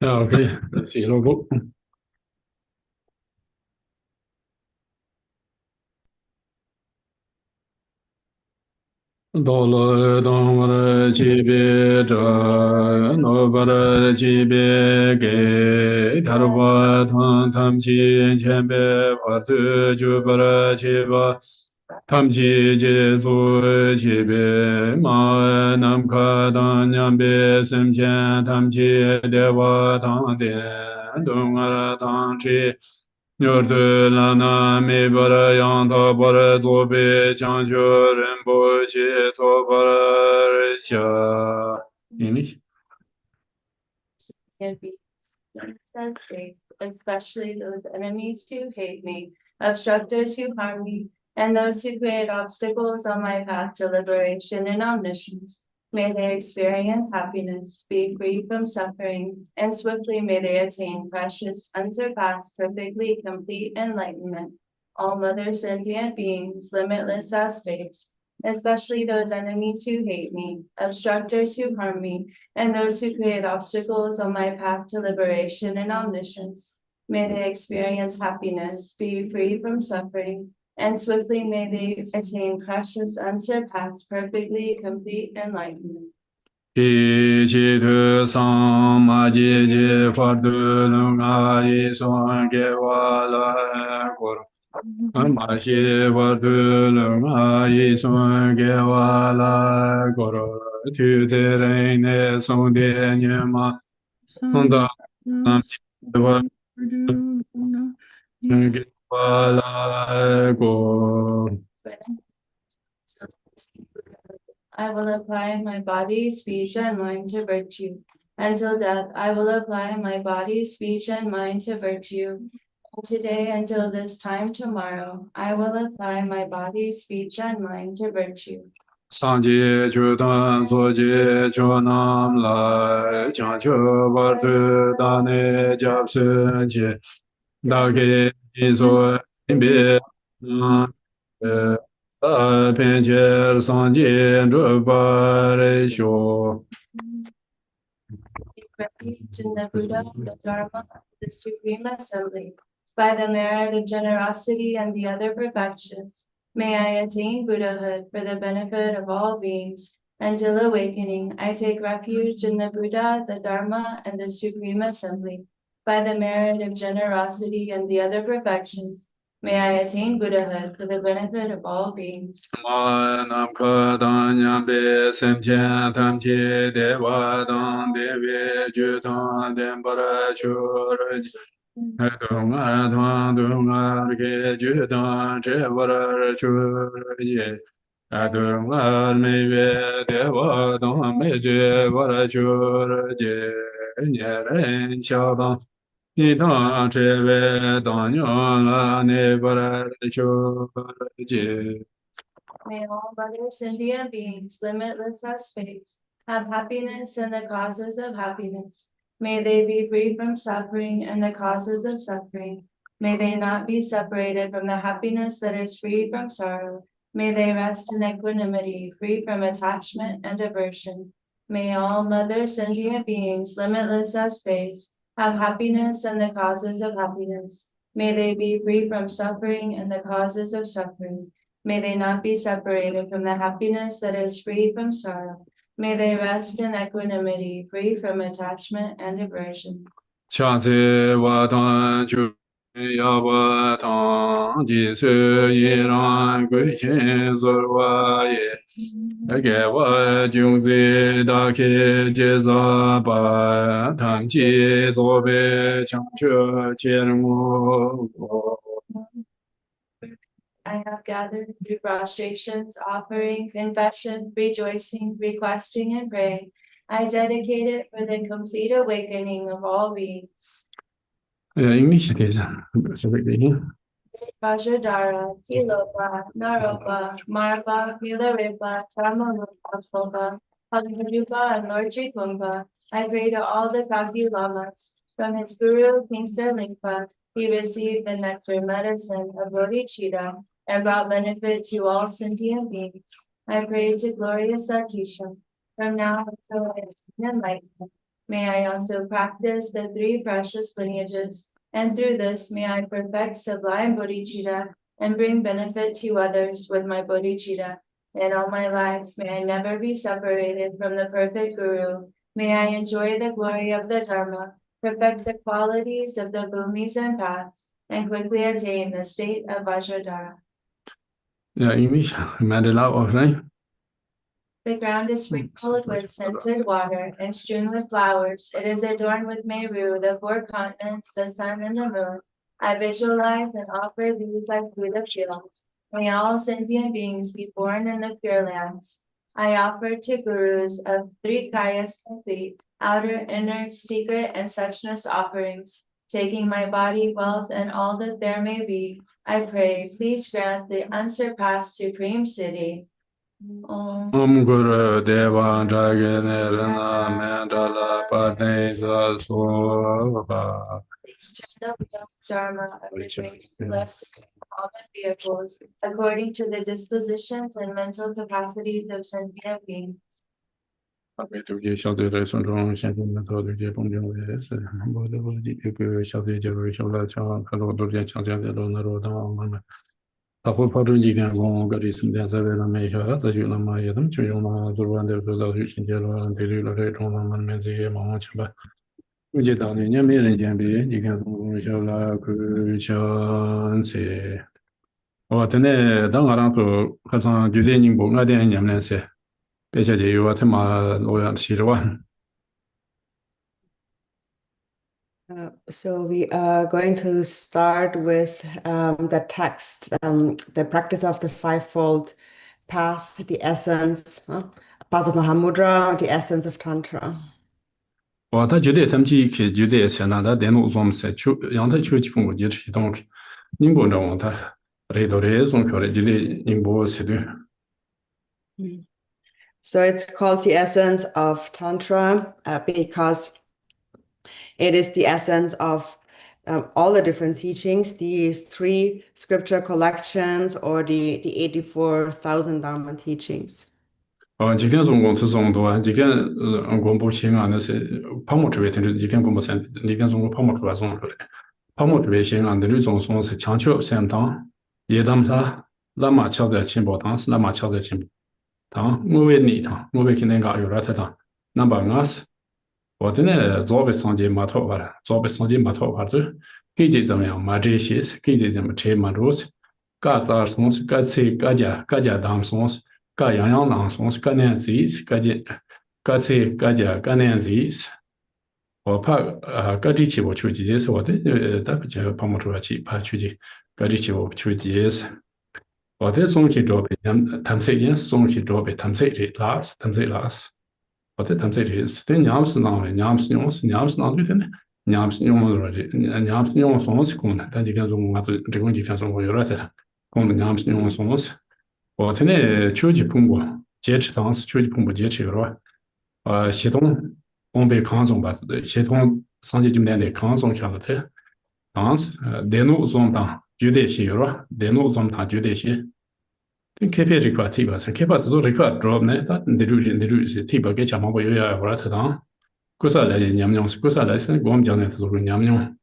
Okay, let's see logo. Đô lô đông vợ chi bê trờ nô vợ chi bê kê thar vợ thang tham chi chen bê vợ tư ju vợ chi vợ tham chi jê su chi bê ma nam kha dan nham bê sim chen tham chi đê vợ thang đê đông vợ thang chi Nyurdu lana mi bara yanta bara dobe chancho rinpoche to bara richa. English? Can be that's great, especially those enemies who hate me, obstructors who harm me, and those who create obstacles on my path to liberation and omniscience. May they experience happiness, be free from suffering, and swiftly may they attain precious, unsurpassed, perfectly complete enlightenment. All mother sentient beings, limitless as space, especially those enemies who hate me, obstructors who harm me, and those who create obstacles on my path to liberation and omniscience. May they experience happiness, be free from suffering, and swiftly may they attain precious, unsurpassed, perfectly complete enlightenment. Ki chi tu sam ma ji ji fa tu lu nga yi son ge wa la kor. Ma shi fa tu lu nga yi son ge wa la kor. Tu te re ne son de nye ma. Sonda nam ji wa ge wa la kor. I will apply my body, speech, and mind to virtue. Until death, I will apply my body, speech, and mind to virtue. Today until this time tomorrow, I will apply my body, speech, and mind to virtue. Sanje chudan soje chonam la chancho bartu dane japse che dake jinso imbe pencher sanje drupare sho. Seek refuge in the Buddha, the Dharma, the Supreme Assembly. By the merit of generosity and the other perfections, may I attain Buddhahood for the benefit of all beings. Until awakening, I take refuge in the Buddha, the Dharma, and the Supreme Assembly. By the merit of generosity and the other perfections, may I attain Buddhahood for the benefit of all beings. Ma nam ka dan nyam be sem chen tam chi de wa dan de ve ju tan den bara chu dung a thang dung a ke ju tan che bara chu ye dung a me ve de wa dan me je bara chu je nye ren xiao dan ni dan che ve dan nyo la ne bara chu je. May all mother sentient beings, limitless as space, have happiness and the causes of happiness. May they be free from suffering and the causes of suffering. May they not be separated from the happiness that is free from sorrow. May they rest in equanimity, free from attachment and aversion. May all mother sentient beings, limitless as space, have happiness and the causes of happiness. May they be free from suffering and the causes of suffering. May they not be separated from the happiness that is free from sorrow. May they rest in equanimity, free from attachment and aversion. Chāse wātān chū yāpa tāng jī sū yī rāng gui chēn sūr wā yé gē wā jūng zī dā kē jē zā bā tāng jī sō bē chāng chū chē rū. I have gathered through prostrations, offering, confession, rejoicing, requesting, and praying. I dedicate it for the complete awakening of all beings. English is specifically. Vajradhara, Tilopa, Naropa, Marpa, Milarepa, Karmarupa, Pagmajupa, and Lord Trikumpa. I pray to all the Kaki Lamas. From his guru, King Serlingpa, he received the nectar medicine of bodhicitta and brought benefit to all sentient beings. I pray to glorious Satisha, from now until I attain enlightenment. May I also practice the three precious lineages, and through this may I perfect sublime bodhicitta and bring benefit to others with my bodhicitta. In all my lives, may I never be separated from the perfect Guru. May I enjoy the glory of the Dharma, perfect the qualities of the bhumis and paths, and quickly attain the state of Vajradhara. Yeah, English, Mandela offline. The ground is sprinkled with scented water and strewn with flowers. It is adorned with Meru, the four continents, the sun, and the moon. I visualize and offer these like food of fields. May all sentient beings be born in the Pure Lands. I offer to gurus of three kayas complete, outer, inner, secret, and suchness offerings. Taking my body, wealth, and all that there may be, I pray, please grant the unsurpassed supreme city. Guru Deva Dragene Rana Mandala Padesa Soba. The Dharma of the great blessed common vehicles according to the dispositions and mental capacities of sentient beings. 这个小队的孙中先生们做的这公正的是，我的这个小队就是小了强，可能都在强强的都那罗当我们。他会跑出几天光，个里身边在为了没下，这就那么也他们就用了，做完的都老去新街了，对对了，这种他们面这些忙忙去吧。估计当年没人见别，你看从小了去像是，我真的当我当初好像就在宁波那点年们是。别下去有啊，他妈我要吃的完。So we are going to start with the text, the practice of the fivefold path, the essence, path of Mahamudra, the essence of Tantra. 我他觉得他们去觉得现在他电脑上面是求让他求基本我就是东西，宁波那往他来到的中票的觉得宁波是的。So it's called the essence of Tantra because it is the essence of all the different teachings, these three scripture collections or the 84,000 Dharma teachings. 今天中共是中多，今天公布西安那是泡沫特别成的，今天公布三，今天中国泡沫特别中出来，泡沫特别西安的那种说是强求三当，也当他那么巧在清宝当是那么巧在清宝当，我为你当，我为去那个有了才当，那么我是。我真的早被上街马头发了，早被上街马头发走，给这怎么样？马这些是给这怎么车马多是，各咋送是各车各家当送是，各样样当送是各年子是各家各车各家各年子是。我怕各地区我出去是我的大不就跑不出来去，怕出去各地区我出去是。我的送去装备，他们这件送去装备，他们这里拉是，他们这拉是。我在他们这里是对娘是哪位？娘是用是娘是哪对的呢？娘是用了的，娘是用什么是功能？但今天中国这个几天中国有了噻，功能娘是用什么是？我现在秋季碰过，节气当时秋季碰过节气了吧？系统我被抗中吧是的，系统上级就年的抗中下了噻，当时电脑中当绝对些有了，电脑中当绝对些。KP 这块提拔是 KP 制作这块 drop 呢，它你是提拔给强嘛不有呀？或者他当，过啥来娘娘是过啥来是我们讲的这种娘娘，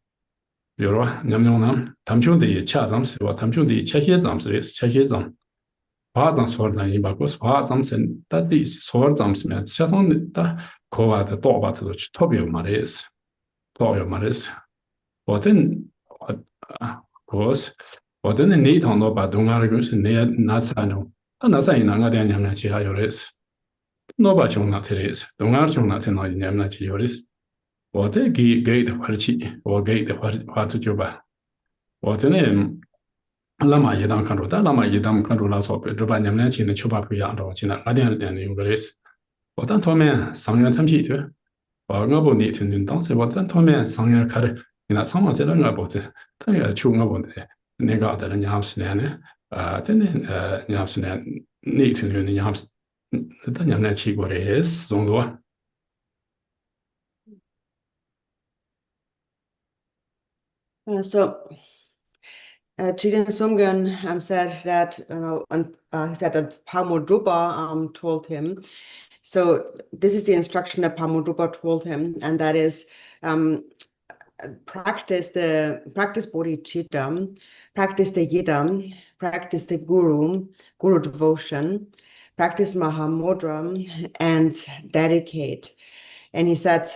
有了吧？娘娘呢，他们兄弟恰咱们是吧？他们兄弟恰些咱们是恰些咱，把咱说的一把过是把咱们是，但是说咱们是咩？相当的，但可话的多吧，这个特别嘛的意思，特别嘛的意思，我真可是。我的那一趟都把东亚的公司那拿起来弄，那才那个点年其他有的是，那把穷那特的是，东亚穷那才那年那其有的是，我的给的花起，我给的花出去吧，我真的那么一当看住，但那么一当看住那错别，就把你们俩钱的去把不一样的，现在那点有的是，我当他们上元他们去的，我不你听当时我当他们上元看的，你那上元在那不的，他也求我不的。那个的人家是呢，真的人家是呢，那群人家是，他人家去过的是中多。So Chiden Sumgön said that, and he said that Mahamudra told him. So this is the instruction that Mahamudra told him, and that is practice bodhicitta, practice the yidam, practice the guru devotion, practice Mahamudra, and dedicate. And he said,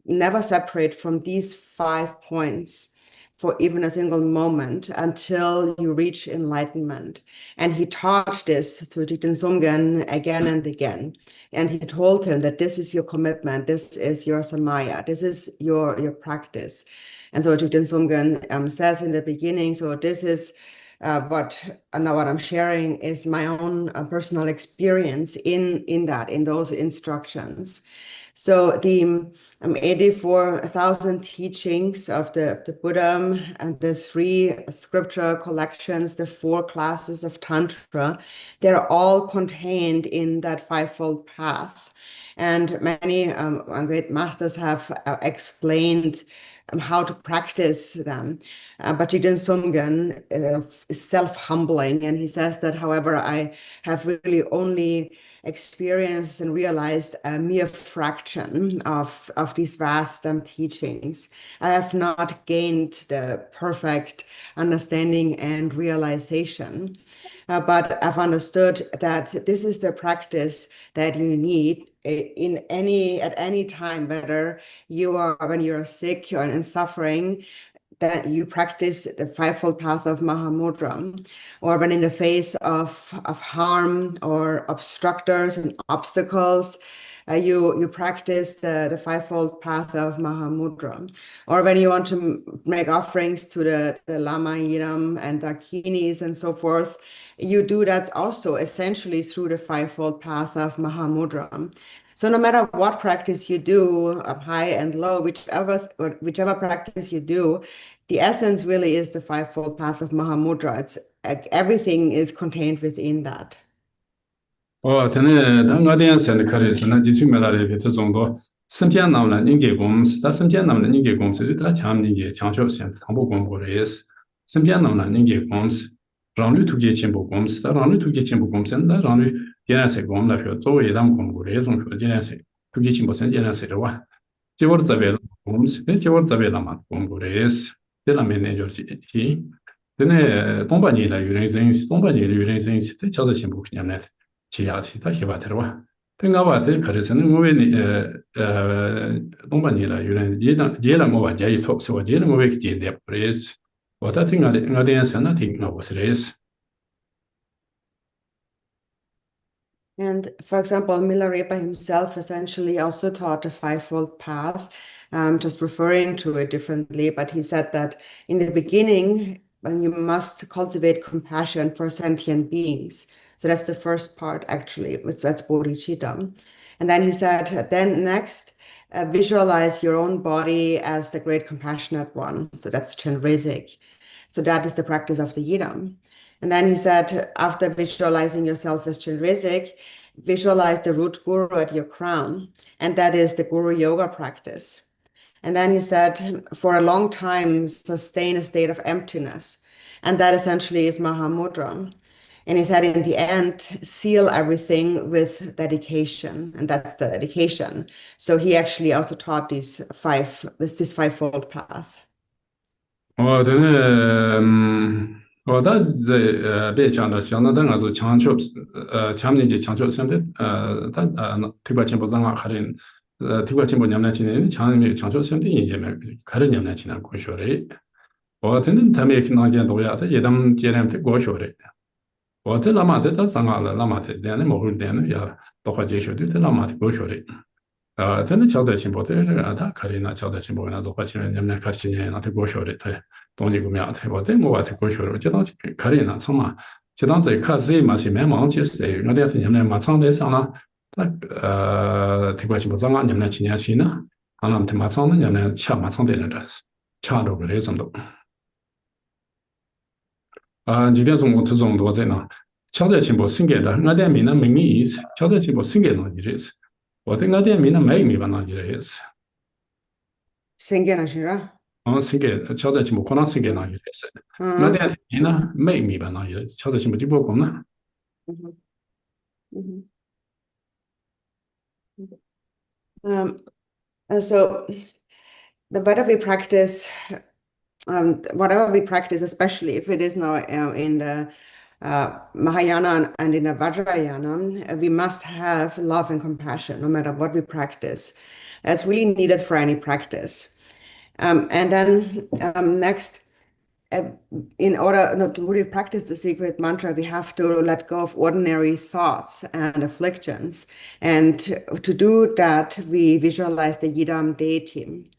never separate from these 5 points for even a single moment until you reach enlightenment. And he taught this through Jigten Sumgön again and again. And he told him that this is your commitment, this is your samaya, this is your practice. And so Jigten Sumgön says in the beginning, so this is what I'm sharing is my own personal experience in those instructions. So the 84,000 teachings of the Buddha and the 3 scripture collections, the 4 classes of Tantra, they're all contained in that 5-fold path. And many great masters have explained how to practice them. But Jigten Sumgön is self-humbling, and he says that, however, I have really only experienced and realized a mere fraction of these vast teachings. I have not gained the perfect understanding and realization, but I've understood that this is the practice that you need at any time, whether when you're sick or in suffering, that you practice the 5-fold path of Mahamudra, or when in the face of harm or obstructors and obstacles, you practice the 5-fold path of Mahamudra. Or when you want to make offerings to the Lama, Yidam, and Dakinis and so forth, you do that also essentially through the 5-fold path of Mahamudra. So no matter what practice you do, high and low, whichever practice you do, the essence really is the 5-fold path of Mahamudra. It's everything is contained within that. tene da ngadian sen kare so na ji chu mela le te zong do samjian nam la ning ge gong da samjian nam la ning ge gong se da cham ning ge chang chou sen tang bo gong bo le yes samjian nam la ning ge gong rang lu tu ge chen bo gong da rang lu tu ge chen bo gong sen da rang lu jian se gong la pyo zo ye dam gong bo le zong pyo jian se tu ge chen bo sen jian se de wa ji wo za be gong se ji wo za be la ma gong bo le yes de la me ne jo ji tene dong ba ni la yu ren zeng dong ba ni la yu ren zeng te chao de chen bo knyam ne 지야티 다시 봐더라. 땡가바데 그래서는 뭐니 동반이라 유런 제랑 뭐가 제이 톡스와 제는 뭐게 제데 프레스 what I think ngadian think no was res. And for example, Milarepa himself essentially also taught a 5-fold path, just referring to it differently. But he said that in the beginning, when you must cultivate compassion for sentient beings. So that's the first part, actually, that's bodhicitta. And then he said, then next, visualize your own body as the great compassionate one. So that's Chenrezig. So that is the practice of the yidam. And then he said, after visualizing yourself as Chenrezig, visualize the root guru at your crown. And that is the guru yoga practice. And then he said, for a long time, sustain a state of emptiness. And that essentially is Mahamudra. And he said, in the end, seal everything with dedication. And that's the dedication. So he actually also taught this 5-fold path. 我的这别讲的，相当等于是强求强烈的强求相对但推广进步上啊，还得推广进步年来今年强求相对一些没，还是年来今年过学的，我真的他们那件多呀，他也他们今年的过学的，我这老马的他上啊了，老马的点的某个点的呀，多花接学的，这老马的过学的。真的交代进步的，他可能那交代进步，那做花钱人们开始年那他过学的，他东西个苗，他我对我他过学的，这当可能那从嘛，这当在开始嘛是蛮忙些事，我那是人们马上在上了，他过进步上啊，人们今年新呢，啊那他马上呢，人们恰马上的那个恰到个来什么都，这边中国这种多在呢，交代进步新给的，我在闽南没意思，交代进步新给那意思。我对我店名呢没明白那个意思。Singena shira. Singe 敲在进步可能singe那个意思。我店名呢没明白那个，敲在进步就不讲呢。And so the better we practice, whatever we practice, especially if it is now in the Mahayana and in the Vajrayana, we must have love and compassion no matter what we practice. That's really needed for any practice. And then next, in order not to really practice the secret mantra, we have to let go of ordinary thoughts and afflictions. And to do that, we visualize the Yidam deity.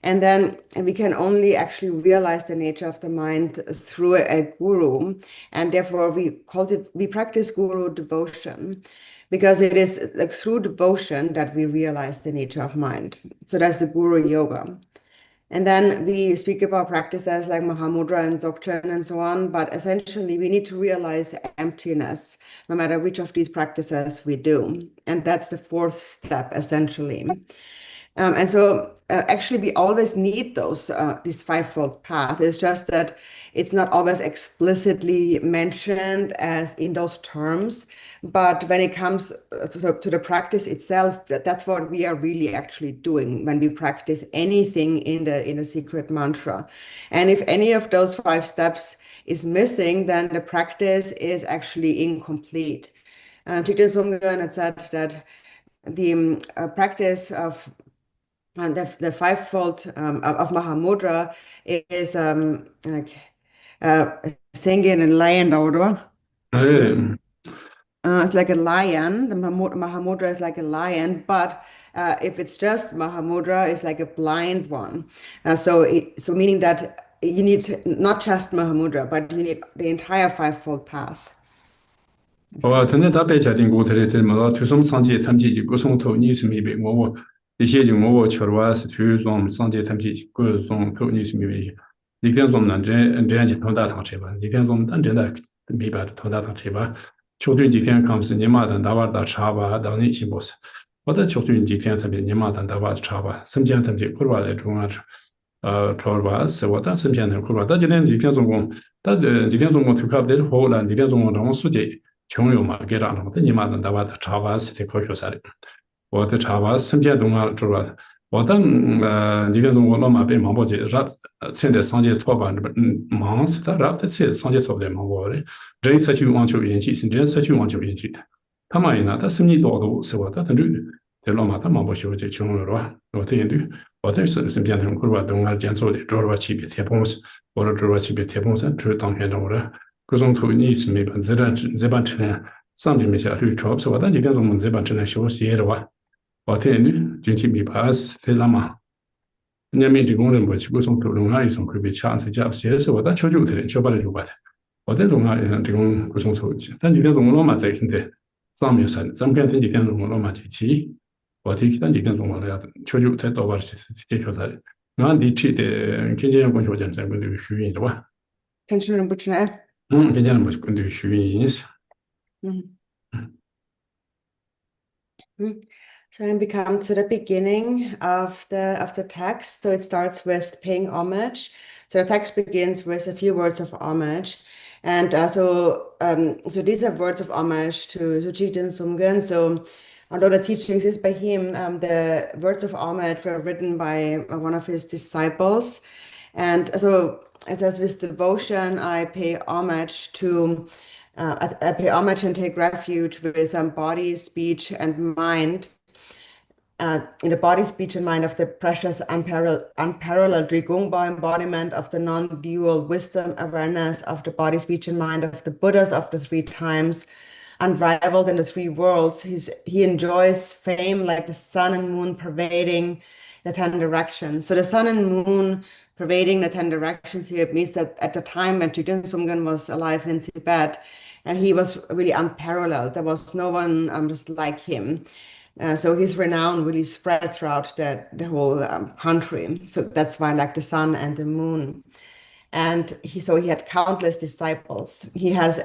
And then we can only actually realize the nature of the mind through a guru. And therefore, we practice guru devotion because it is like through devotion that we realize the nature of mind. So that's the guru yoga. And then we speak about practices like Mahamudra and Dzogchen and so on, but essentially we need to realize emptiness no matter which of these practices we do. And that's the fourth step, essentially. And so actually we always need this fivefold path. It's just that it's not always explicitly mentioned as in those terms, but when it comes to the practice itself, that's what we are really actually doing when we practice anything in the secret mantra. And if any of those 5 steps is missing, then the practice is actually incomplete. Jigten Sumgön had said that the practice of the fivefold of Mahamudra is like singing and lion order. It's like a lion. The Mahamudra is like a lion, but if it's just Mahamudra, it's like a blind one. So meaning that you need not just Mahamudra, but you need the entire fivefold path. tene da beja din go tere tere ma tu som sanje tamji ji go song to ni smi be ngo wo de xie ji ngo wo chorwa si tu som sanje tamji ji go song to ni smi be li gen som nan zhen zhen ji tong da tang che ba li gen som dan zhen da mi ba tong da tang che ba qiu dun ji tian kam si ni ma dan da wa da cha ba da ni xi bo si wo da qiu dun ji tian tam ni ma dan da wa cha ba sem jian tam ji ku ba le zhong a chorwa se wo da sem jian de ku ba da ji len ji tian zong gong da ji tian zong gong tu ka de ho lan ji tian zong gong rong su ji 穷游嘛，给让他们的你妈的，我的茶瓦是在科学上的，我的茶瓦身边东啊，知道我等你看我老妈被忙不起，让现在上街托吧，忙死他，让他现上街托不来忙我的，人社区网球引起，是人社区网球引起的，他妈呢，他生意多多是我的，他女的，这老妈他忙不起，就穷了吧，我这样的，我这是身边的，或者东啊，建筑的，主要区别贴pomos，或者主要区别贴pomos，就是当天的我的。 各种土你是没办法，这般成人上面没下去，超不是我，但今天我们这般成人休息的话，我天呢，近期没把是在那嘛，人家面对工人不去，各种土龙啊，一种可以被抢是假些是我，但求救的人，求把的就把的，我在龙啊，这种各种土去，但今天龙老嘛在现在上面上，咱们看今天龙老嘛在起，我听但今天龙老要求救才到把的是解决他的，那你去的，今天工作讲咱们这个虚应的吧。 Kannst du ein bisschen 그냥 뭐 근데 쉬운 So then we come to the beginning of the text. So it starts with paying homage. So the text begins with a few words of homage. And so these are words of homage to Jigten Sumgön. So although the teachings is by him, the words of homage were written by one of his disciples. And so it says, with devotion, I pay homage to, I pay homage and take refuge with body, speech, and mind. In the body, speech, and mind of the precious, unparalleled Rigungba embodiment of the non-dual wisdom, awareness of the body, speech, and mind of the Buddhas of the 3 times, unrivaled in the 3 worlds. He enjoys fame like the sun and moon pervading the 10 directions. So the sun and moon pervading the 10 directions here, it means that at the time when Jigten Sumgön was alive in Tibet, and he was really unparalleled. There was no one just like him. So his renown really spread throughout the whole country. So that's why, like the sun and the moon. And he had countless disciples. He's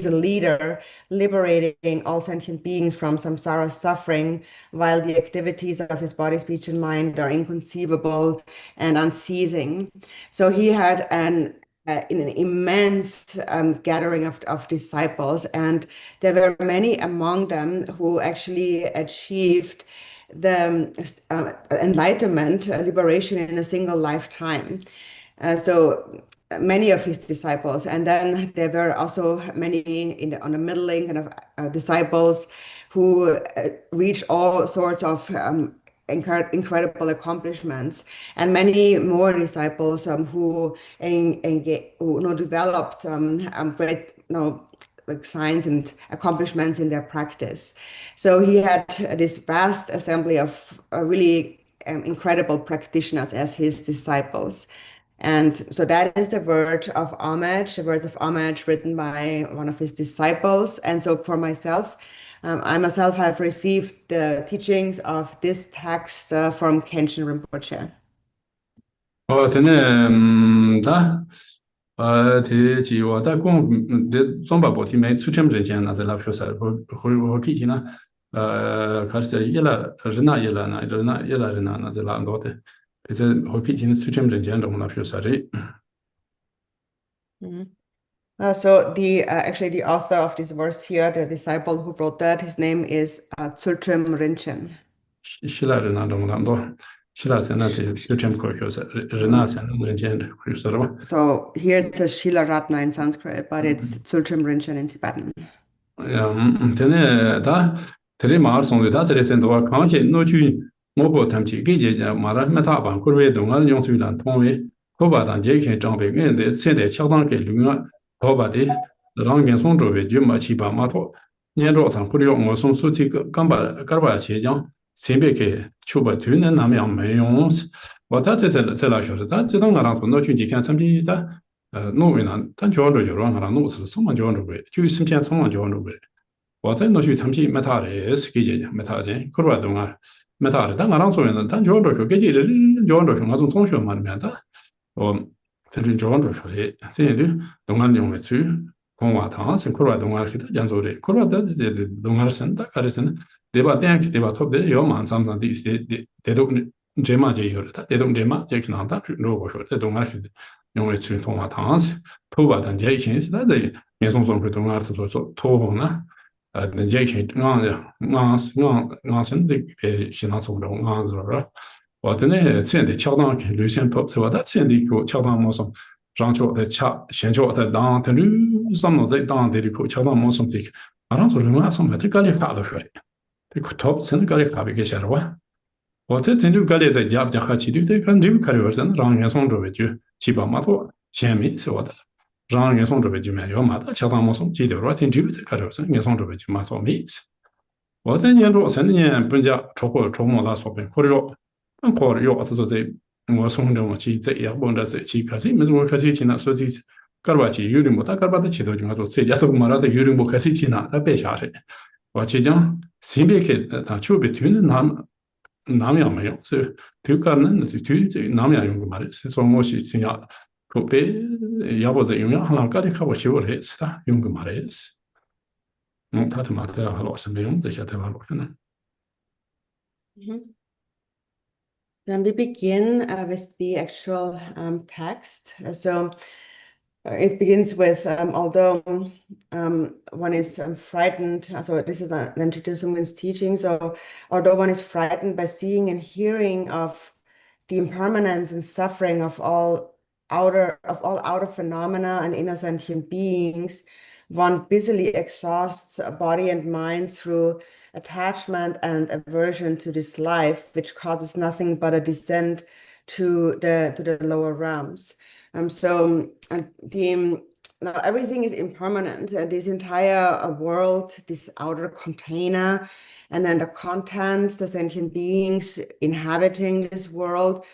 a leader liberating all sentient beings from samsara suffering, while the activities of his body, speech, and mind are inconceivable and unceasing. So he had an in an immense gathering of disciples, and there were many among them who actually achieved the enlightenment, liberation in a single lifetime. So many of his disciples, and then there were also many on the middling kind of disciples who reached all sorts of incredible accomplishments, and many more disciples who developed great like signs and accomplishments in their practice. So he had this vast assembly of really incredible practitioners as his disciples. And so that is the word of homage written by one of his disciples. And so for myself, I myself have received the teachings of this text from Kenshin Rinpoche. 다 대지와 다 좀바 버티 매 수점 전쟁 나서 라표사 기기나 가르쳐 일라 rina 일라 나서 라도데 그래서 기기는 수점 전쟁 너무 라표사리 So actually the author of this verse here, the disciple who wrote that, his name is Tsultrim Rinchen. 실라르나 너무 라도 실라세나데 수점 거교사 rina 전쟁 거교사로 So here it says Shila Ratna in Sanskrit, but it's Tsultrim Rinchen in Tibetan. tene da tere mar song da tere sen do kan che no chu mo bo tam chi ge je ja ma ra ma sa ban ku we dong an yong su lan tong we ko ba dan je khen zhang bei gen de se de qiao dang ge lu nga ko ba de rang gen song zhou we ju ma chi ba ma to nian zhou tang ku liu mo song su chi gang ba gar ba qie jiang xin bei ge chu ba tu ne nam yang mei yong wo da zhe la xiao da zhe dong rang fu no chu ji tian sam bi da 弄为呢，咱教着就让他弄是什么教着呗，就芯片什么教着呗。我在那去产品没他的，是给姐没他钱，可是东啊没他的，但俺让说呢，咱教着就给姐的教着，我从同学嘛里面的，我曾经教着说的，现在的东岸用的去，跟我谈是可是东岸去的讲说的，可是的这东岸生的，可是呢，对吧？电对吧？错的，要忙上的的都这嘛就有了，他这种这嘛就可能他如果说这东岸是的。因为去通话堂时，头发等这一天是那的，面送送回东岸是说头发呢，等这一天身的西南松中是吧？我的呢，现在恰当旅行头是吧？他现在给恰当么送，让叫的先叫的当的旅什么在当的里头恰当么送的，让说另外什么的搞点卡都说的，这个头现在搞点卡别给写了哇。我这真就搞点在家比较好奇的，跟这个开始是让人送着为就。七八马头，前面是我的，让人送这边就买要马的，恰当么送，记得我听这个开头是人送这边就马做没意思。我在年多3年本家出没了说边，或者说，或者要是说在我送着我去这也帮着这去，可是没什么可惜去那说是，搞吧去有点不大，搞吧的去头就我说这家都马了的有点不可惜去那，他别下去。我去讲，新别去他就别听南洋没有，是对个人是对这南洋用个嘛的，是说我是想要，可别要不这用样好像搞的看我修的是的，用个嘛的是，他他妈的老是没用这些，他妈老可能。Then we begin with the actual text. So it begins with, although one is frightened, so this is an introducing one's teaching. So although one is frightened by seeing and hearing of the impermanence and suffering of all outer phenomena and inner sentient beings, one busily exhausts body and mind through attachment and aversion to this life, which causes nothing but a descent to the lower realms. So now everything is impermanent. This entire world, this outer container, and then the contents, the sentient beings inhabiting this world,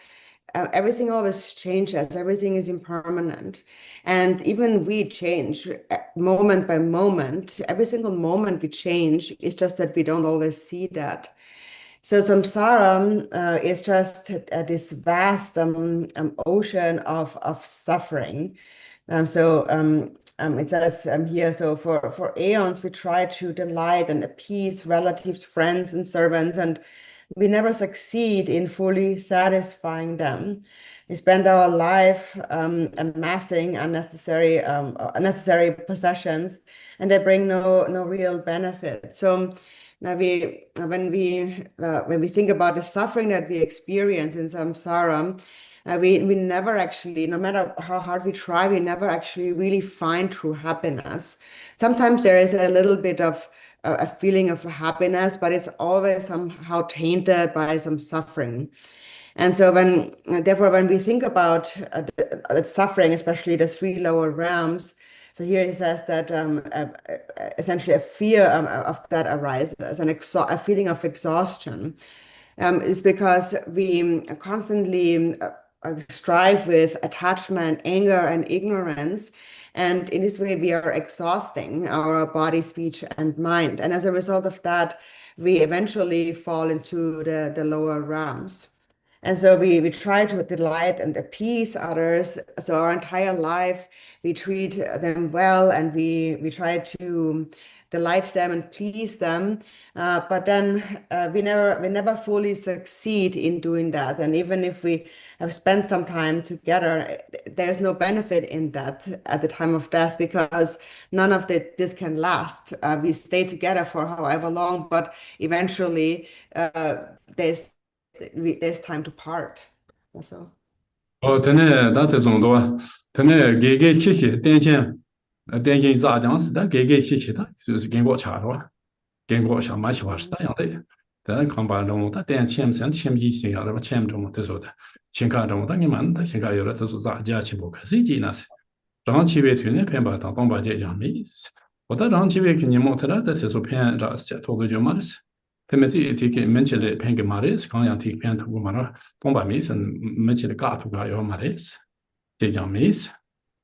everything always changes. Everything is impermanent. And even we change moment by moment. Every single moment we change. It's just that we don't always see that. So samsara is just this vast ocean of suffering. It says here, so for aeons, we try to delight and appease relatives, friends, and servants, and we never succeed in fully satisfying them. We spend our life amassing unnecessary possessions, and they bring no real benefit. So now when we think about the suffering that we experience in samsara, we never actually, no matter how hard we try, we never actually really find true happiness. Sometimes there is a little bit of a feeling of happiness, but it's always somehow tainted by some suffering. And so therefore, when we think about suffering, especially the three lower realms, so here he says that essentially a fear of that arises, a feeling of exhaustion. Is because we constantly strive with attachment, anger, and ignorance. And in this way, we are exhausting our body, speech, and mind. And as a result of that, we eventually fall into the lower realms. And so we try to delight and appease others. So our entire life, we treat them well and we try to delight them and please them. But then we never fully succeed in doing that. And even if we have spent some time together, there's no benefit in that at the time of death because none of this can last. We stay together for however long, but eventually there's time to part. That's all. tene da te zong do tene ge ge chi chi den yin za jiang si da ge ge chi chi da就是跟过cha的跟过小马喜欢是那样的但看吧龙他den qian san qian ji xin ya de qian zhong de说的xin ka zhong da ni man da xin ka有了这是za家chi bu可是ji那是让chi be tu ne pen ba da dong ba jie jiang mi我的让chi be ki ni mo ta da se so pen ra se to ge jo ma是他们自己提给门前的偏给马来斯，刚阳提偏图马拉东北美省门前的嘎图嘎要马来斯，这讲美斯，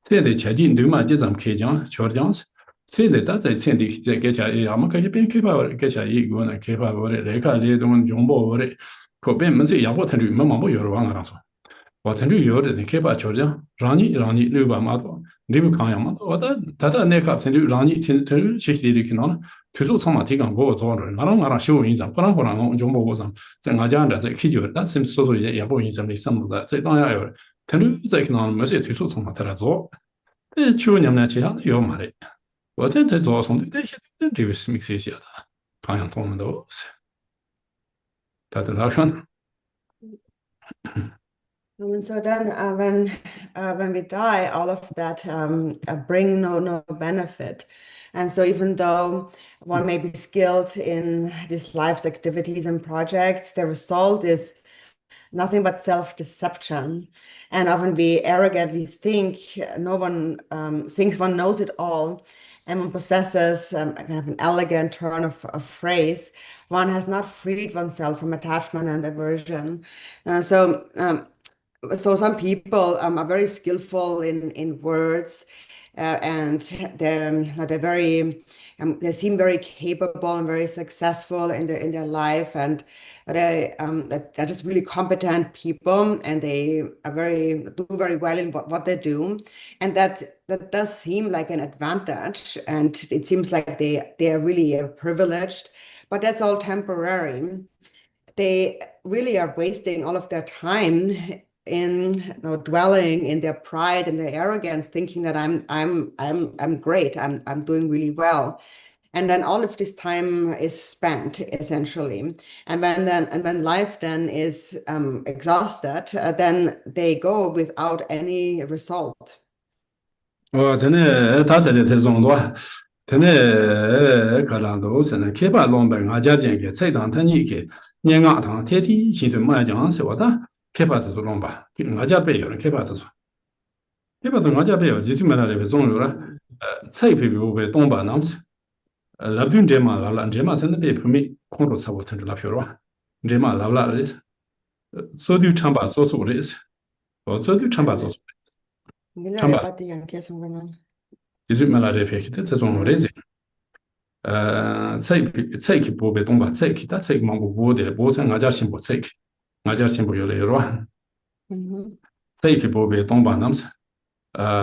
现在前进对嘛，这咱们开讲确讲是，现在大在现地在给下要么开始变开发给下一个呢，开发我的来看这东中国我的，可变门子也不成立，没忙不有的往那说，我成立有的你开发确讲，让你六百码多，你不看样嘛，我的他那个成立让你成立学习的可能。推出苍马提纲给我做了，我修影上，不然我就没上，在我家的在开酒，但是说也不影响的什么的，在当下有，他都在可能没些推出苍马他来做，去年呢其他的有嘛的，我在做从这些这个是没些的，好像他们都是，他的那看。And so then when we die, all of that bring no benefit. And so even though one may be skilled in these life's activities and projects, the result is nothing but self-deception. And often we arrogantly think no one thinks one knows it all. And one possesses kind of an elegant turn of phrase. One has not freed oneself from attachment and aversion. So some people are very skillful in words, and they're very they seem very capable and very successful in their life, and they're just really competent people, and they do very well in what they do, and that does seem like an advantage, and it seems like they are really privileged, but that's all temporary. They really are wasting all of their time in dwelling in their pride and their arrogance, thinking that I'm great, I'm doing really well, and then all of this time is spent essentially, and when life then is exhausted, then they go without any result. 真的，他这里才中多，真的可能都是呢，开发龙本俺家店给菜档他你给年俺堂天天系统买讲是我的。开发这种龙吧，我家没有人开发这种，开发这我家没有，就是买了这个种有了，菜皮不被东巴那么子，那边这嘛这嘛现在被旁边空着车我听着那票了，这嘛的是，所有厂把做出的是，我所有厂把做出的，厂把，就是买了这批的这种的是，菜皮不被东巴，菜嘛不的，不是我家新不菜皮。我家新不有了有了，这一批不被东巴那么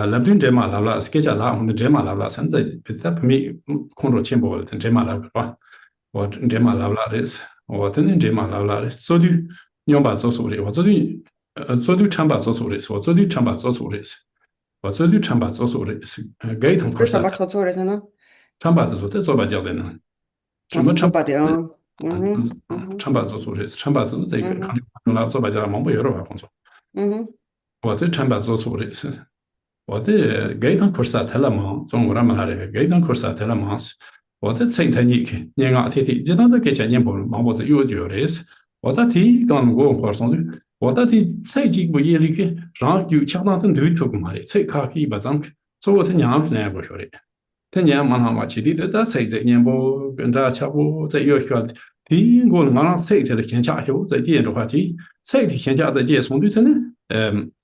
那边这嘛了，是给家拉我们这嘛了，现在在旁边空着钱不了，这嘛了吧？我这嘛了的是，我真的这嘛了的，所以你要把做出来，我昨天做对长把做错的是，我做对长把做错的是，我做对长把做错的是，给他可 그 是 사바 토토레잖아. 长把子做，这做把叫的呢，什么 아주 长把 좁아대요. 长把做错的是，长把子这个看用来做把叫忙不有的话工作， 음. 我这长把做错的是。我的给当可是太了忙，中国人们还是给当可是太了忙是，我的身体你看，年啊天天，只当的给钱年不忙不是有点的是，我的天刚过过上的，我的天才几个月里个，让有强当的对头嘛的，才卡去把张，所以我是娘子娘不晓得，他娘忙上嘛去的，他才这年不跟着吃不在要晓得，天过了俺才才的先下手，在见的话题，才的先下在见送对真的，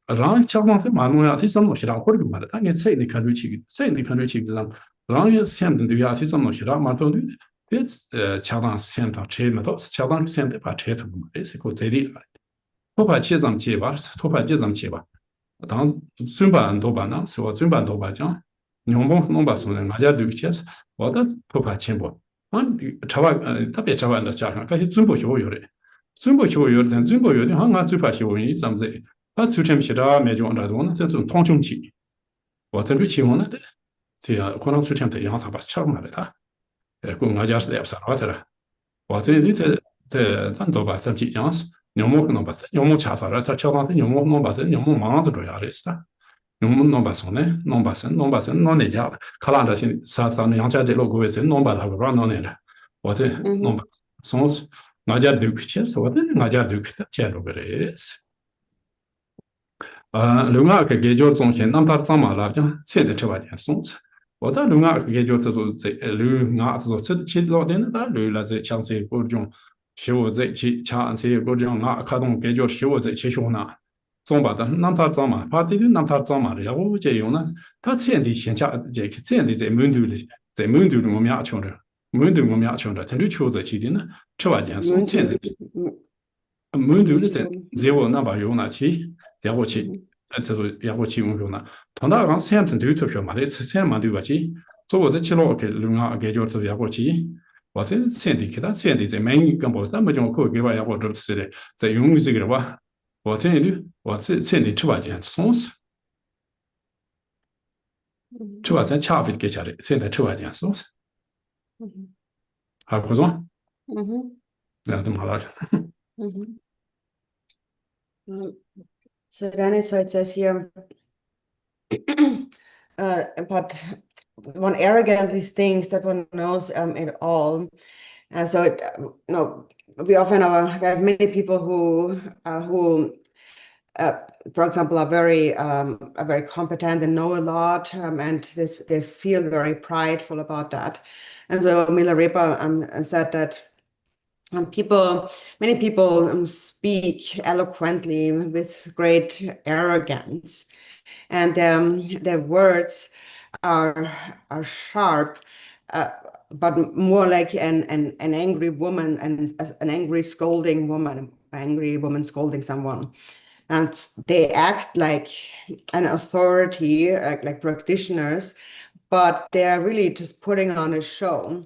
让强当是嘛弄呀，提什么东西啦，或者嘛的，他给才你看出去，才你看出去这样。让也想的对呀，提什么西啦嘛都对，别恰当想到车嘛都是恰当想的把车头嘛，这是个对的。托把车怎么接吧？托把车怎么接吧？当准办多办呢，是我准办多办讲，用不弄把送人，俺家留些，我的托把钱不？啊，茶碗特别茶碗的加上，可是准不学有的，准不学有的，但准不有的，好像俺最怕学人怎么子？他出钱去了，没就那种呢，这种通穷期，我真的期望了的。这样可能出现的样子把抢嘛的他，公俺家是也不少了，我这里这咱都把这几样子，牛毛可能把这牛毛掐啥了，他敲上这牛毛弄把这牛毛忙的这样的是的，牛毛弄把送呢，弄那家了，看那些啥那杨家这路过去弄把他不让弄那了，我这弄把送是俺家留去是我这俺家留去的接路个的是。另外一个解决中心，那么长嘛了，讲现在吃饭点送吃。我到另外一个解决这种在另外这种吃吃老点的，他留了在像这各种修在去像这各种啊，看懂解决修在去修呢。总把的，那他长嘛，把这个那他长嘛的，要我这用呢，他现在现下这个现在在门头里，在门头里我们也穷着，门头我们也穷着，他就求在起的呢，吃饭点送现在。门头的在我那把有那去，然后去，这个然后去用呢。同大刚三层头头票嘛，这三万对吧？去，做我这去了给另外给叫做然后去，我这三的给他三的在每个包三百种可给我然后做吃的，在用这个的话，我这里我这三的吃完钱送死，吃完钱差别给下来，现在吃完钱送死，还不错，那怎么好了？So then so it says here, but one arrogant these things that one knows it all. So it, no, we often have many people who for example, are very competent and know a lot, and they feel very prideful about that. And so Milarepa said that many people speak eloquently with great arrogance, and their words are sharp, but more like an angry woman and an angry scolding woman, angry woman scolding someone. And they act like an authority, like practitioners, but they are really just putting on a show.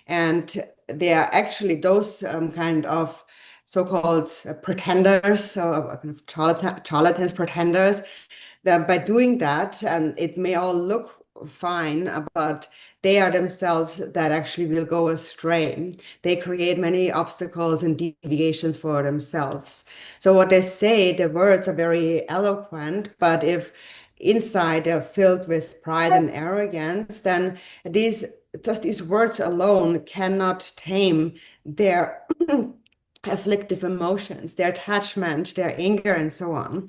And they are actually those kind of so-called pretenders, so kind of charlatans, pretenders, that by doing that, it may all look fine, but they are themselves that actually will go astray. They create many obstacles and deviations for themselves. So what they say, the words are very eloquent, but if inside they're filled with pride and arrogance, then just these words alone cannot tame their afflictive emotions, their attachment, their anger, and so on.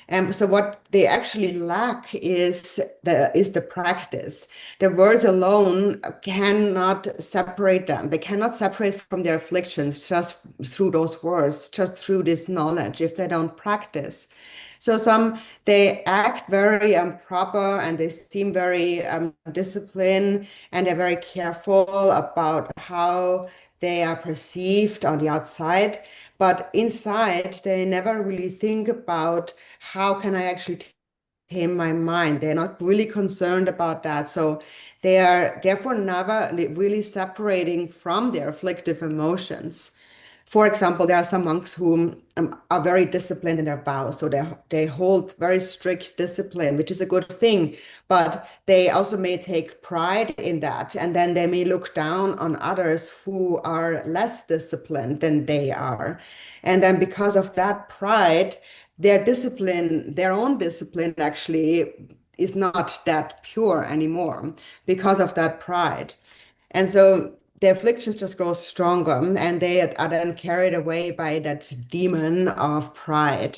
And so what they actually lack is the practice. The words alone cannot separate them. They cannot separate from their afflictions just through those words, just through this knowledge, if they don't practice. So they act very proper, and they seem very disciplined, and they're very careful about how they are perceived on the outside, but inside they never really think about how can I actually tame my mind. They're not really concerned about that. So they are therefore never really separating from their afflictive emotions. For example, there are some monks who are very disciplined in their vows, so they hold very strict discipline, which is a good thing. But they also may take pride in that, and then they may look down on others who are less disciplined than they are. And then because of that pride, their discipline, their own discipline actually is not that pure anymore because of that pride. And so the afflictions just grow stronger and they are then carried away by that demon of pride.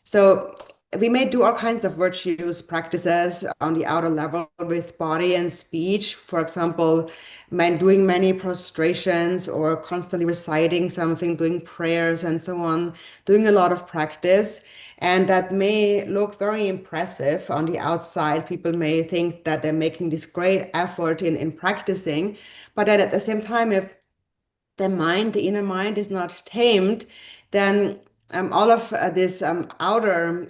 So we may do all kinds of virtues practices on the outer level with body and speech. For example, doing many prostrations or constantly reciting something, doing prayers and so on, doing a lot of practice. And that may look very impressive on the outside. People may think that they're making this great effort in practicing. But then at the same time, if the inner mind is not tamed, then all of this outer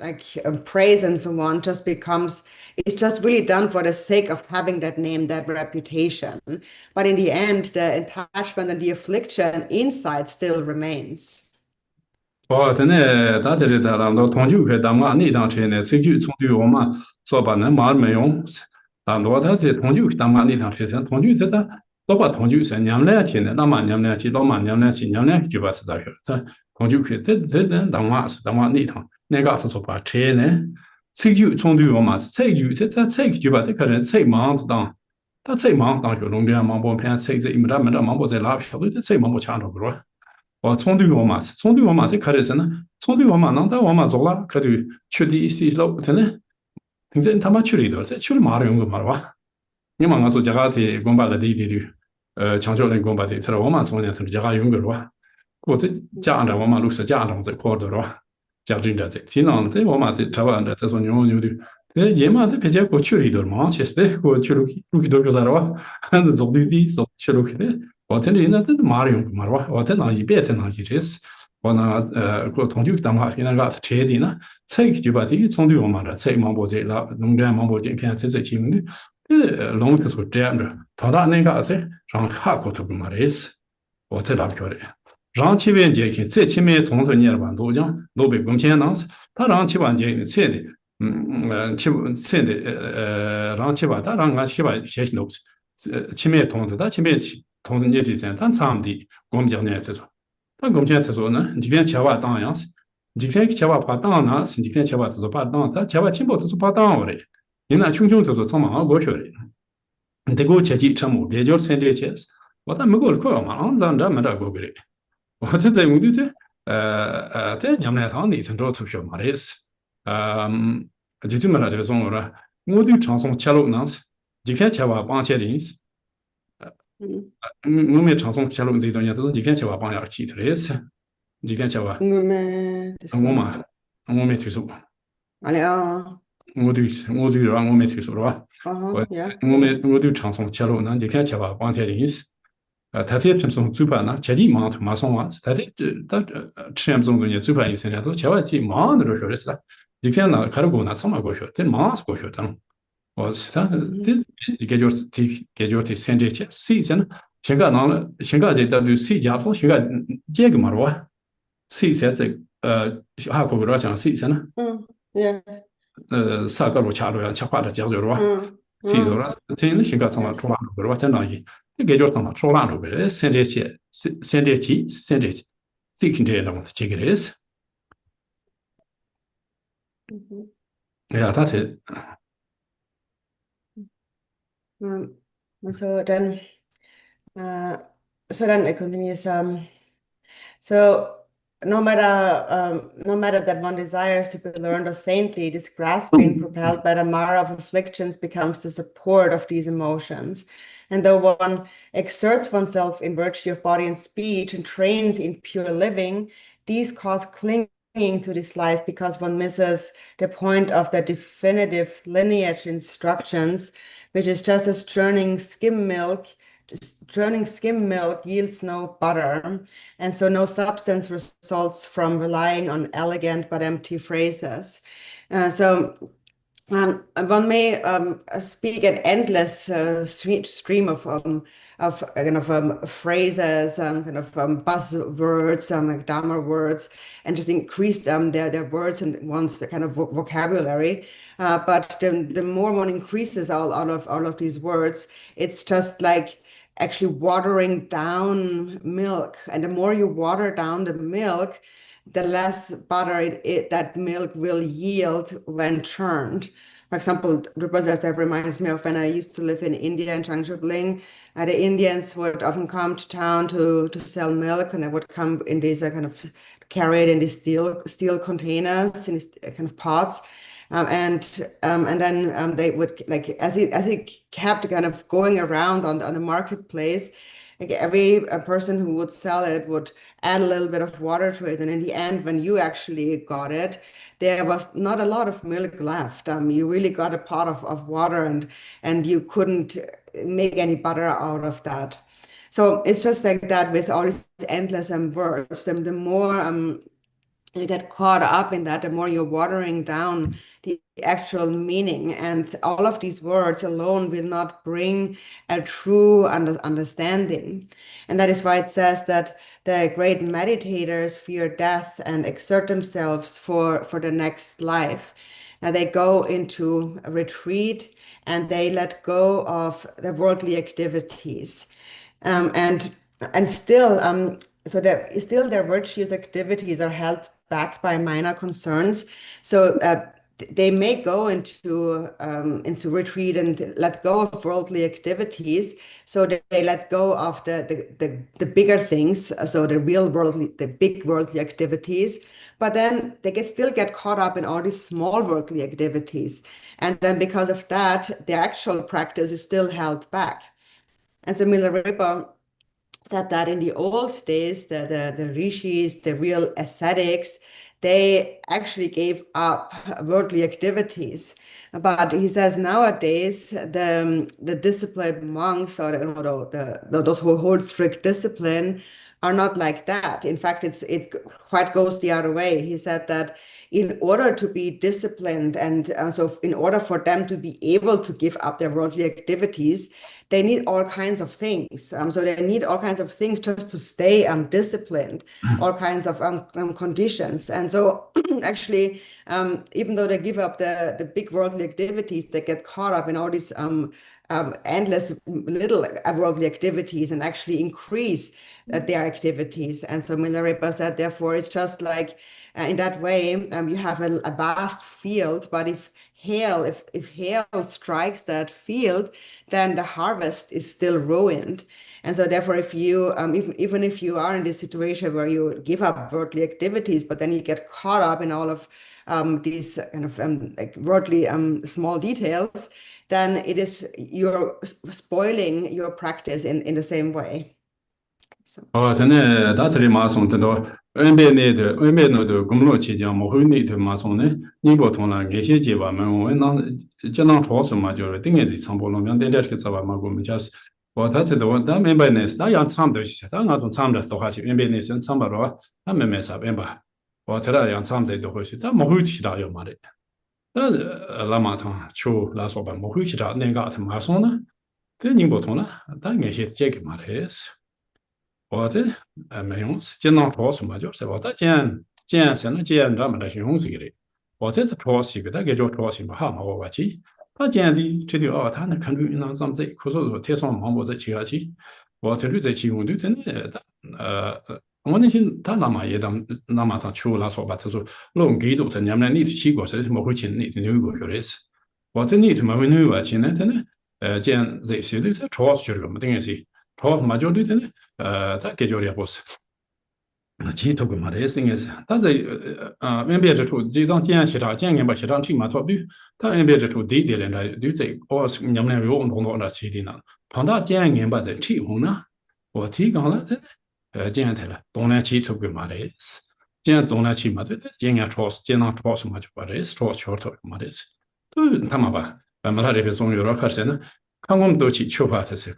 praise and so on just becomes, it's just really done for the sake of having that name, that reputation. But in the end, the attachment and the affliction inside still remains. 哦，真的，大这里在那么多同居开，咱们那当车呢，自己从对我们说把那嘛没用，咱多他这同居，咱们那当车上同居，这个老把同居是娘俩天的，那么娘俩去，老嘛娘俩去，娘俩就把是咋个？这同居开，这咱们是咱们那趟，那个是说把车呢，自己从对我们是自己，这就把这个人自忙子当，他自忙当小龙边忙不偏，自己没得忙不在哪，晓得这自忙不强着不着？我从对我嘛，从对我嘛，这可的是呢，从对我嘛，能带我嘛走了，可就去的是老，真的，听见他妈去了一段，这去了马上用个嘛了哇？你嘛我说这个的公巴的强调人公巴的，他说我嘛从前他说这个用个了哇，我这家长我嘛都是家长在考的了哇，家长这经常这我嘛这台湾的这说牛的，这也嘛这别家过去了一段嘛，其实这过去了路去都个啥了哇，还是走走去了去的。我听人家这马上用嘛哇，我在那一边在那一直是，我那过同居当嘛，现在个车的呢，车就把这个从对我嘛的车忙不在了，农田忙不进偏这这情况的，农特说这样的，他那那个是让卡过头嘛的是，我在那晓得，让七万节去，这前面同头年了吧，都讲都被工钱当时，他让7万节车的，车的让7万，他让俺7万写东西，前面同头，他前面。同年之前，但长的我们讲呢是说，但我们讲是说呢，今天吃完当样是，今天吃完把当呢是今天吃完就是把当，他吃完清饱就是把当了，你那穷就是从忙过去了，你得给我吃几吃么？别叫3点吃，我但没过了快嘛，咱没得过去了，我这在我的在娘们堂里头找同学嘛的是，就没了这种了，我对长松吃了那是，今天吃完帮吃的是。我们长松吃了这段日子，几天吃完帮人吃的是，几天吃完。我没听说。Alle ja. 我对让我没听说了吧？我对长松吃了，那几天吃完帮吃的是。他这长松最怕呢，吃的马上完，他吃这种东西最怕一些人都吃完去忙的时候是，几天呢，看到过那什么过去，这忙是过去的。我是他这个就是现在去谁先呢？现在呢？现在这的谁家做？现在这个嘛了？谁现在还过个讲谁先呢啥个路掐路呀？吃花的讲究了吧？谁多了？真现在怎么出来路了？在哪里？这个叫怎么出来路的？现在谁看这东西？这个是。哎呀，他是。So then, it continues. So no matter that one desires to be learned or saintly, this grasping, propelled by the mire of afflictions, becomes the support of these emotions. And though one exerts oneself in virtue of body and speech and trains in pure living, these cause clinging to this life because one misses the point of the definitive lineage instructions, which is just as churning skim milk yields no butter, and so no substance results from relying on elegant but empty phrases. So One may speak an endless stream of kind of phrases, kind of buzzwords, like grammar words, and just increase their words and one's kind of vocabulary. But the more one increases all of these words, it's just like actually watering down milk. And the more you water down the milk, the less butter that milk will yield when churned. For example, that reminds me of when I used to live in India in Changshuling. The Indians would often come to town to sell milk, and they would come in these kind of carry it in these steel containers, in these kind of pots. And then they would like as it kept kind of going around on the marketplace, like every person who would sell it would add a little bit of water to it, and in the end, when you actually got it, there was not a lot of milk left. You really got a pot of water, and you couldn't make any butter out of that. So it's just like that with all these endless words. The more you get caught up in that, the more you're watering down the actual meaning. And all of these words alone will not bring a true understanding. And that is why it says that the great meditators fear death and exert themselves for the next life. Now they go into a retreat and they let go of the worldly activities. And so that still their virtuous activities are held back by minor concerns. So they may go into retreat and let go of worldly activities. So they let go of the bigger things, so the big worldly activities. But then they still get caught up in all these small worldly activities. And then because of that, the actual practice is still held back. And so Milarepa said that in the old days, the rishis, the real ascetics, they actually gave up worldly activities. But he says nowadays, the disciplined monks or those who hold strict discipline are not like that. In fact, it quite goes the other way. He said that in order to be disciplined and so in order for them to be able to give up their worldly activities, they need all kinds of things. So they need all kinds of things just to stay disciplined, all kinds of conditions. And so actually, even though they give up the big worldly activities, they get caught up in all these endless little worldly activities and actually increase their activities. And so Milarepa said, therefore, it's just like in that way, you have a vast field, but if hail strikes that field, then the harvest is still ruined. And so therefore, if you even if you are in this situation where you give up worldly activities, but then you get caught up in all of these kind of like worldly small details, then you're spoiling your practice in the same way. So. tene da tsri ma song tendo enbe no de gomlo chi jiang mo hui ni de ma song ne ni bo tong la ge xie ji ba men wo na jian nang chuo su ma jiu ding ye zi chang bo long yang den de ke za ba ma gu mi jia si wo ta zi de wo da men bai ne da yang chang de xie da nga dong chang de do ha xi enbe ne sen chang ba ro da men me sa ben ba wo ta da yang chang de do hui xi da mo hui qi da yo ma de da la ma tang chu la so ba mo hui qi da ne ga ta ma song ne de ni bo tong la da ge xie jie ge ma de si 我这没用，见到超什么就是我这见现在见咱们的形容词的，我这是超西个，那个叫超西嘛，哈嘛我去，他见的这条他那看住那咱们这，可是说天上忙我这去下去，我这里在其中的真的我那些他那么也当那么他去那说吧，他说弄给都他娘们你去过是什么会请你的有过个的是，我这你他妈会有啊钱呢，真的见这些的他超去了嘛，等于是。 더 마저도 되네. 다 개조리야 보스. 지토고 말했으니까 다들 멤버들 또 지당 지안시라 지안년 시랑 팀마 토비 다 멤버들 또 디디랜다 뒤제 어 냠내 요 온도나 지디나 방다 지안년 바제 티홍나 어 티강라 지안텔라 동네 지토고 말했어 지안 동네 치마도 지안야 초스 지나 초스 마저 말했어 초스 초토 말했어 또 담아봐 말하래 배송 여러 가지는 강원도 지초파세서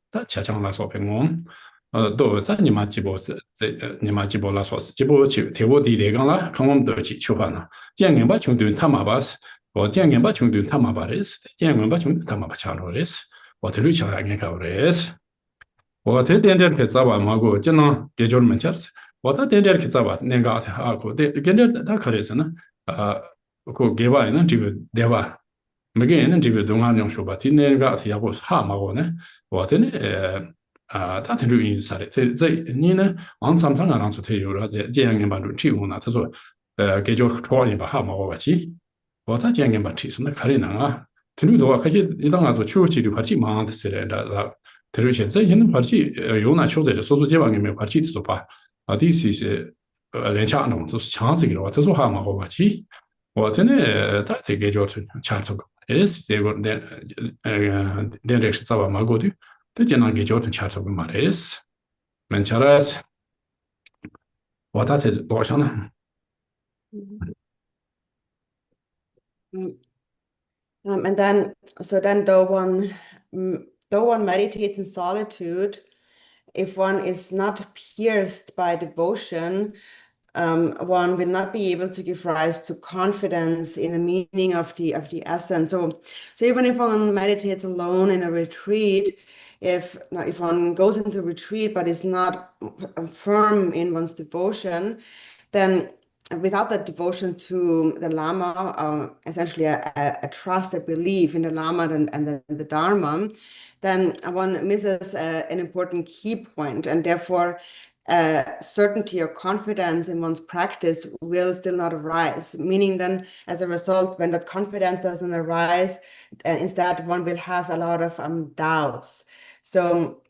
다 차장라서 병원 또 자니마 지보스 니마 지보라서 지보 대보디 대강라 강원도 지초파나 지양년바 중도 타마바스 我见眼把穷的他妈把的是，见眼把穷的他妈把强罗的是，我这里强眼看的是，我这点点去早晚嘛个，就能解决门儿是，我这点点去早晚那个才啊个，对，跟着他可的是呢，个给外呢这个对吧？每个人呢这个东安样说吧，今天个才要个哈嘛个呢，我这呢他这个意思啥的，这你呢，往常常让出退有了这样人把路提供了，他说给就戳一把哈嘛个去。我在讲把提升的可能啊，听不多，可以一当啊做秋季的话，基忙的是来的，特别现在现在话题有那秋在的，所以这帮人没话题做吧，啊，第四是连强弄就是强这个话，这说话嘛好话题，我真的他这个就是强这个，也是这个连这是早晚嘛过的，都经常给交通强这个嘛的是，门前的是，我打在多少呢？And then, so then though one meditates in solitude, if one is not pierced by devotion, one will not be able to give rise to confidence in the meaning of the essence. So even if one meditates alone in a retreat, if one goes into retreat but is not firm in one's devotion, then without that devotion to the Lama, essentially a trust, a belief in the Lama and the Dharma, then one misses an important key point, and therefore certainty or confidence in one's practice will still not arise. Meaning then, as a result, when that confidence doesn't arise, instead one will have a lot of doubts. So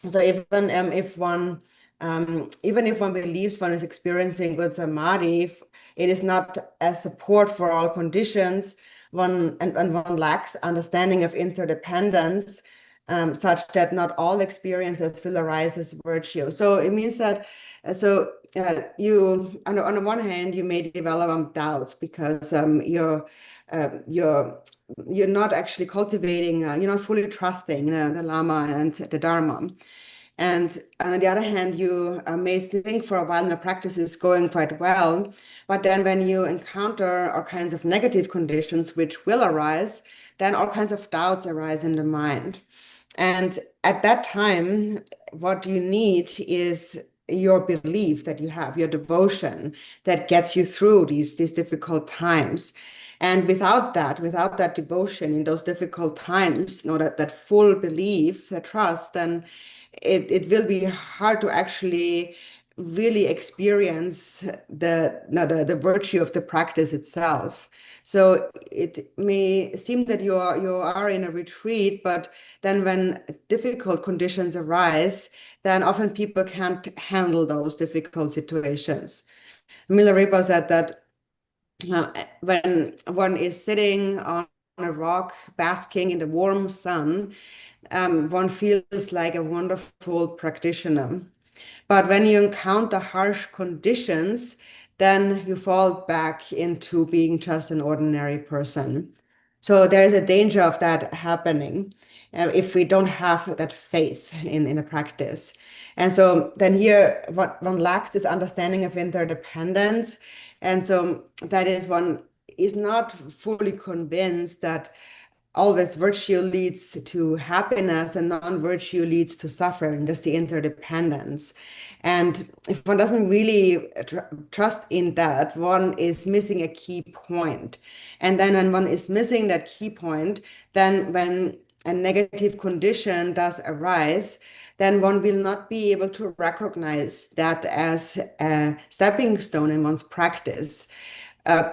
even if one believes one is experiencing good samadhi, if it is not a support for all conditions, one lacks understanding of interdependence, such that not all experiences will arise as virtue. So it means that you on the one hand you may develop doubts because you're not actually cultivating, you're not fully trusting the Lama and the Dharma. And on the other hand, you may think for a while the practice is going quite well, but then when you encounter all kinds of negative conditions which will arise, then all kinds of doubts arise in the mind. And at that time, what you need is your belief that you have, your devotion that gets you through these difficult times. And without that devotion in those difficult times, that full belief, that trust, then it will be hard to actually really experience the virtue of the practice itself. So it may seem that you are in a retreat, but then when difficult conditions arise, then often people can't handle those difficult situations. Milarepa said that when one is sitting on a rock basking in the warm sun, one feels like a wonderful practitioner. But when you encounter harsh conditions, then you fall back into being just an ordinary person. So there is a danger of that happening if we don't have that faith in a practice. And so then here one lacks this understanding of interdependence. And so that is one is not fully convinced that always virtue leads to happiness and non-virtue leads to suffering. That's the interdependence. And if one doesn't really trust in that, one is missing a key point. And then when one is missing that key point, then when a negative condition does arise, then one will not be able to recognize that as a stepping stone in one's practice.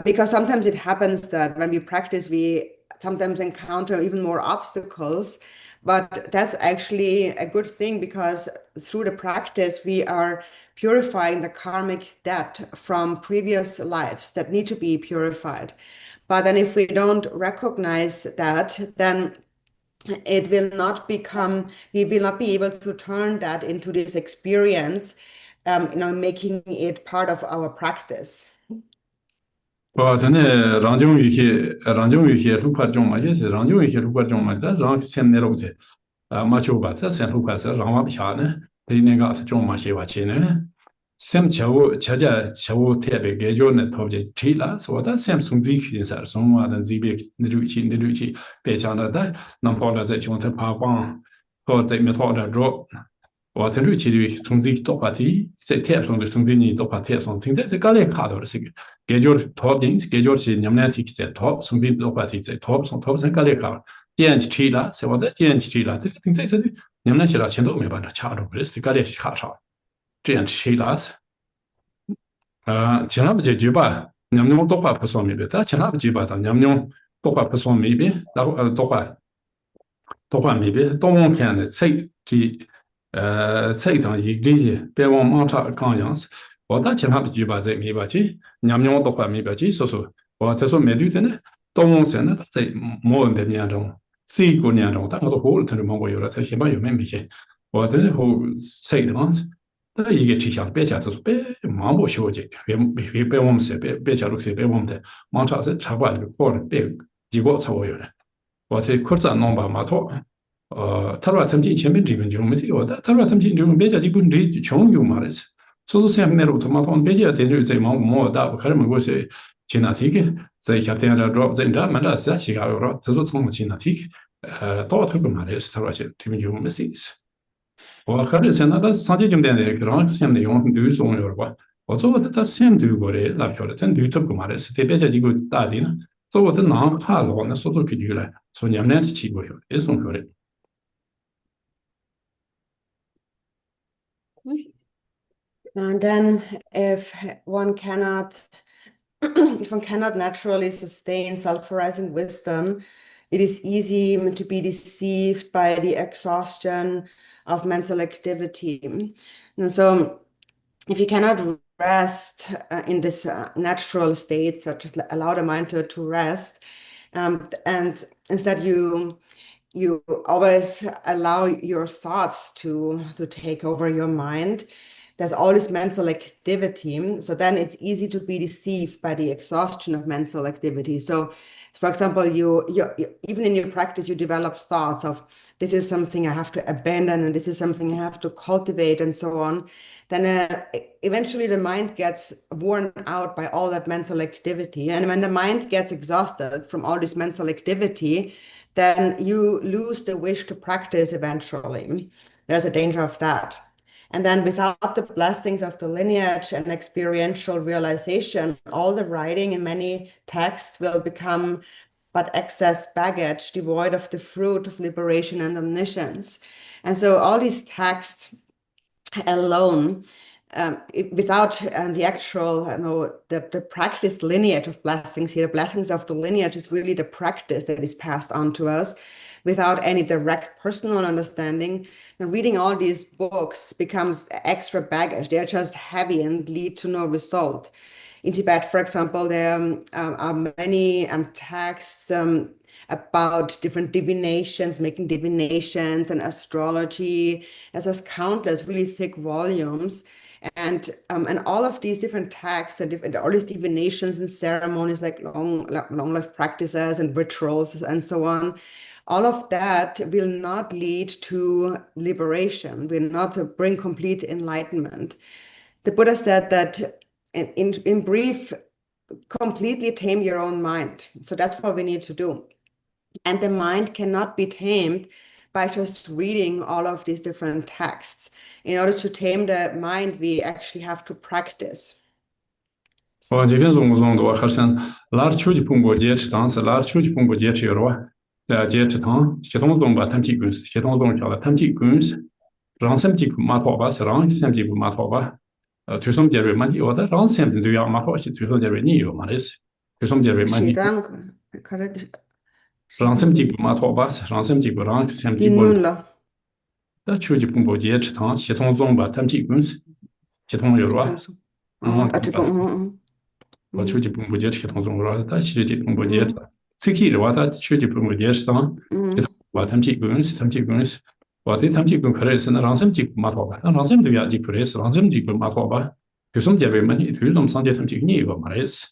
Because sometimes it happens that when we practice, we sometimes encounter even more obstacles, but that's actually a good thing because through the practice, we are purifying the karmic debt from previous lives that need to be purified. But then if we don't recognize that, then it will not become, we will not be able to turn that into this experience, making it part of our practice. 我真的让中有些路块中嘛，也是让中有些路块中嘛，但让现在路子马球吧，这线路块是让我不下呢，对那个是中嘛些话去呢， sem chawo chaja chawo tebe gejo ne tobje chila so da sem sungzi khin sar songwa dan zibe niru chi pe chana da nam po da zai chung ta pa bang ko zai me to da ro wa ta ru chi ri sungzi to pa ti se te song de sungzi ni to pa te song ting se ga le kha do se gejo to ding gejo chi nyam na ti se to sungzi to pa ti se to song to se ga le kha jian chi chila se wa da jian chi chila te ting se se nyam na chi la chen do me ba da cha ro se ga le kha cha 这样起来是，其他不解决吧？你们多话不说明白，但其他不解决吧？你们多话不说明白，然后多话明白，多往看的菜上一个的，别往马上讲样子。我打其他不解决吧，在明白去，你们多话明白去说说，我他说没对的呢，多往先呢，在莫问的年中，这个年中，但我都好了，他就问我有了，他先把有没没些，我这后菜的嘛。 那一个提倡，别家就是别盲目学习，别我们说，别家都说，别我们的盲查是查过来过了，别结果才我有了。我在课上弄把马托，他说他们前面这个就没事有的，他说他们就别家基本这穷有嘛的是，所以说那路他妈他们别家在这在忙忙的，我看他们过去去那这个在下边的着在这门的是西嘎了，他说从去那这个到处个嘛的是，他说是他们就没事。 我看着现在他上街景点的，然后现在用绿松有吧？我做的他现在过来那票了，真绿头干嘛的？是特别这几个大的呢？做我的哪怕老那说出去了，说你们俩是去过去，也送过来。And then if one cannot if one cannot naturally sustain self-arising wisdom, it is easy to be deceived by the exhaustion of mental activity. And so if you cannot rest in this natural state, so just allow the mind to rest, and instead you always allow your thoughts to take over your mind. There's all this mental activity. So then it's easy to be deceived by the exhaustion of mental activity. So for example, you even in your practice, you develop thoughts of this is something I have to abandon and this is something I have to cultivate and so on. Then eventually the mind gets worn out by all that mental activity. And when the mind gets exhausted from all this mental activity, then you lose the wish to practice eventually. There's a danger of that. And then without the blessings of the lineage and experiential realization, all the writing in many texts will become but excess baggage, devoid of the fruit of liberation and omniscience. And so all these texts alone, without the actual, the practice lineage of blessings here, the blessings of the lineage is really the practice that is passed on to us without any direct personal understanding. And reading all these books becomes extra baggage. They're just heavy and lead to no result. In Tibet, for example, there are many texts about different divinations, making divinations and astrology. There's countless really thick volumes. And all of these different texts and all these divinations and ceremonies like long life practices and rituals and so on, all of that will not lead to liberation, will not bring complete enlightenment. The Buddha said that in brief, completely tame your own mind. So that's what we need to do. And the mind cannot be tamed by just reading all of these different texts. In order to tame the mind, we actually have to practice. 我这边中国中多，还是哪儿出去碰过节吃汤是哪儿出去碰过节吃了哇？节吃汤，系统中把他们几个系统中叫了他们几个是，让什么几个马头吧是让什么几个马头吧？推送节日嘛，有的让什么都要马头是推送节日你有嘛的是，推送节日嘛你。让什么几个马头吧是让什么几个让什么几个。那出去碰过节吃汤，系统中把他们几个是，系统有了。我出去碰过节系统中了，他去的碰过节。这期的话，他去的碰过节是当，我他们几个是他们几个是，我对他们几个可能是那让什么几个马头吧，那让什么都要几个是让什么几个马头吧，就什么节为嘛你，就什么上节什么几个你个嘛的是，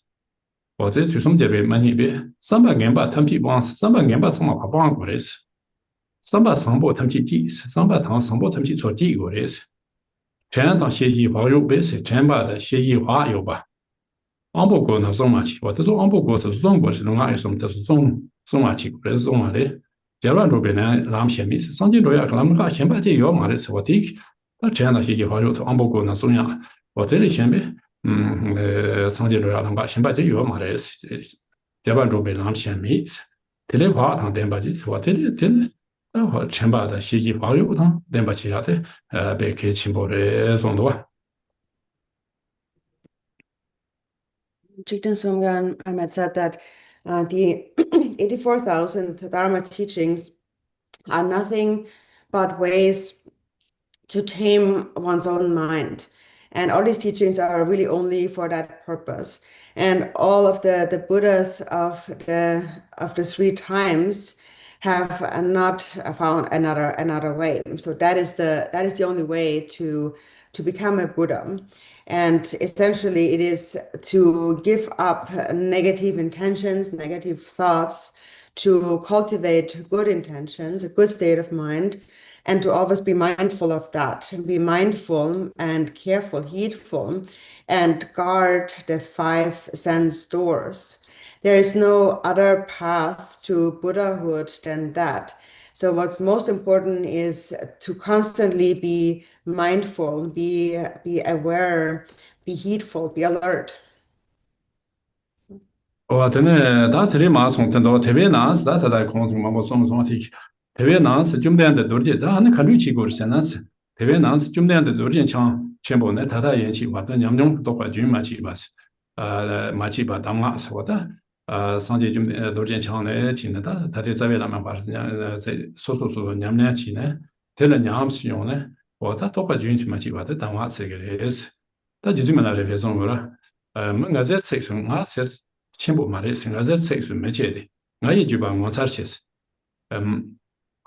我这就什么节为嘛你别300年吧，他们几帮300年吧，什么把帮过来是，300上波他们几是300堂上波他们几做几个的是。这样当学习好有本事，真把的学习话有吧？昂不过那送马去，我这种昂不过是中国是弄哪有什么，这是送马去，不是送马的。这乱周边呢，咱们先没事，上进周呀，跟他们讲先把这要嘛的是我第一，那这样的学习好有，昂不过那送呀，我这里先别，上进周呀，他们先把这要嘛的是，这乱周边咱们先没事，这里话他等把这是我这里。然后先把的学习好有他等把其他的别给进步的送多。Jigten Sumgan Ahmed said that the 84,000 Dharma teachings are nothing but ways to tame one's own mind. And all these teachings are really only for that purpose. And all of the Buddhas of the three times have not found another way. So that is the only way to become a Buddha. And essentially it is to give up negative intentions, negative thoughts, to cultivate good intentions, a good state of mind, and to always be mindful of that, and be mindful and careful, heedful, and guard the five sense doors. There is no other path to Buddhahood than that. So what's most important is to constantly be mindful, be aware, be heedful, be alert. 我真的，他这里嘛从真到特别难是，他在空中嘛，我从提特别难是中间的多的，他那看绿旗过是现在是特别难是中间的多的强全部呢，他延期话，但两种都快军嘛去吧是，嘛去吧当嘛是我的，上节中多的强呢，去呢他在这边那么话是在说两年去呢，他那两使用呢，我他都快军去嘛去吧，他当嘛是个的是，他就是么那的别种了，我我在这种嘛是。全部말해 생각을 색수 매체돼. 나이 주방 원사르시스.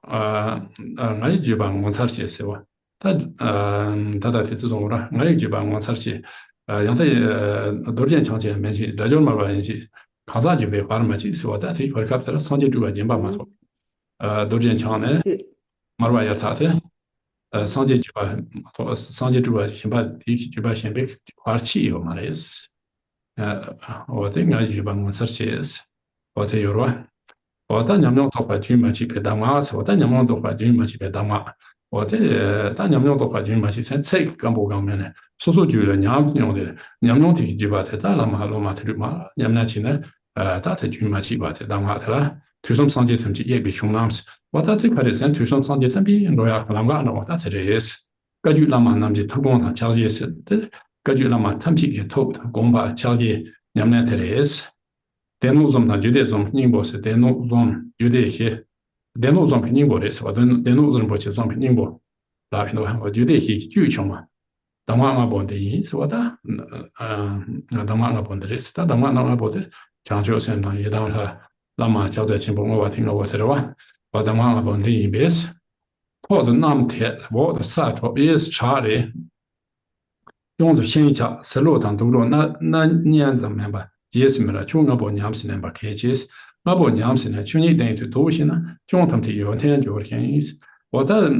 나이 주방 원사르시스와. 다다 대주동으로 나이 주방 원사르시. 양대 도리엔 장제 매치 라존 말바인지 가사 주베 바르마치 있어다. 이 걸갑들 선제 주가 잼바마서. 도리엔 장네 말바야 차테. 선제 주가 심바 디키 주바 심베 과치요 말해스. 我这个日本公司是，我这有了，我当年用多块军马去给当马是，我当年用多块军马去给当马，我这当年用多块军马去先这个不方面呢，说句了，娘用的，娘用的就把这打了嘛，罗马这里嘛，娘那去呢，打这军马去把这当马的了，推送上街成绩也比穷那么些，我打这块的先推送上街成绩，罗亚那么个我打这里也是，根据那么那么的特工他交接是的。根据那么他们这些投他公把交接两年才来是，电脑中他绝对中宁波是电脑中绝对些电脑中宁波的是，我电脑中不去中宁波，那平头我绝对些就穷嘛，当晚我本的是我的，当晚我本的是，他当晚我本的讲究现场也当他那么交在前部我听了我知道哇，我当晚我本的一边是，或者那么天我的啥错也是差的。用的现象思路当多了，那年怎么样吧？解释没了，就我把娘是呢把开解释，我把娘是呢，就你等于就多些呢，就他们有天就会很意思。我的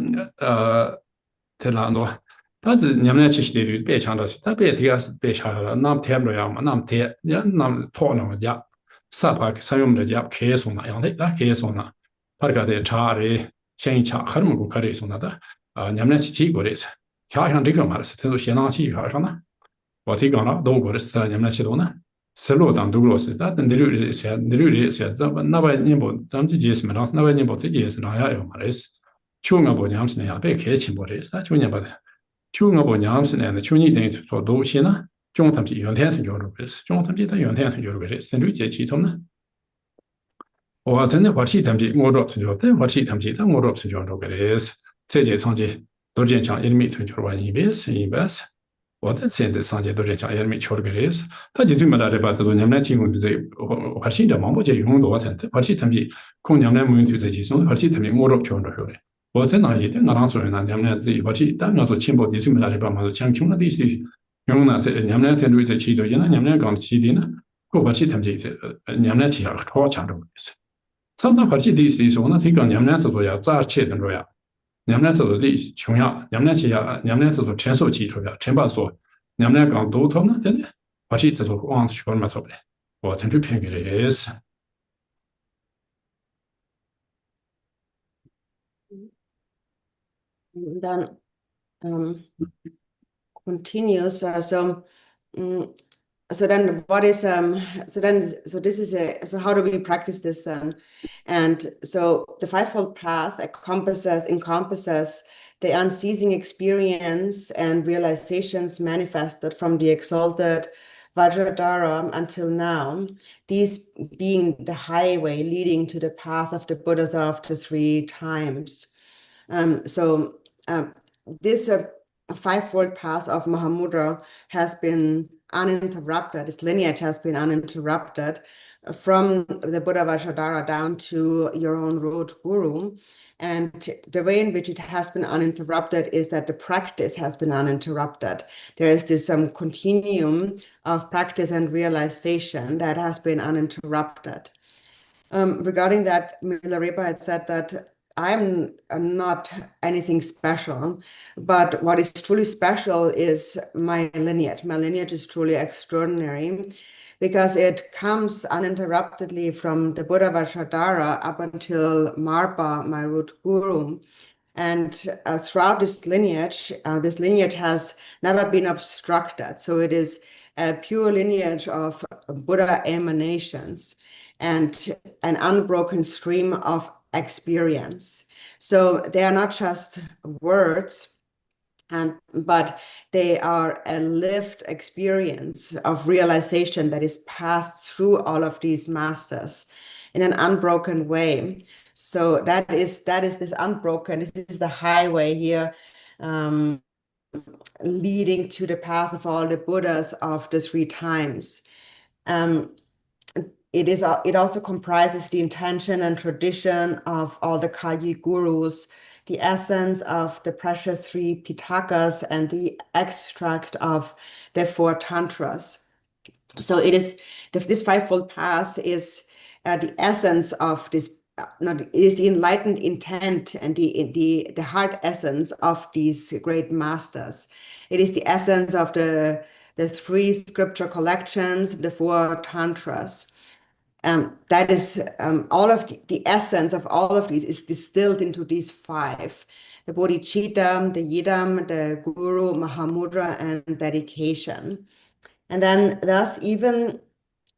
太难多，但是你们其实得别强调是，他别这个是别强调了，那么天不了嘛，那么天，那么拖那么家，啥把使用的家开送那样的，那开送那，他这个的差的现一差，很么个可以送那的你们是几个的是？调像这个嘛是，这都相当起调上呢。我提讲了，都过的是你们系统呢，思路当多了是，但你六些，咱们那边你不，咱们这些什么老师，那边你不这些是哪样有嘛的是？就我不娘是那样，别开清不的是，那就你不的，就我不娘是那样的，就你等于说多些呢，就他们是原天是叫的是，就他们他原天是叫的是，甚至这系统呢。我真的话题他们我做是叫，但话题他们但我做是叫的是，这些上去。都这样一米推出来一百是，我的现在上街都这样一米敲了个类似，他就这么大的把这种你们提供的这还是的忙不接用多少，而且他们可能你们没有这些种，而且他们我都敲着了，我在那一点我当时呢，你们自己而且但我说全部的这么大的把嘛，强穷了的是，用那这你们在对这期都呢，你们讲起的呢，过而且他们这你们起来超强的是，差不多而且的是说呢，这个你们这都要早起的这样。娘走的穷呀，娘起呀，娘走承受起头呀，承把说，娘刚多头呢，真的，把起走往去干嘛做不来，我真就偏给的也是。Then um, continues. Mm, so then what is so this is so how do we practice this then? And so the fivefold path encompasses the unceasing experience and realizations manifested from the exalted Vajradhara until now, these being the highway leading to the path of the Buddhas of the three times. So this fivefold path of Mahamudra has been uninterrupted. This lineage has been uninterrupted from the Buddha Vajradhara down to your own root guru. And the way in which it has been uninterrupted is that the practice has been uninterrupted. There is this continuum of practice and realization that has been uninterrupted. Regarding that, Milarepa had said that I'm not anything special, but what is truly special is my lineage. My lineage is truly extraordinary because it comes uninterruptedly from the Buddha Vajradhara up until Marpa, my root guru. And throughout this lineage has never been obstructed. So it is a pure lineage of Buddha emanations and an unbroken stream of experience. So they are not just words, but they are a lived experience of realization that is passed through all of these masters in an unbroken way. So that is this unbroken. This is the highway here, leading to the path of all the Buddhas of the three times. It also comprises the intention and tradition of all the Kali gurus, the essence of the precious three Pitakas, and the extract of the four tantras. So it is this fivefold path is the essence of this. It is the enlightened intent and the heart essence of these great masters. It is the essence of the three scripture collections, the four tantras. That is all of the essence of all of these is distilled into these five: the bodhicitta, the yidam, the guru, Mahamudra, and dedication. And then, thus, even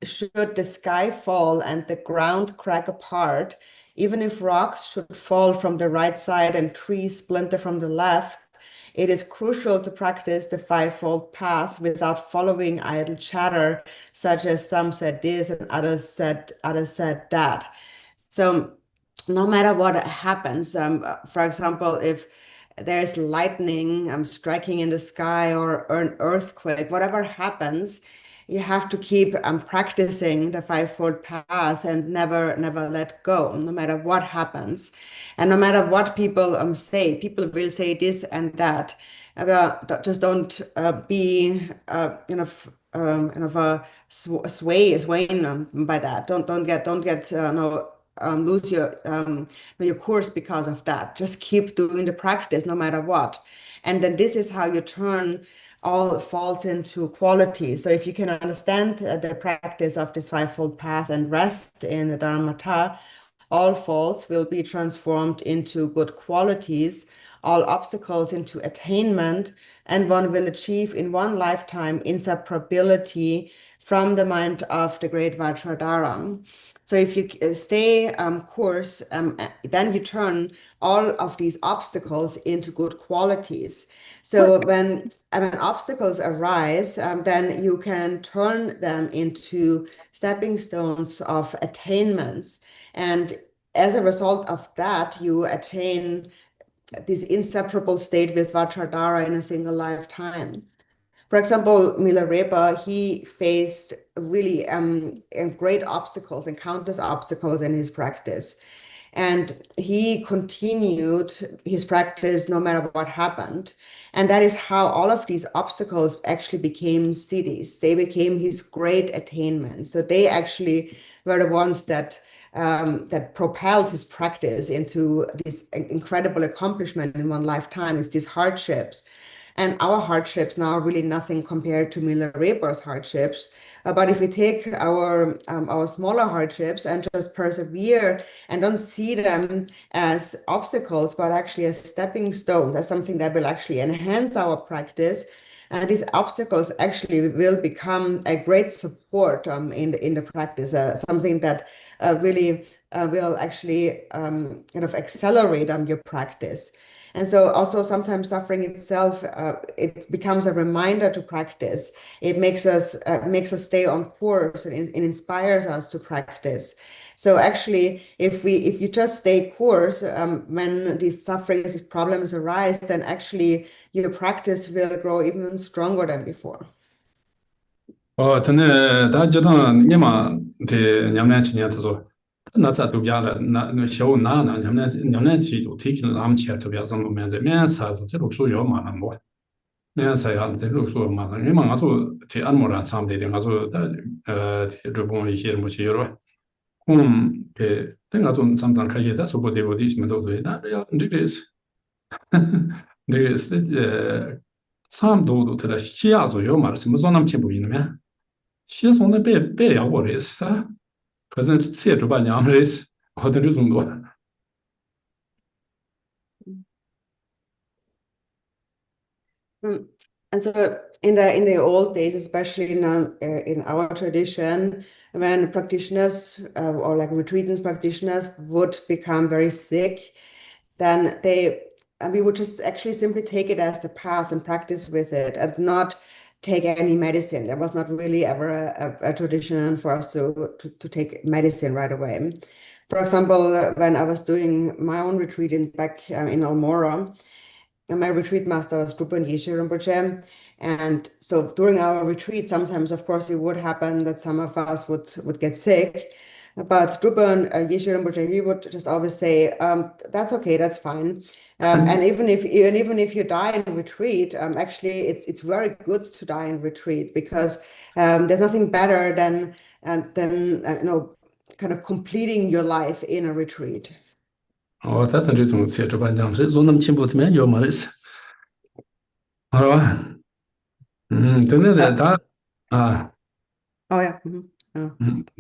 should the sky fall and the ground crack apart, even if rocks should fall from the right side and trees splinter from the left, it is crucial to practice the fivefold path without following idle chatter, such as some said this and others said that. So no matter what happens, for example, if there's lightning striking in the sky or an earthquake, whatever happens, you have to keep practicing the fivefold path and never let go, no matter what happens. And no matter what people say, people will say this and that. Just don't be swaying by that. Don't get no lose your course because of that. Just keep doing the practice no matter what. And then this is how you turn all faults into quality. So if you can understand the practice of this fivefold path and rest in the Dharmata, all faults will be transformed into good qualities, all obstacles into attainment, and one will achieve in one lifetime inseparability from the mind of the great Vajradhara. So if you stay course, then you turn all of these obstacles into good qualities. So when obstacles arise, then you can turn them into stepping stones of attainments. And as a result of that, you attain this inseparable state with Vajradhara in a single lifetime. For example, Milarepa, he faced really great obstacles and countless obstacles in his practice. And he continued his practice no matter what happened. And that is how all of these obstacles actually became siddhis. They became his great attainments. So they actually were the ones that that propelled his practice into this incredible accomplishment in one lifetime is these hardships. And our hardships now are really nothing compared to Milarepa's hardships. But if we take our smaller hardships and just persevere and don't see them as obstacles, but actually as stepping stones, as something that will actually enhance our practice, and these obstacles actually will become a great support in the practice, something that really will actually kind of accelerate your practice. And so also sometimes suffering itself, it becomes a reminder to practice. It makes us stay on course, and it inspires us to practice. So actually, if you just stay course, when these sufferings, these problems arise, then actually your practice will grow even stronger than before. 근데 다 저던 니마 대 냠내 지냐도 나자 도비야라 나 쇼 나나 냠내 지도 티kin 람 치아 도비야 좀 면제 면사도 저 lok소 마나 뭐 면사야 저 lok소 마나 니마 가서 제 안모라 삼대데 가서 저번 이些뭐지 여러 그 내가 좀 상당 가게다 소보데보디 있으면 도도나 야 this this 삼도도 들어 시야도 요 말씀 무슨 남친 보이는其实那别要我的事啊，可是这主办娘的事，好的这种多。And so in the old days, especially in our tradition, when practitioners or like retreatants practitioners would become very sick, then we would just actually simply take it as the path and practice with it and not take any medicine. There was not really ever a tradition for us to take medicine right away. For example, when I was doing my own retreat back in Almora, my retreat master was Drupal Yeshe Rinpoche. And so during our retreat, sometimes, of course, it would happen that some of us would get sick. But Drupal Yeshe Rinpoche, he would just always say, that's okay, that's fine. And even if you die in retreat, actually, it's very good to die in retreat because there's nothing better than kind of completing your life in a retreat. 他这种写主办讲，这种那么进步的没有嘛的事，好吧？真的他啊。Oh yeah.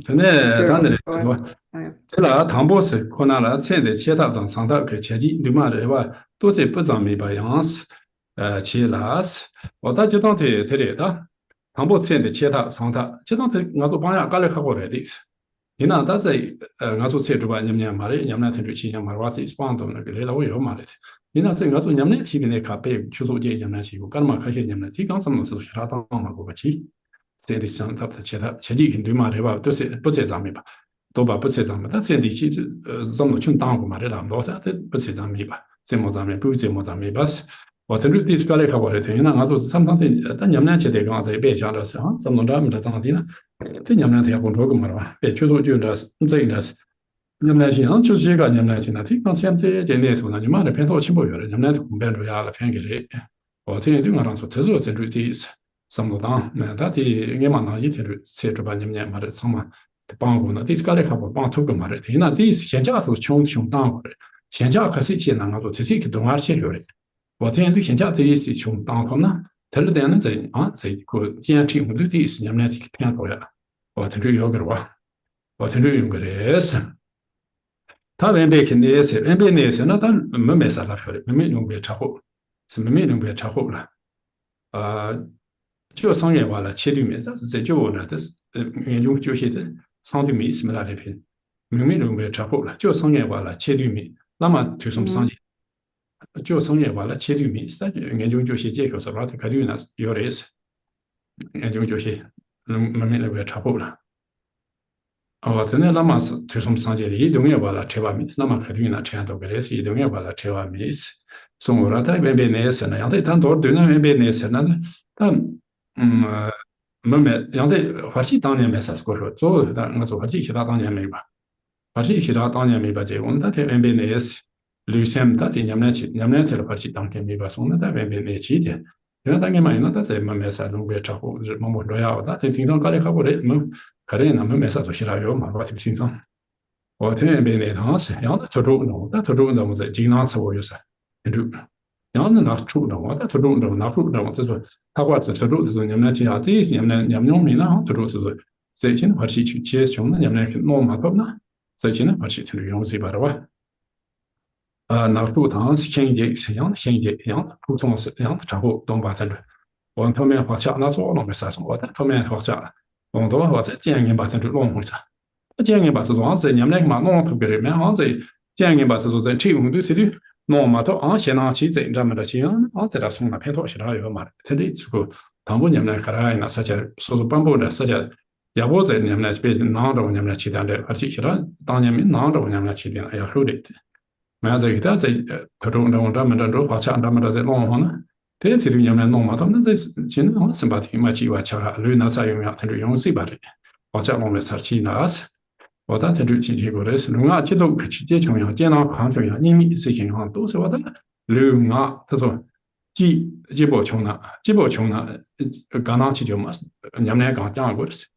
真的咱的说，这了唐博士可能了现在其他上上头去前几对嘛的话，都是不怎么把样子，去拉是，我大就当的这里的，唐博士现在其他上头，就当是我都帮人家搞来搞过来的是。你那他在我做车主吧，你们嘛的，你们听着去，嘛我自己帮到那个来了，我有嘛的。你那在我做你们去那咖啡，去做这你们去，我干嘛开些你们？这刚什么时候去他当嘛过不去？这里想他其他前几天对嘛的话，都是不在上面吧，都把不在上面。但现在去怎么去当过嘛的啦？老三这不在上面吧？在么上面不在么上面吧？是。我听着第一个来看我的听，那我做上当的，但你们去的刚才别想的是啊，怎么着么的长的呢？这你们天工作干嘛的吧？别去做就那是这个是，你们想就是这个你们现在听讲现在这年头呢，你们那偏多起不了，你们公办主要了偏给的。我这对我当初特殊针对的是什么当？那他的俺们那以前的设置吧，你们嘛的什么帮过呢？第一个来看我帮托干嘛的？那这现在都穷当过的，现在可是钱那个都这些个东西写了的。我听对现在的是穷当过呢，他是这样子啊，这个坚持我的第一是你们这个偏多呀。我听着有个话，我听着有个的是，他原本肯定是原本那是那他没啥了，没用过茶壶，是没用过茶壶了，就商业化了，切对面，但是这就呢，这是研究就现在商对面什么大的品，没用过茶壶了，就商业化了，切对面，那么就什么商业，就商业化了，切对面，但研究就些结构是吧？它肯定呢有的是，研究就些。没那个茶壶了。真的那么是推送上街的，一定要把它拆完米，那么肯定那全都给的是一定要把它拆完米是。所以我他原本那是呢，让他谈多对那原本那是那他没让他花起当年没啥子过说，做但我做花起其他当年没吧，花起其他当年没吧这我们他原本那是旅行，他在你们去了花起当年没吧，送那他原本那起的。因为当年嘛，那他在没啥弄个茶壶，是么重要。他经常搞的好过的，可能那没啥做起来有嘛，我听清楚。我天边那趟是，要那土著弄，那土著弄我在经常吃我就是，就，要那拿土弄，我那土著弄拿土弄，这说他话是土著是你们听啊，这些你们民那土著是最近的话是去接穷的你们弄嘛头呢，最近的话是去用这把的话，拿土糖先一节，先一节，一样的普通是一样的，然后东把这个，我后面话下那说弄没啥什么，但后面话下了，往多话再建议把这个弄回去。建议把这种是你们那个嘛弄特别的，蛮好在建议把这种在提供对这里弄嘛头啊，先拿起这咱们的钱啊，在那送那偏多些了以后嘛，这里这个唐不你们看来那实际说是本部的实际，要不在你们那边拿着你们那起点的，而且其他当年没拿着你们那起点要好的，没这个在特种咱们这花钱咱们这在弄上呢。这这里你们弄嘛头，那这现在好像把天嘛计划起来，绿那才用呀，他就用谁把的，花钱弄没事起那是。我当时就进去过的是，龙啊，这都去这穷样，见到看穷样，你们事情上都是我的龙啊，这种几波穷呢，几波穷呢，刚拿起就嘛，你们俩刚讲过的是，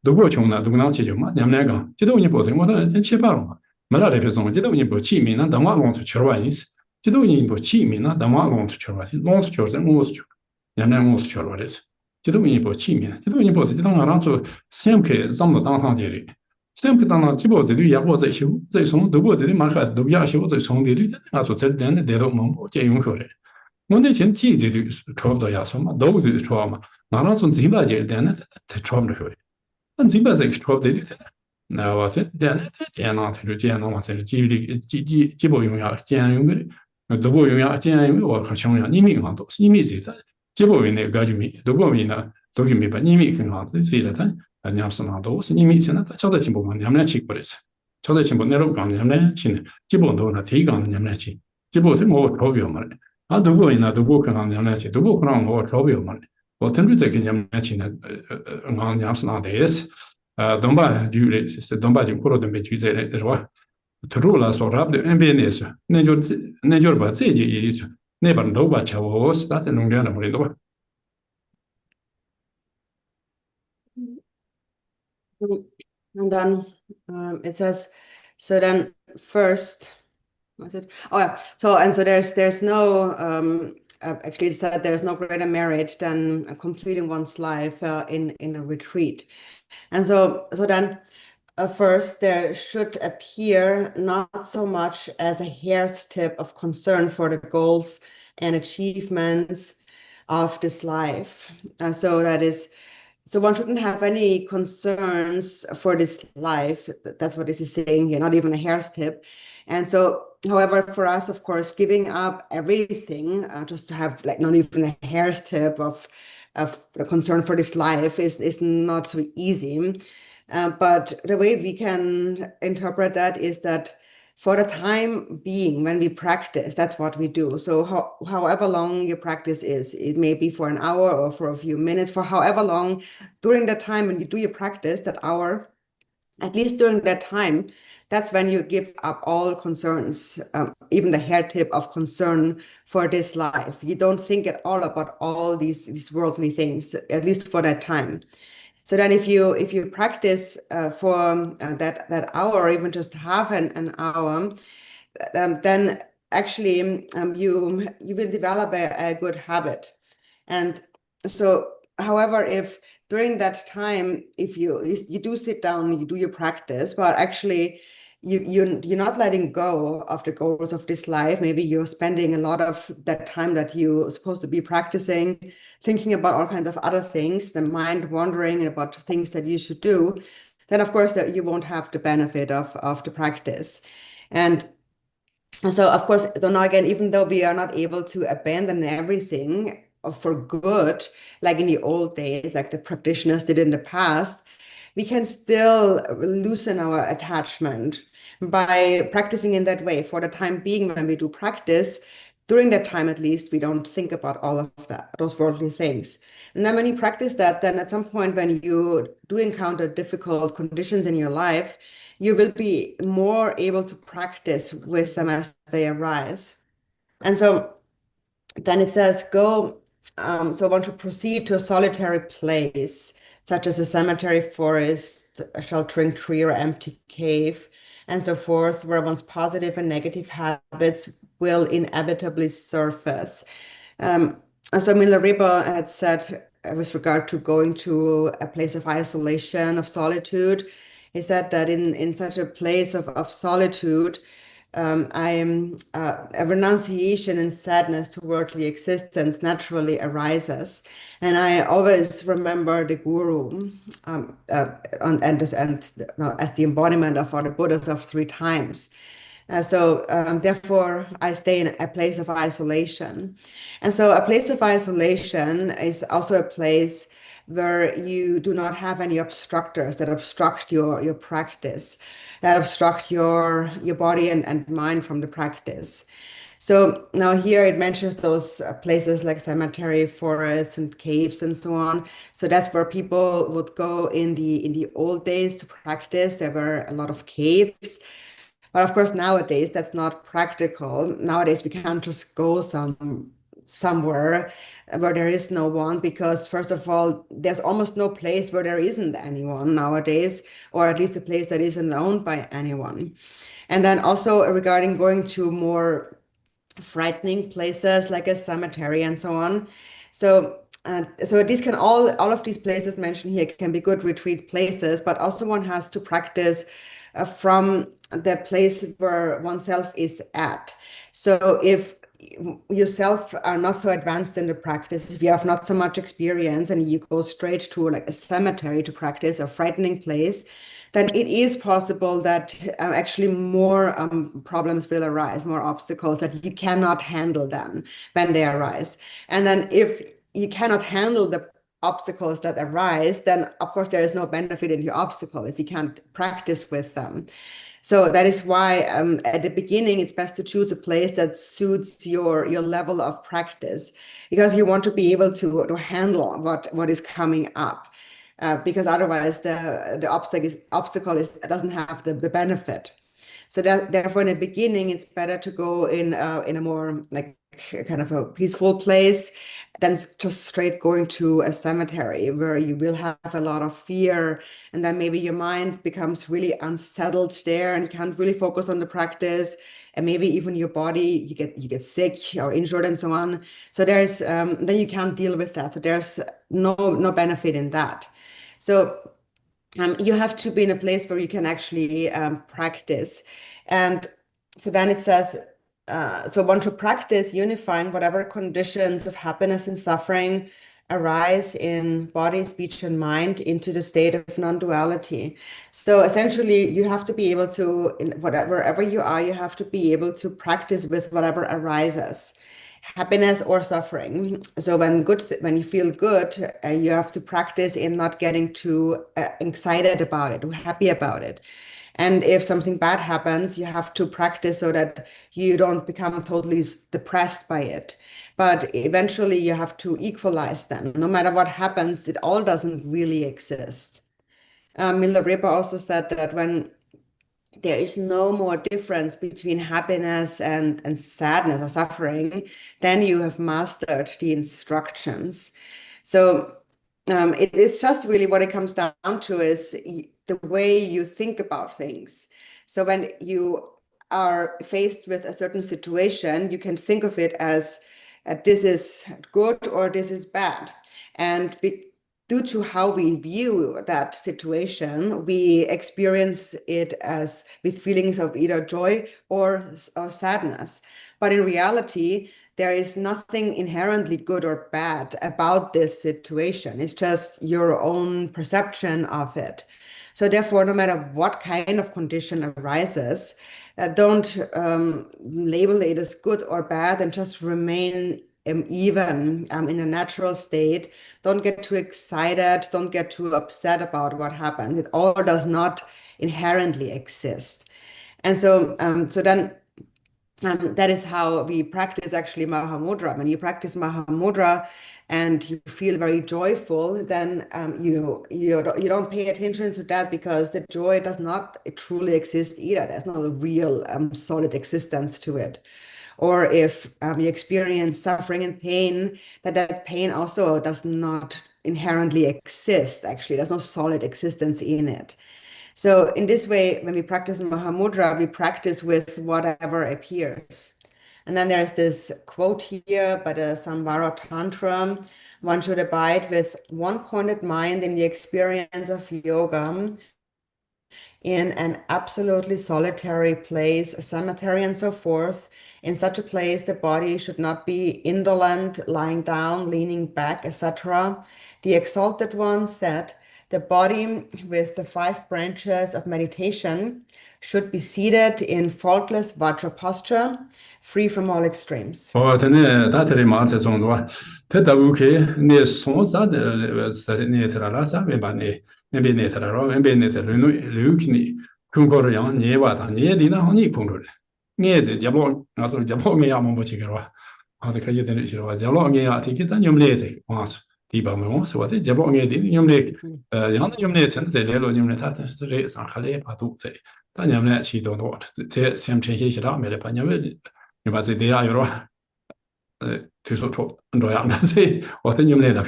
都波穷呢，都拿起就嘛，你们俩讲，这都你不对，我的真七八了嘛，没那这边种，这都你不起名呢，等我弄出去了意思，这都你不起名呢，等我弄出去了，弄出去了，我出去，你们俩我出去了的是，这都你不起名，这都你不，这都我当初先开怎么当上这里。sempre dans un petit peu de lui, il y a pas de choses, c'est son de de marquer, de bien choses, c'est son de lui, à tout tel d'un des romans, qui est une chose. On est une petite de trouve de Yasoma, those is trauma. Now, on Zimbabwe, then the trauma. On Zimbabwe, trouve de lui. Now, what's it? Then, and to the general, what's it? Jibo, you are Jan, the boy you are Jan, or Hashon, Nimi, Nimi, Jibo in the Gajumi, the boy in a document, but Nimi can see that. 娘是那都是你们现在晓得进步嘛？你们来去过的是，晓得进步，那种讲你们来去呢，基本都是提纲你们来去，基本是我钞票嘛的。啊，如果呢，如果可能你们来去，如果可能我钞票嘛的，我真的在跟你们来去呢，俺娘是那的是，东北局的是东北就过了东北局在的是吧？突出了说啥的 NBA 那是，那就把这些意思，那边都把钱我是打在农田的不里头吧。And then it says, so then first, what's it? Oh yeah. So there's no actually it said there's no greater marriage than completing one's life in a retreat. And so then first there should appear not so much as a hair's tip of concern for the goals and achievements of this life. So that is. So one shouldn't have any concerns for this life. That's what this is saying here, not even a hair's tip. And so, however, for us, of course, giving up everything just to have like not even a hair's tip of the concern for this life is not so easy. But the way we can interpret that is that for the time being, when we practice, that's what we do. So however long your practice is, it may be for an hour or for a few minutes, for however long, during that time when you do your practice, that hour, at least during that time, that's when you give up all concerns, even the hair tip of concern for this life. You don't think at all about all these worldly things, at least for that time. So then if you practice for that hour, or even just half an hour, then actually you will develop a good habit. And so, however, if during that time, if you do sit down, you do your practice, but actually you're not letting go of the goals of this life. Maybe you're spending a lot of that time that you're supposed to be practicing, thinking about all kinds of other things, the mind wandering about things that you should do, then of course that you won't have the benefit of the practice. And so of course, so now again, even though we are not able to abandon everything for good, like in the old days, like the practitioners did in the past, we can still loosen our attachment by practicing in that way. For the time being, when we do practice, during that time at least, we don't think about all of that, those worldly things. And then when you practice that, then at some point when you do encounter difficult conditions in your life, you will be more able to practice with them as they arise. And so then it says, go, so one should proceed to a solitary place, such as a cemetery, forest, a sheltering tree, or empty cave, and so forth, where one's positive and negative habits will inevitably surface. So Milarepa had said with regard to going to a place of isolation, of solitude, he said that in such a place of solitude, a renunciation and sadness to worldly existence naturally arises. And I always remember the Guru as the embodiment of all the Buddhas of 3 times. Therefore, I stay in a place of isolation. And so a place of isolation is also a place where you do not have any obstructors that obstruct your practice, that obstruct your body and mind from the practice. So now here it mentions those places like cemetery, forests, and caves, and so on. So that's where people would go in the old days to practice. There were a lot of caves. But of course, nowadays that's not practical. Nowadays we can't just go somewhere where there is no one, because first of all, there's almost no place where there isn't anyone nowadays, or at least a place that isn't owned by anyone. And then also regarding going to more frightening places like a cemetery and so on. So these can all of these places mentioned here can be good retreat places, but also one has to practice from the place where oneself is at. So if yourself are not so advanced in the practice, if you have not so much experience and you go straight to like a cemetery to practice, a frightening place, then it is possible that actually more problems will arise, more obstacles that you cannot handle then when they arise. And then if you cannot handle the obstacles that arise, then of course there is no benefit in the obstacle if you can't practice with them. So that is why at the beginning it's best to choose a place that suits your level of practice, because you want to be able to handle what is coming up. Because otherwise the obstacle doesn't have the benefit. So therefore, in the beginning, it's better to go in a more like kind of a peaceful place than just straight going to a cemetery where you will have a lot of fear, and then maybe your mind becomes really unsettled there, and you can't really focus on the practice, and maybe even your body you get sick or injured and so on. So there's then you can't deal with that. So there's no benefit in that. So you have to be in a place where you can actually practice. And so then it says, so one should practice unifying whatever conditions of happiness and suffering arise in body, speech, and mind into the state of non-duality. So essentially, you have to be able to, wherever you are, you have to be able to practice with whatever arises, happiness or suffering. So when you feel good, you have to practice in not getting too excited about it or happy about it. And if something bad happens, you have to practice so that you don't become totally depressed by it. But eventually you have to equalize them. No matter what happens, it all doesn't really exist. Milarepa also said that when there is no more difference between happiness and sadness or suffering, then you have mastered the instructions. So it is just really what it comes down to is the way you think about things. So when you are faced with a certain situation, you can think of it as this is good or this is bad. And due to how we view that situation, we experience it as with feelings of either joy or sadness. But in reality, there is nothing inherently good or bad about this situation. It's just your own perception of it. So therefore, no matter what kind of condition arises, don't label it as good or bad, and just remain even in a natural state. Don't get too excited. Don't get too upset about what happens. It all does not inherently exist. And so, then that is how we practice actually Mahamudra. When you practice Mahamudra and you feel very joyful, then you don't pay attention to that, because the joy does not truly exist either. There's not a real solid existence to it. Or if you experience suffering and pain, that pain also does not inherently exist. Actually, there's no solid existence in it. So in this way, when we practice Mahamudra, we practice with whatever appears. And then there's this quote here by the Samvara Tantra: one should abide with one-pointed mind in the experience of yoga in an absolutely solitary place, a cemetery, and so forth. In such a place, the body should not be indolent, lying down, leaning back, etc. The Exalted One said, the body with the 5 branches of meditation should be seated in faultless Vajra posture, free from all extremes. tene da tere ma tse zong do te da bu ke ne son za de sa ne tra la sa be ba ne be ne tra ro be ne tse lu ni kung ko yang ne wa da ne di na ni kung ro ne ze ja bo na to ja bo me ya mo bo chi ge ro ha de ka ye de ni ro ja lo nge ya ti ki ta nyom le de wa di ba me mo so de ja bo nge di nyom le yang nyom le chen ze le lo nyom le ta se re sa kha le ba du ze ta nyom le chi do do te sem chen xie xie da me le pa nyom le你把这底下有了，推出出很多样的，所以我的你们来了，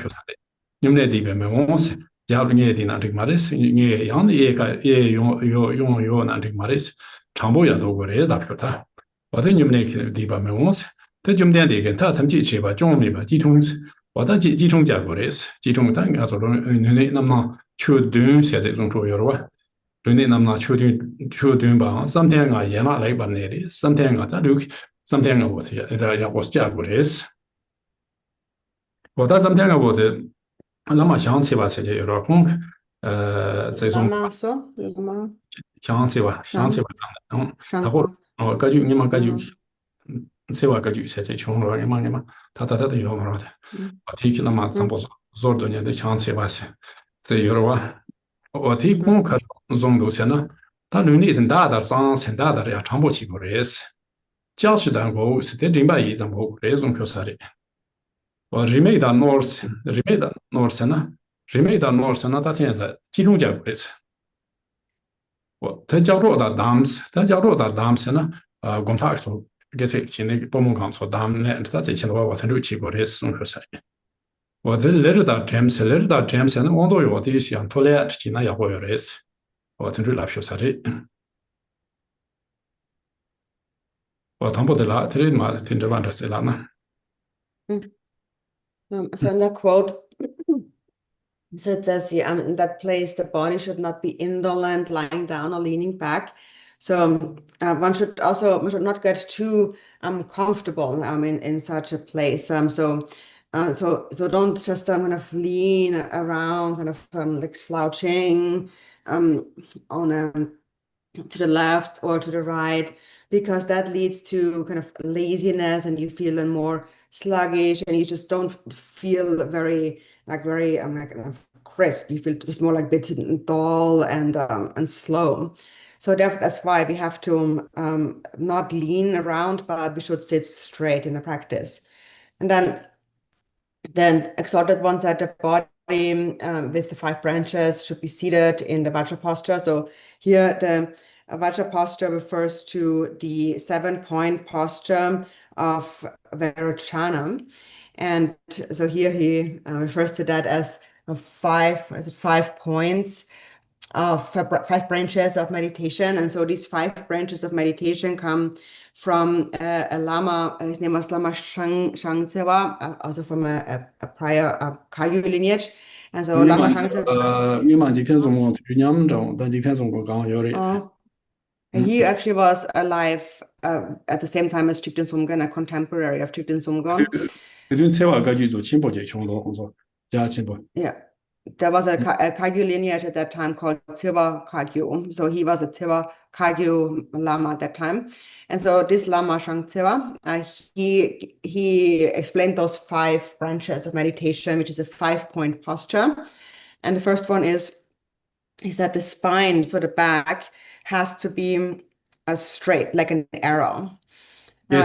你们来这边没往事，假如你的那这个嘛的是，你样的也用那这个嘛的是，长不远都过来咋说他，我的你们来这边没往事，他就没那个他曾经吃吧，中没吧，集中是，我的集中结果的是，集中但个说你那么去蹲现在这种主要了。你那么秋天吧，3天啊，也拿来办那的，3天啊，他3天啊，我是我是加过的是，我到3天啊，我是那么想起吧，自己有点空，这种想起吧，他不，感觉你们感觉，这话感觉现在穷了，你们，他都有嘛的，我提起那么怎么做多年的想起吧是，这有的话。我提供可中度些呢，他能力很大的，很大的呀，长不起过来是，教学单个是得明白一种个这种表示的。我认为到 North 呢，他现在集中结果的是，他叫做的 Dams 呢，工厂说给这现在部门讲说 Dam 呢，他这些的话我才都起过来是种表示的。我的来到 James 呢，我都有的想拖来，今天也会有的是，我曾经来表示的，我谈不得了，这里嘛，听着玩的是了嘛。So in that quote, so it says, in that place, the body should not be indolent, lying down or leaning back. So one should not get too comfortable in such a place. So don't just kind of lean around, kind of like slouching to the left or to the right, because that leads to kind of laziness, and you feel more sluggish, and you just don't feel very crisp. You feel just more like a bit dull and slow. So that's why we have to not lean around, but we should sit straight in the practice. And then Exalted One said the body with the 5 branches should be seated in the Vajra posture. So here the Vajra posture refers to the 7-point posture of Vairocana. And so here he refers to that as 5 points of 5 branches of meditation. And so these 5 branches of meditation come from a Lama, his name was Lama Shangtsewa, also from a prior Kagyu lineage. And so Lama Shangtsewa. He actually was alive at the same time as Chikden Sumgon, a contemporary of Chikden Sumgon. Yeah. There was a Kagyu lineage at that time called Tsewa Kagyu. So he was a Tsewa Kagyu Lama at that time. And so this Lama Shangtsewa, he explained those 5 branches of meditation, which is a 5-point posture. And the first one is that the spine, so the back, has to be straight, like an arrow. The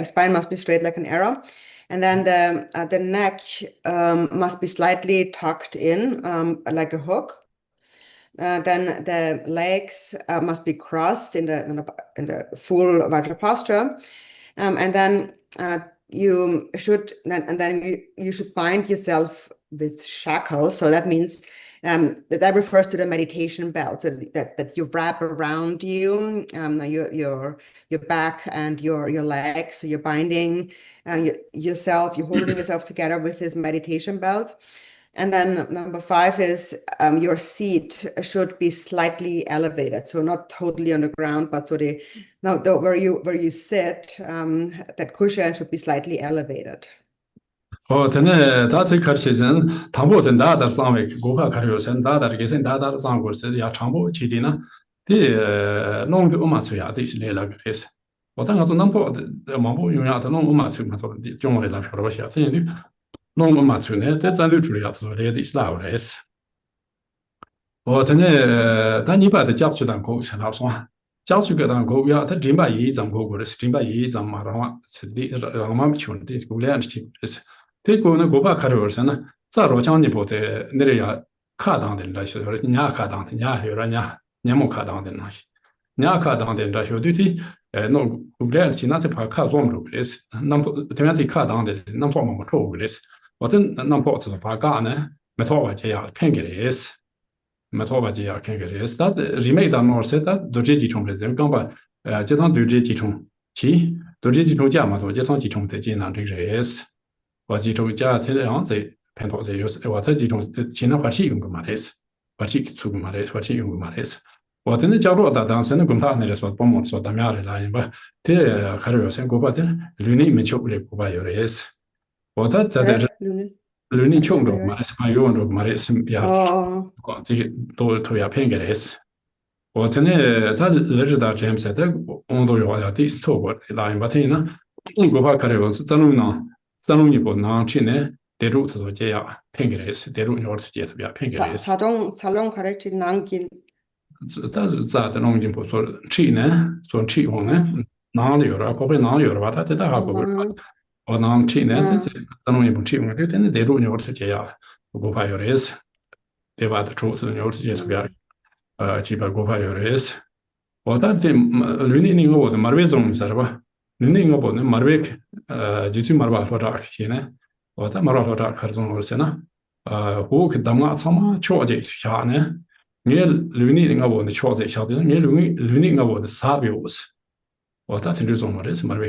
spine must be straight like an arrow. And then the neck must be slightly tucked in like a hook. Then the legs must be crossed in the full Vajra posture. And then you should bind yourself with shackles. So that means that refers to the meditation belt, so that you wrap around you, your back and your legs. So you're binding yourself, you're holding yourself together with this meditation belt. And then number 5 is your seat should be slightly elevated, so not totally on the ground, but so where you sit, that cushion should be slightly elevated. tene da tse kar sezen tambo ten da dar sangwe gopa kar yo sen da dar gesen da dar sang gor se ya chambo chi di na de long de uma su ya de is le la gres wo da ga nambo de ma bo yu ya de long uma su ma to di jong le la shoro ba xia sen di long uma su ne de zan lu chu ya zu le de is la res wo tene da ni ba de jiao chu dan go chen la song jiao chu ge dan go ya de jin ba yi zang go go res jin ba yi zang ma ra wa se di ra ma chu de go le an chi res 대고는 고바 카르월서나 자로 장니 보데 내려야 카당된 라시서 냐 카당된 냐 요라냐 냐모 카당된 나시 냐 카당된 라시오디티 노 구글 시나테 파카 좀로 그레스 남 테마티 카당된 남포 뭐 그레스 어떤 남포서 파가네 메토바 제야 팽게레스 메토바 제야 팽게레스 다 리메이다 노르세다 도제지 총레즈 강바 제단 도제지 총치 도제지 총자마도 제상 지총 대진난这个是我集中加天然在偏头在有时我在集中其他话题用个嘛的是，话题出个嘛的，话题用个嘛的是。我真的加入到当时那工作那个说帮忙说他们来了，因为这开始有些国家的旅游没去过的国家有的是，我在这旅游穷着嘛的，还有着嘛的是呀，这些都要偏给的是。我真的他认识到这样子的，我都要第一次透过来，因为这呢，国家开始有是真的呢。산업이고 나치네 대루도 제야 팽게레스 대루 요르스 제야 팽게레스 자동 가르치 난긴 다스 자다 농진 보소 치네 소 치홍네 나도 요라 고베 나 요라 바다 대다 하고 어나 치네 산업이 뭐 치홍 되는 대루 요르스 제야 고바 요레스 대바다 조스 요르스 제야 지바 고바 요레스 어다데 르니닝 거도 마르베좀 살바 르니닝 거는 마르베 지수 마르바 소라 키네 어다 마르바 소라 카르존 오르세나 호그 담가 참아 초제 샤네 네 르니닝 거는 초제 샤데 네 르니닝 거는 사비오스 어다 진주종 말레스 마르베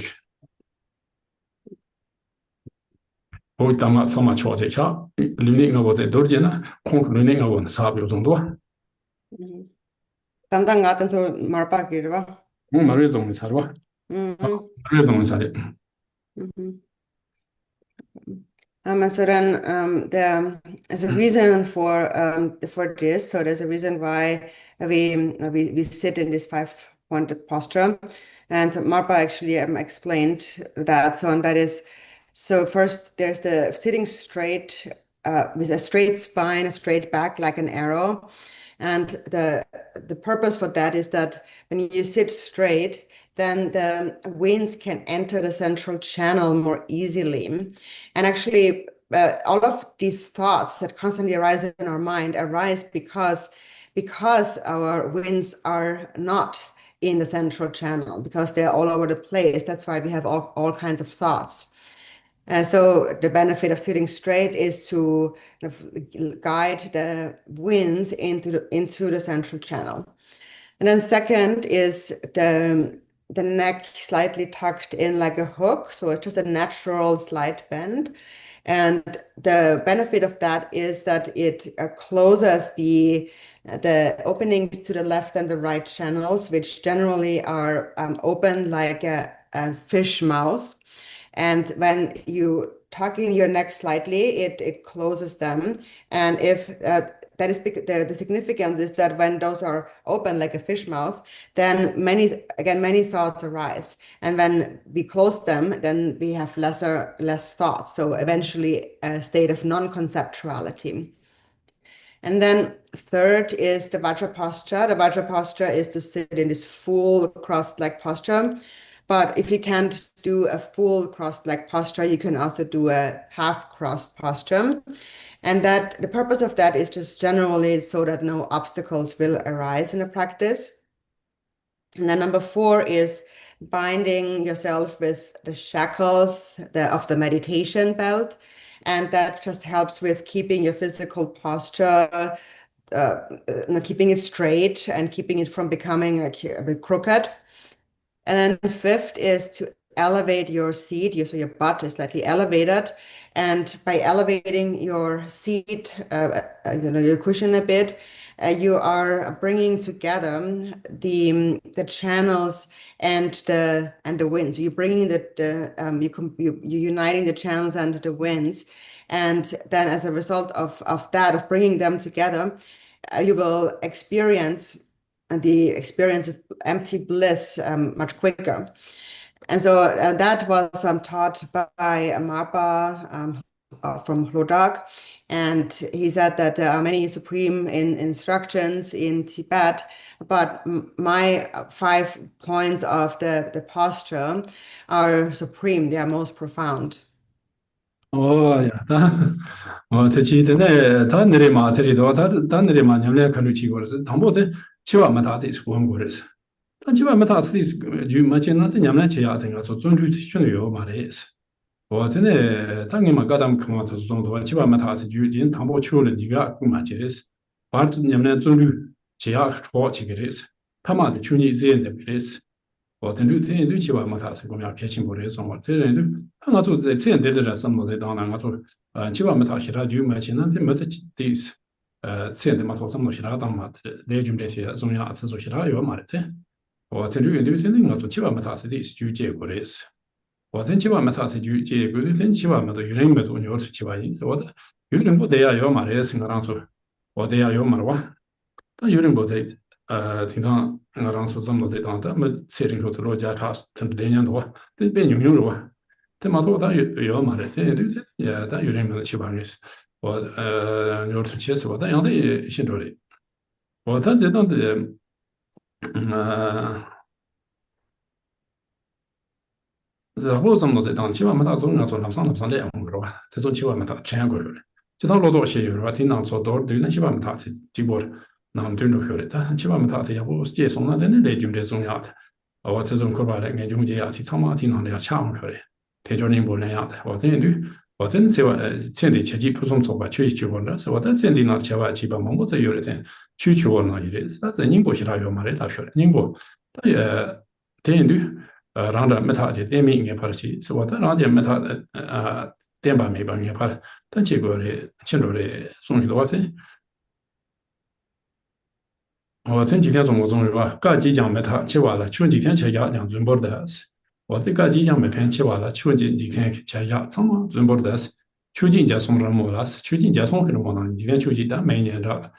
호그 담가 참아 초제 샤 르니닝 거는 도르제나 콩 르니닝 거는 사비오 정도 담당 같은 소 말바기르바 마르베종 살바 마르베종 살이 And so then there's a reason for this. So there's a reason why we sit in this 5-pointed posture, and Marpa actually explained that. So and that is, so first there's the sitting straight with a straight spine, a straight back like an arrow. And the purpose for that is that when you sit straight, then the winds can enter the central channel more easily. And actually, all of these thoughts that constantly arise in our mind arise because our winds are not in the central channel, because they're all over the place. That's why we have all kinds of thoughts. So the benefit of sitting straight is to guide the winds into the central channel. And then second is the neck slightly tucked in like a hook. So it's just a natural slight bend. And the benefit of that is that it closes the openings to the left and the right channels, which generally are open like a fish mouth. And when you tuck in your neck slightly, it closes them. And if that is the significance is that when those are open like a fish mouth, then many thoughts arise. And when we close them, then we have less thoughts. So eventually a state of non-conceptuality. And then third is the Vajra posture. The Vajra posture is to sit in this full crossed leg posture. But if you can't do a full crossed leg posture, you can also do a half crossed posture. And that the purpose of that is just generally so that no obstacles will arise in the practice. And then number 4 is binding yourself with the shackles of the meditation belt. And that just helps with keeping your physical posture, keeping it straight and keeping it from becoming a bit crooked. And then fifth is to elevate your seat, so your butt is slightly elevated. And by elevating your seat, your cushion a bit, you are bringing together the channels and the winds. You're bringing you're uniting the channels and the winds, and then as a result of that, of bringing them together, you will experience the experience of empty bliss much quicker. And so that was taught by Marpa from Hlodak. And he said that there are many supreme instructions in Tibet, but my 5 points of the posture are supreme, they are most profound. 야, 대치 되네. 다 내리마 테리도 다 내리마 냠내 칸루치 거스. 담보데 치와마 다데 스고한 거스. 단 치와마 다스 주마치나 냠내 치야 된가 저 존주 티슈요 말레스.我真的当你们高档空头中多，基本上他是就连唐伯去了你个不嘛接是，完了你们中旅只要说几个的是，他妈的去年这样的的是，我等于天天基本上他是我们要开心过的生活，这人都他做这样的生活在当然我做基本上他其他就没钱，那这没得的是，这样的嘛做生活其他当嘛的，来就这些中央是做其他有嘛的，我等于天天我做基本上他是的是就结果的是。我等基本上他是就结果的，等基本上都有人没做牛出去吧，因此我的有人不得要有嘛的，是我当初我得要有嘛的哇，但有人不在平常我当初这么在当，但没设定出头罗家他他们2年多，被用了哇，但嘛多但有嘛的，但有人没去吧，是我牛出去是我但样的信着的，我但这当的然后这么在当，基本上他总要做那么上的样子吧，这种基本上他这样过去了。其他老多些有话，听到做多对那基本上他是结果那么对着去了，但基本上他这样我接送那的那就这重要的，我这种可把的眼中这样是苍茫听到的要抢去了，他就宁不那样的，我这样对。我真是现在前期普通做吧，去过那是我但现在那前吧基本上我这有的在去过那一类，但是宁波其他有嘛的大学了，宁波他也这样对。让人没他的店面应该拍的起，是我的让人没他的店吧没吧应该拍的，但结果的庆祝的送去多少钱？我前几天中午中午吧，赶几讲没他去完了，去几天去家两准备的是，我这赶几讲没骗去完了，去几天去家怎么准备的是，去几家送人么了是，去几家送给人么呢？今天去几单每年的，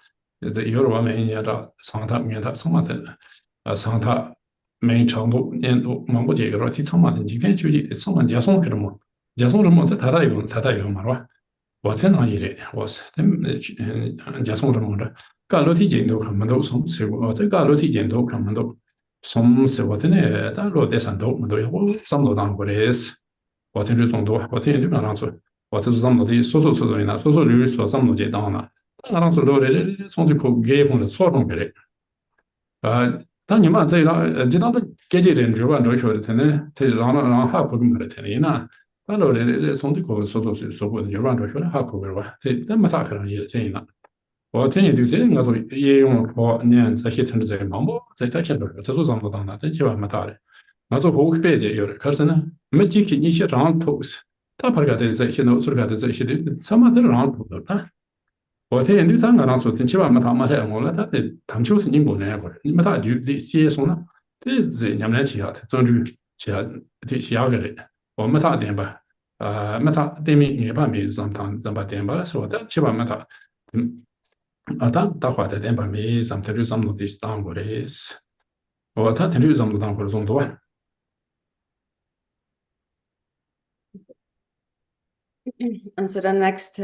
这有的话每年的上他面他什么的，上他。每长度、年度、忙不这个了，提成嘛的，今天就得上完加送去了嘛，加送了嘛，这太大一个嘛是吧？我这哪一类，我是加送了嘛的，干楼梯间都看不到送是我这干楼梯间都看不到送是我真的，但落在山头没都要我上头当过的是，我这就中多，我这就刚刚说，我这是上头的说人呢，说驴说上头这当了，刚刚说落的从这口给红的错中给的，但你们这这当的给这人主管都晓得，真的，这让哈口跟的天的呢，那老的从这个说过的主管都晓得哈口的吧，这那么大可能也这样。我建议对这我说也用说年这些城市这忙不在线都这都上不当的，这基本没大的。我说我别解有的，可是呢，没几个你些让投是，他把个的这些都说个的这些的，什么都让投的。我天天他刚说，基本上他妈的，我那他的他们就是宁波那样过来，你们他就得写送了，这是你们其他的，总之其他的下个的，我们他点吧，没他对面也把没上当，怎么点吧说的，基本上他，他话的点吧没上，他就上路的当过的是，我他天天上路当过的中多。And so then next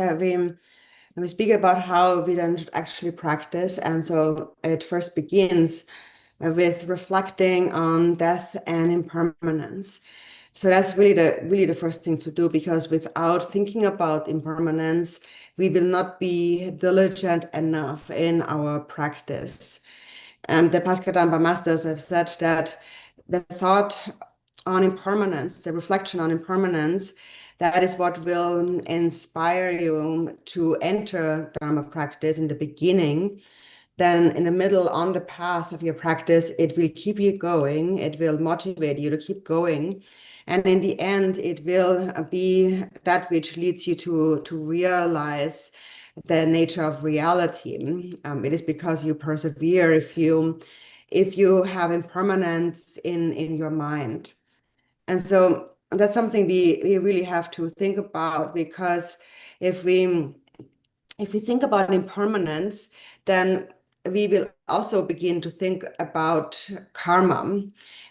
we speak about how we then actually practice. And so it first begins with reflecting on death and impermanence. So that's really the first thing to do, because without thinking about impermanence, we will not be diligent enough in our practice. The Paschal masters have said that the thought on impermanence, the reflection on impermanence, that is what will inspire you to enter Dharma practice in the beginning. Then in the middle, on the path of your practice, it will keep you going. It will motivate you to keep going. And in the end, it will be that which leads you to realize the nature of reality. It is because you persevere if you have impermanence in your mind. And so that's something we really have to think about, because if we think about impermanence, then we will also begin to think about karma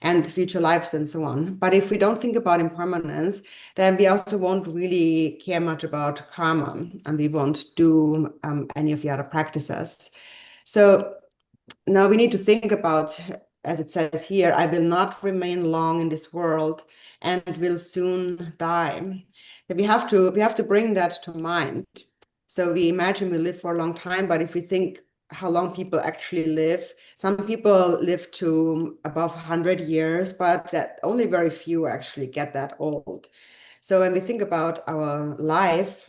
and future lives and so on. But if we don't think about impermanence, then we also won't really care much about karma, and we won't do any of the other practices. So now we need to think about, as it says here, I will not remain long in this world and will soon die. We have to bring that to mind. So we imagine we live for a long time, but if we think how long people actually live, some people live to above 100 years, but that only very few actually get that old. So when we think about our life,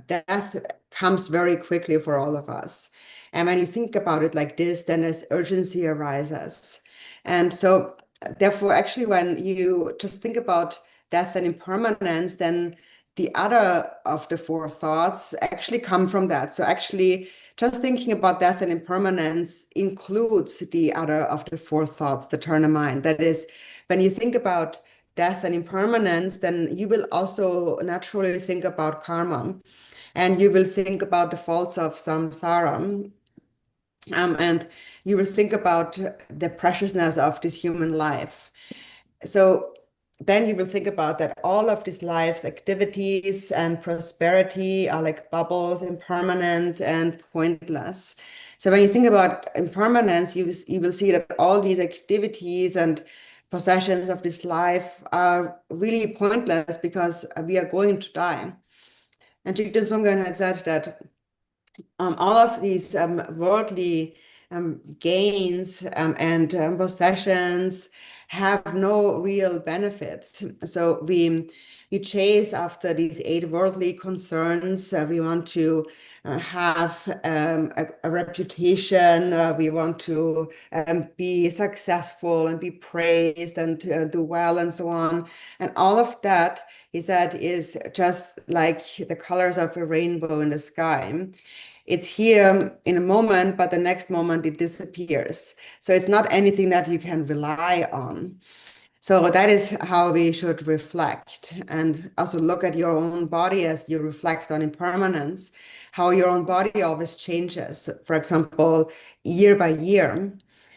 death comes very quickly for all of us. And when you think about it like this, then this urgency arises. And so therefore, actually, when you just think about death and impermanence, then the other of the four thoughts actually come from that. So actually, just thinking about death and impermanence includes the other of the four thoughts that turn a mind. That is, when you think about death and impermanence, then you will also naturally think about karma, and you will think about the faults of samsara, and you will think about the preciousness of this human life. So then you will think about that all of these life's activities and prosperity are like bubbles, impermanent and pointless. So when you think about impermanence, you will see that all these activities and possessions of this life are really pointless because we are going to die. And Jigten Sungön had said that all of these worldly gains and possessions have no real benefits. So we chase after these 8 worldly concerns. We want to have a reputation. We want to be successful and be praised and do well and so on. And all of that, he said, is just like the colors of a rainbow in the sky. It's here in a moment, but the next moment it disappears. So it's not anything that you can rely on. So that is how we should reflect, and also look at your own body as you reflect on impermanence, how your own body always changes, for example, year by year.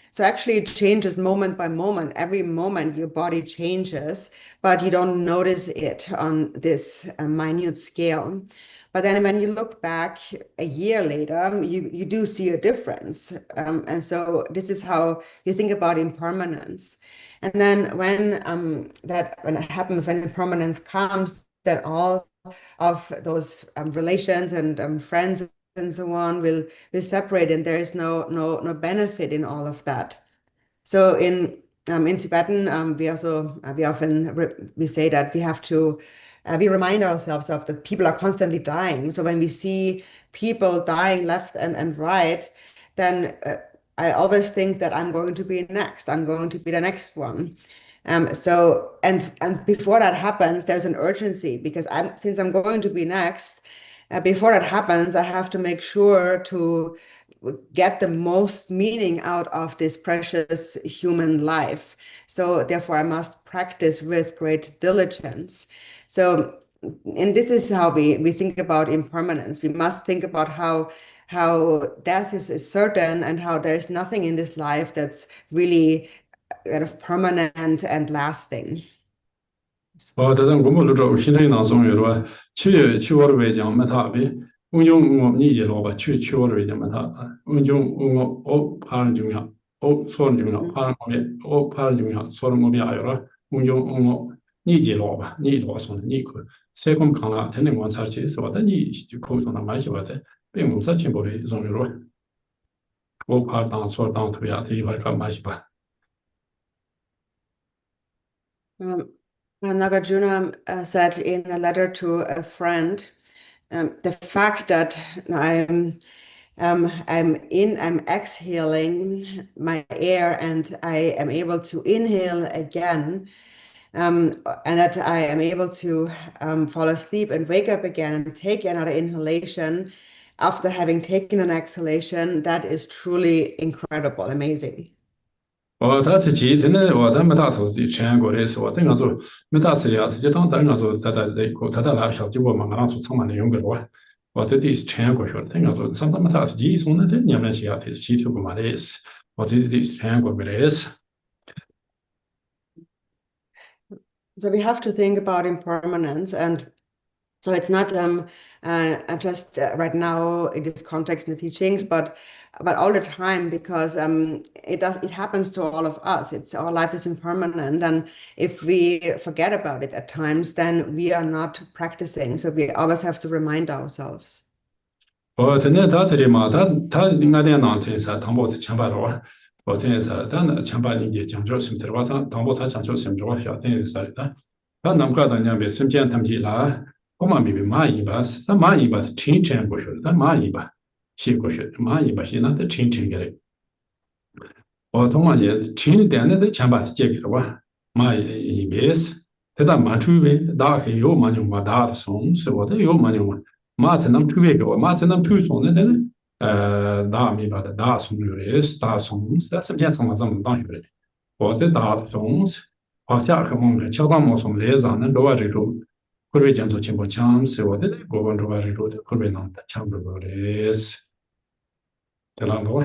So actually it changes moment by moment. Every moment your body changes, but you don't notice it on this minute scale. But then when you look back a year later, you do see a difference. And so this is how you think about impermanence. And then when it happens, when impermanence comes, then all of those relations and friends and so on will separate, and there is no benefit in all of that. So in Tibetan, we often say that we have to we remind ourselves of that people are constantly dying. So when we see people dying left and right, then I always think that I'm going to be next. I'm going to be the next one. So and before that happens, there's an urgency, because since I'm going to be next, before that happens, I have to make sure to get the most meaning out of this precious human life. So therefore, I must practice with great diligence. So, and this is how we think about impermanence. We must think about how death is certain, and how there's nothing in this life that's really kind of permanent and lasting. 대단 고모로 신의 나송이로 치워를 외장 메타비 운용 니제로가 치워를 외장 메타 운용 파는 중요 소는 중요 파는 중요 소는 몸이 아요라 운용 니제로가 니로선 니그 세금 강나 되는 건 사실에서 왔다 니 거기서나 많이 왔다并사情보리 종류로 파당 소당 투야 대발가 많이 봐. Nagarjuna said in a letter to a friend, the fact that I'm exhaling my air and I am able to inhale again, and that I am able to fall asleep and wake up again and take another inhalation after having taken an exhalation, that is truly incredible, amazing. 他自己真的我他没打头的全国的是我正常做没打死呀，他就当当做在这个他那小结果嘛，俺做充满的用个了，我这里是全国学的，正常做上他们打自己从那这你们写下的系统嘛的是，我这里是全国的是。So we have to think about impermanence, and so it's not just right now in this context in the teachings, but all the time, because it happens to all of us. Our life is impermanent, and if we forget about it at times, then we are not practicing. So we always have to remind ourselves. 我真的他这里嘛，他俺俩那天是唐伯的强巴罗，我真是他那强巴人家讲究什么的话，他唐伯他讲究什么的话，晓得是啥的，他那么搞的那边身边他们去啦，我嘛没被蚂蚁吧，是他蚂蚁吧是清晨过去的，他蚂蚁吧写过去的，蚂蚁吧写那是清晨给的，我同嘛也清点那在强巴是解决的哇，蚂蚁别是，他那蛮出位，打开有蛮用嘛，打的松是我的有蛮用嘛。马才能推给我，马才能推送的人，大米把的大松有的是大松，是什么样什么怎么当有的，我的大松是，好下个我们桥当么松来上能多少这个，会被讲做情况强是我的那个问多少这个的，会被弄的强不多的是，对了，我。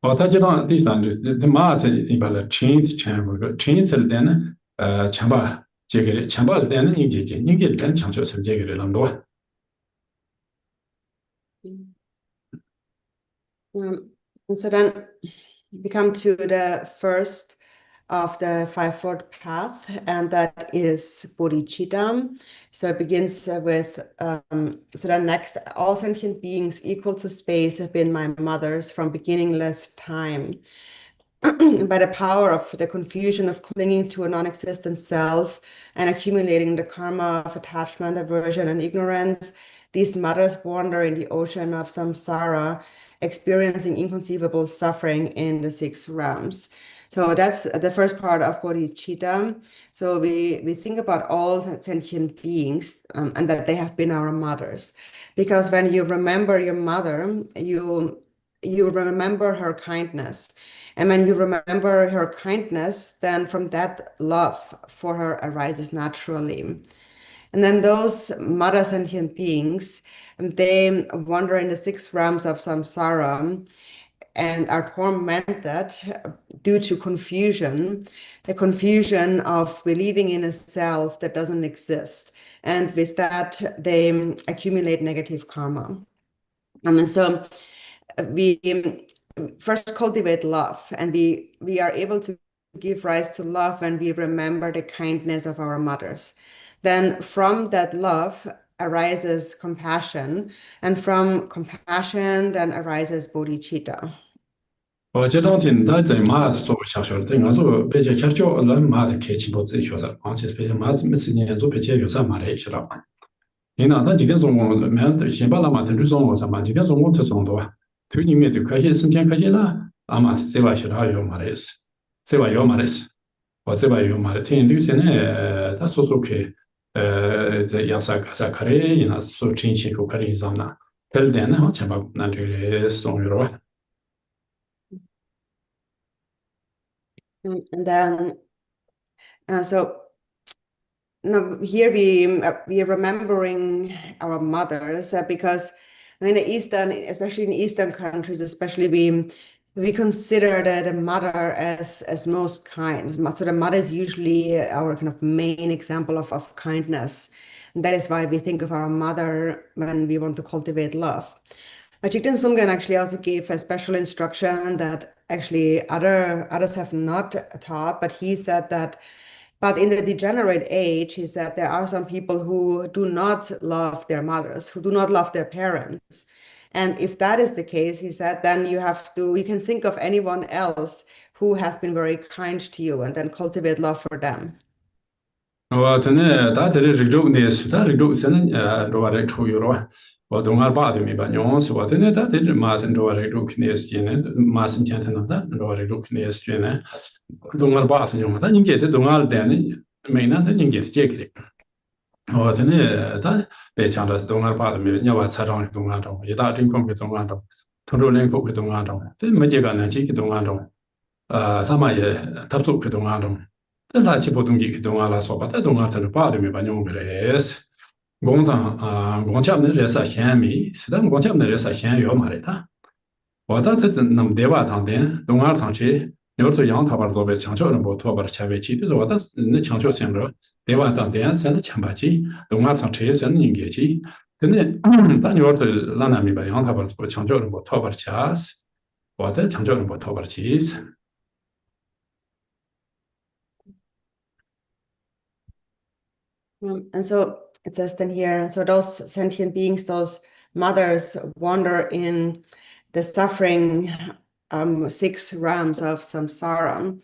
哦，他就当第三就是他马在一般的亲自全部个亲自的呢，强吧。这个强暴的点呢，人家跟强求是这个的人多。So then we come to the first of the fivefold path, and that is bodhicitta. So it begins with, so then next, all sentient beings equal to space have been my mothers from beginningless time. By the power of the confusion of clinging to a non-existent self and accumulating the karma of attachment, aversion, and ignorance, these mothers wander in the ocean of samsara, experiencing inconceivable suffering in the six realms. So that's the first part of bodhicitta. So we think about all sentient beings and that they have been our mothers. Because when you remember your mother, you remember her kindness. And when you remember her kindness, then from that love for her arises naturally. And then those mother sentient beings, they wander in the six realms of samsara and are tormented due to confusion, the confusion of believing in a self that doesn't exist. And with that, they accumulate negative karma. And so we first cultivate love, and we are able to give rise to love when we remember the kindness of our mothers. Then from that love arises compassion, and from compassion then arises bodhicitta. 我这两天他在马做小学的，等我说别且开教那马的开起步自己学生，而且别且马每次年做别且有啥马的学了。你呢？那今天中午没先把那马头中午上班，今天中午才中多。头里面就可以身边可以了，阿妈是这外学了有嘛的事，这外有嘛的事，我这外有嘛的。听女生呢，她说去，在亚萨格萨克里，那说亲戚口可以上那，可是呢，好像把那这个送了吧。And then, so now here we are remembering our mothers because in the Eastern, especially in Eastern countries, especially we consider the mother as most kind. So the mother is usually our kind of main example of kindness. And that is why we think of our mother when we want to cultivate love. But Jigten Sumgön actually also gave a special instruction that actually others have not taught, but he said that, but in the degenerate age, he said there are some people who do not love their mothers, who do not love their parents. And if that is the case, he said, then you can think of anyone else who has been very kind to you, and then cultivate love for them. 저는 다들 리조네 수다 리조스는 로아를 초유로 동ар 바드미 바뇽스 와드네 다들 마ትን 로아를 로크네스지는 마슨 챈테나다 로아를 로크네스지네 동ar 바스뇽다 닝게데 동ar 데는 메나데 닝게스 제그리 와드네 다 배창다 동ar 바드미 냐와 차랑 동ar도 예다 링콩게 동ar도 토로랭코 그 동ar도 메제가는 지기 동ar도 타마예 탑소 그 동ar도 라치 보통기 그동안 알아서 봤다 동안서는 빠르면 반영 그래서 공당 공잡는 레사 현미 스담 공잡는 레사 현요 말이다 와다는 남 대화 상대 동안 상체 여기서 양타바도 배 창조는 뭐 토바를 차베치도 와다 내 창조 생로 대화 상대 선의 참바지 동안 상체에서는 인계지 근데 단 여기서 라나미 바 양타바도 창조는 뭐 토바를 차스 와다 창조는 뭐 토바를 치스 And so it says then here, so those sentient beings, those mothers, wander in the suffering 6 realms of samsara.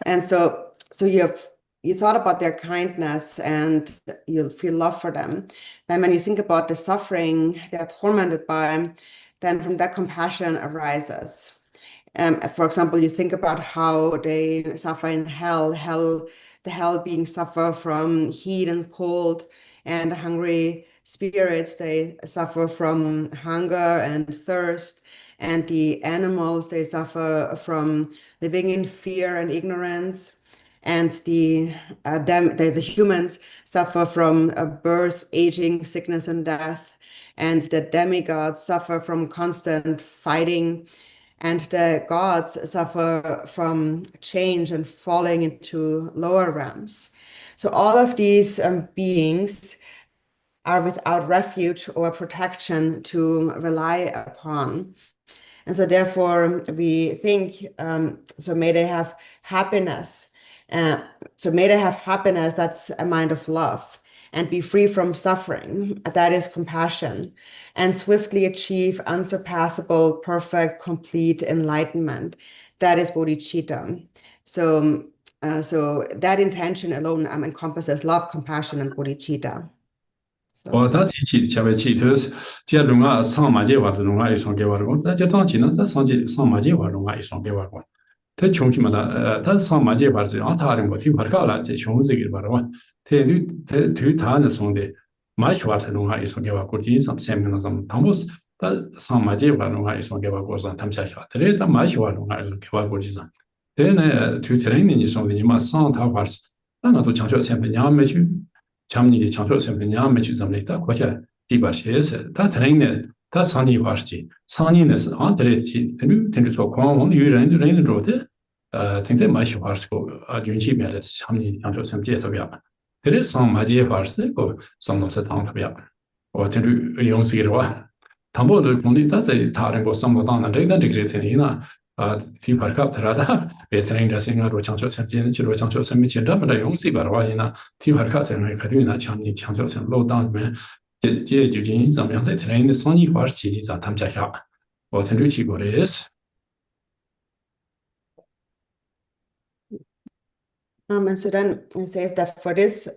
And so you thought about their kindness and you feel love for them. Then when you think about the suffering they're tormented by, then from that compassion arises. For example, you think about how they suffer in hell, the hell being suffer from heat and cold, and the hungry spirits, they suffer from hunger and thirst, and the animals, they suffer from living in fear and ignorance, and the humans suffer from birth, aging, sickness, and death, and the demigods suffer from constant fighting, and the gods suffer from change and falling into lower realms. So all of these beings are without refuge or protection to rely upon. And so therefore we think, so may they have happiness. So may they have happiness, that's a mind of love, and be free from suffering, that is compassion, and swiftly achieve unsurpassable, perfect, complete enlightenment, that is bodhicitta. So that intention alone encompasses love, compassion, and bodhicitta. 다 티치 차베치 토스 제롱아 상마제 와르롱아 이송게 와르고 다 제탄치나 다 상제 상마제 와르롱아 이송게 와르고 대 총키마다 다 상마제 바르지 아타는 거지 바르가라 제 총즈길 바르와 대뉴 대 다는 송데 마치 와르롱아 이송게 와고 진상 셈면서 담보스 다 상마제 와르롱아 이송게 와고 산 탐샤샤 대다 마치 와르롱아 이송게 와고 진상 대네 두 트레이닝이 송데 마 상타 바르스 나도 장초 셈면 야메슈 참니게 창조 생명량 매치 점리다 과자 디바시에서 다 트레이너 다 산이 와르지 산이는 안드레지 텐드 저 공원 유人人 로데 굉장히 많이 와르고 윤치 매를 참니 창조 생제도야 그래서 마디에 와르스 그 somnos 당도야 어tendu 용스기로와 담보를 본디다 제 다른 거 som노다는 레이던 디그레이나 티파르카트라다 베트랭다 생각으로 창조 생제는 지로 창조 생미친다마다 용시 바라와이나 티파르카트는 가디나 창니 창조 생 로다면 제 주진 점양의 트레이닝 선이 화시지자 탐자샤 어텐du 치고레스 And so then I say that for this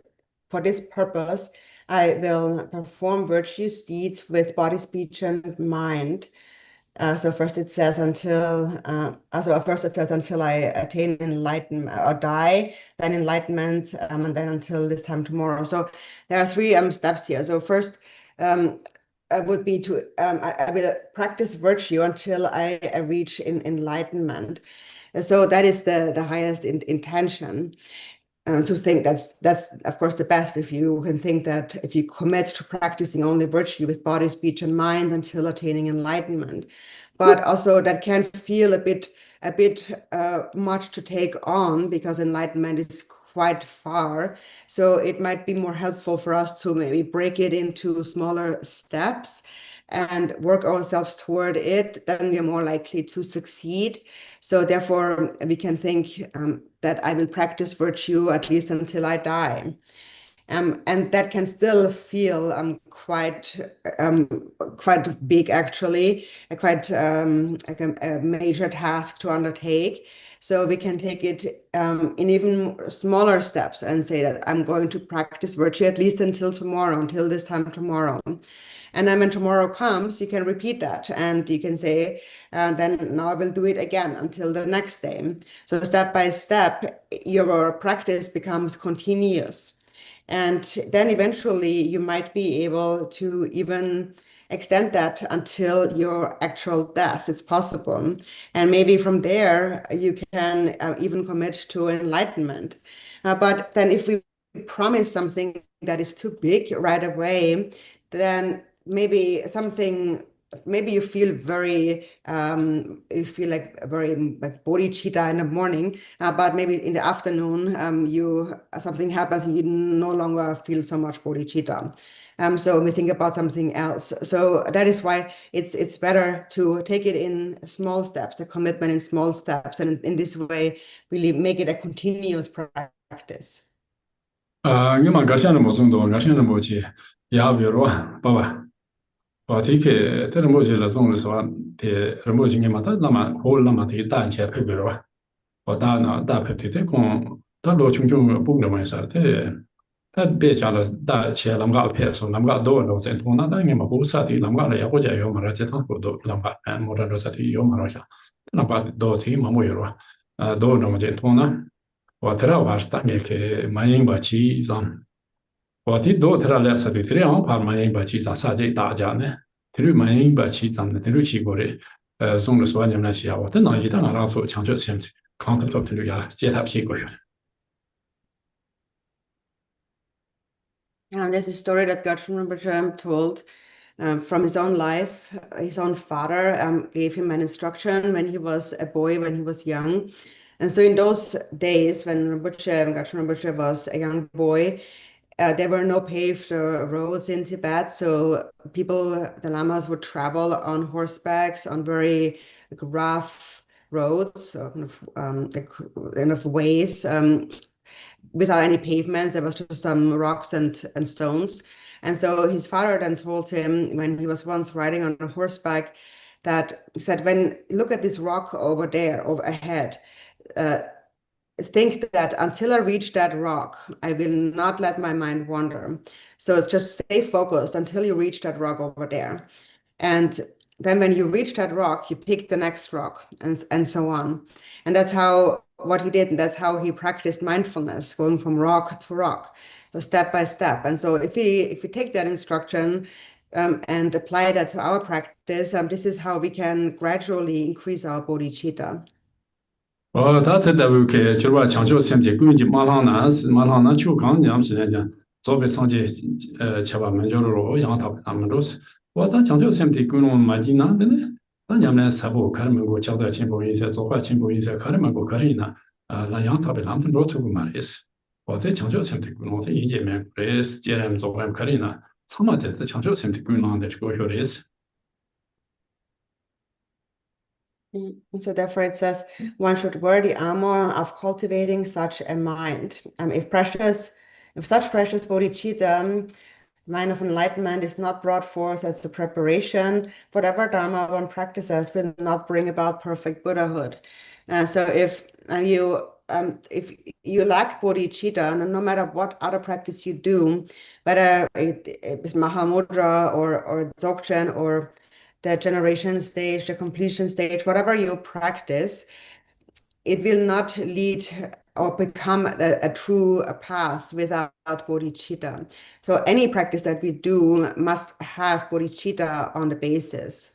purpose, I will perform virtuous deeds with body, speech, and mind. So first it says until I attain enlightenment or die, then enlightenment, and then until this time tomorrow. So there are 3 steps here. So first would be to I will practice virtue until I reach enlightenment. So that is the highest intention. To think that's of course the best, if you can think that if you commit to practicing only virtue with body, speech, and mind until attaining enlightenment. But also that can feel a bit much to take on, because enlightenment is quite far. So it might be more helpful for us to maybe break it into smaller steps and work ourselves toward it. Then we are more likely to succeed. So therefore we can think that I will practice virtue at least until I die. And that can still feel quite big, actually, quite like a major task to undertake. So we can take it in even smaller steps and say that I'm going to practice virtue at least until tomorrow, until this time tomorrow. And then when tomorrow comes, you can repeat that and you can say, then now I will do it again until the next day. So step by step, your practice becomes continuous. And then eventually you might be able to even extend that until your actual death. It's possible. And maybe from there, you can even commit to enlightenment. But then if we promise something that is too big right away, then maybe you feel very you feel like very like bodhicitta in the morning, but maybe in the afternoon something happens and you no longer feel so much bodhicitta. So we think about something else. So that is why it's better to take it in small steps, the commitment in small steps, and in this way really make it a continuous practice. 你嘛个现在没送到，个现在没去，也比如爸爸，我提起这没去了，送的时候，的没去你嘛，他那么好，那么提单钱配比如我打那打配提的讲，他罗穷穷不那么事，他别讲了，打钱那么个配说那么个多，在同那当然嘛不是的，那么个也或者有嘛，这趟不多，那么没得多是的有嘛，那么多提嘛没有了，多那么在同那。我特别是当年给满眼把气上，我的多特别来说的，特别我怕满眼把气上，啥子大家呢？特别满眼把气上的，特别去过的，送的说你们那些，我等到一旦俺那说强调sem，康特特特呀，接他屁股去了。There's a story that Gertrude Rinpoche told from his own life. His own father gave him an instruction when he was a boy, when he was young. And so in those days when Gertrude Rinpoche was a young boy, there were no paved roads in Tibet. So people, the lamas would travel on horsebacks on very rough roads, so kind of ways, without any pavements. There was just rocks and stones. And so his father then told him when he was once riding on a horseback that he said, look at this rock over there, over ahead, think that until I reach that rock, I will not let my mind wander. So it's just stay focused until you reach that rock over there. And then when you reach that rock, you pick the next rock and so on. And that's what he did. And that's how he practiced mindfulness, going from rock to rock, so step by step. And so if we take that instruction and apply that to our practice, this is how we can gradually increase our bodhicitta. 他在单位开，就是说强调身体根基，马上呢，就刚讲是讲，早被上街七八门就是说，让他们都是，我他强调身体根基蛮紧难的呢。那你们啥不看门过交代进步一些，做坏进步一些，看门过可以呢，那让他被他们都推过嘛意思。我在强调身体根基，我在一见面来是接人做坏可以呢，什么在强调身体根基的这个学的意思。And so therefore it says one should wear the armor of cultivating such a mind. If such precious bodhicitta, mind of enlightenment, is not brought forth as a preparation, whatever dharma one practices will not bring about perfect Buddhahood. So if you lack bodhicitta, and no matter what other practice you do, whether it is Mahamudra or Dzogchen or the generation stage, the completion stage, whatever you practice, it will not lead or become a true path without bodhicitta. So any practice that we do must have bodhicitta on the basis.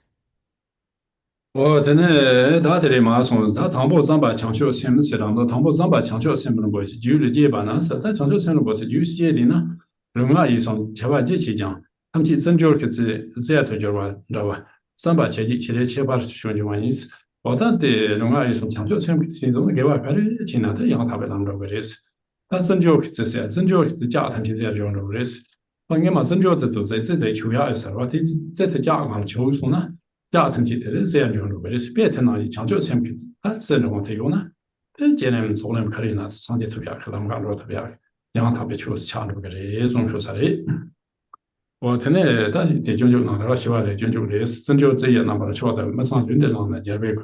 我真的，他这里马上，他唐伯三百强调什么是啷个？唐伯三百强调什么东西？就理解吧，那是他强调什么东西？就是界定呢。另外一种，千万记起讲，他们去针灸个是这样推荐吧，知道吧？300700学的玩意思。我当的另外一种强调什么？其中给我看的，听他的样他被啷个个意思？他针灸是啥？针灸是家庭是这样的意思。我你嘛针灸这都在求下的时候，这家嘛求说呢？ 家庭集体的这样用路，为是别成了强调产品，这种问用呢，今年做人可以呢，上街特别可能干着特别，然后特别就是强这个这种说啥的。我真的，但是这种就那个喜欢的，就的针灸职业那把它说的，没上军的上呢，这边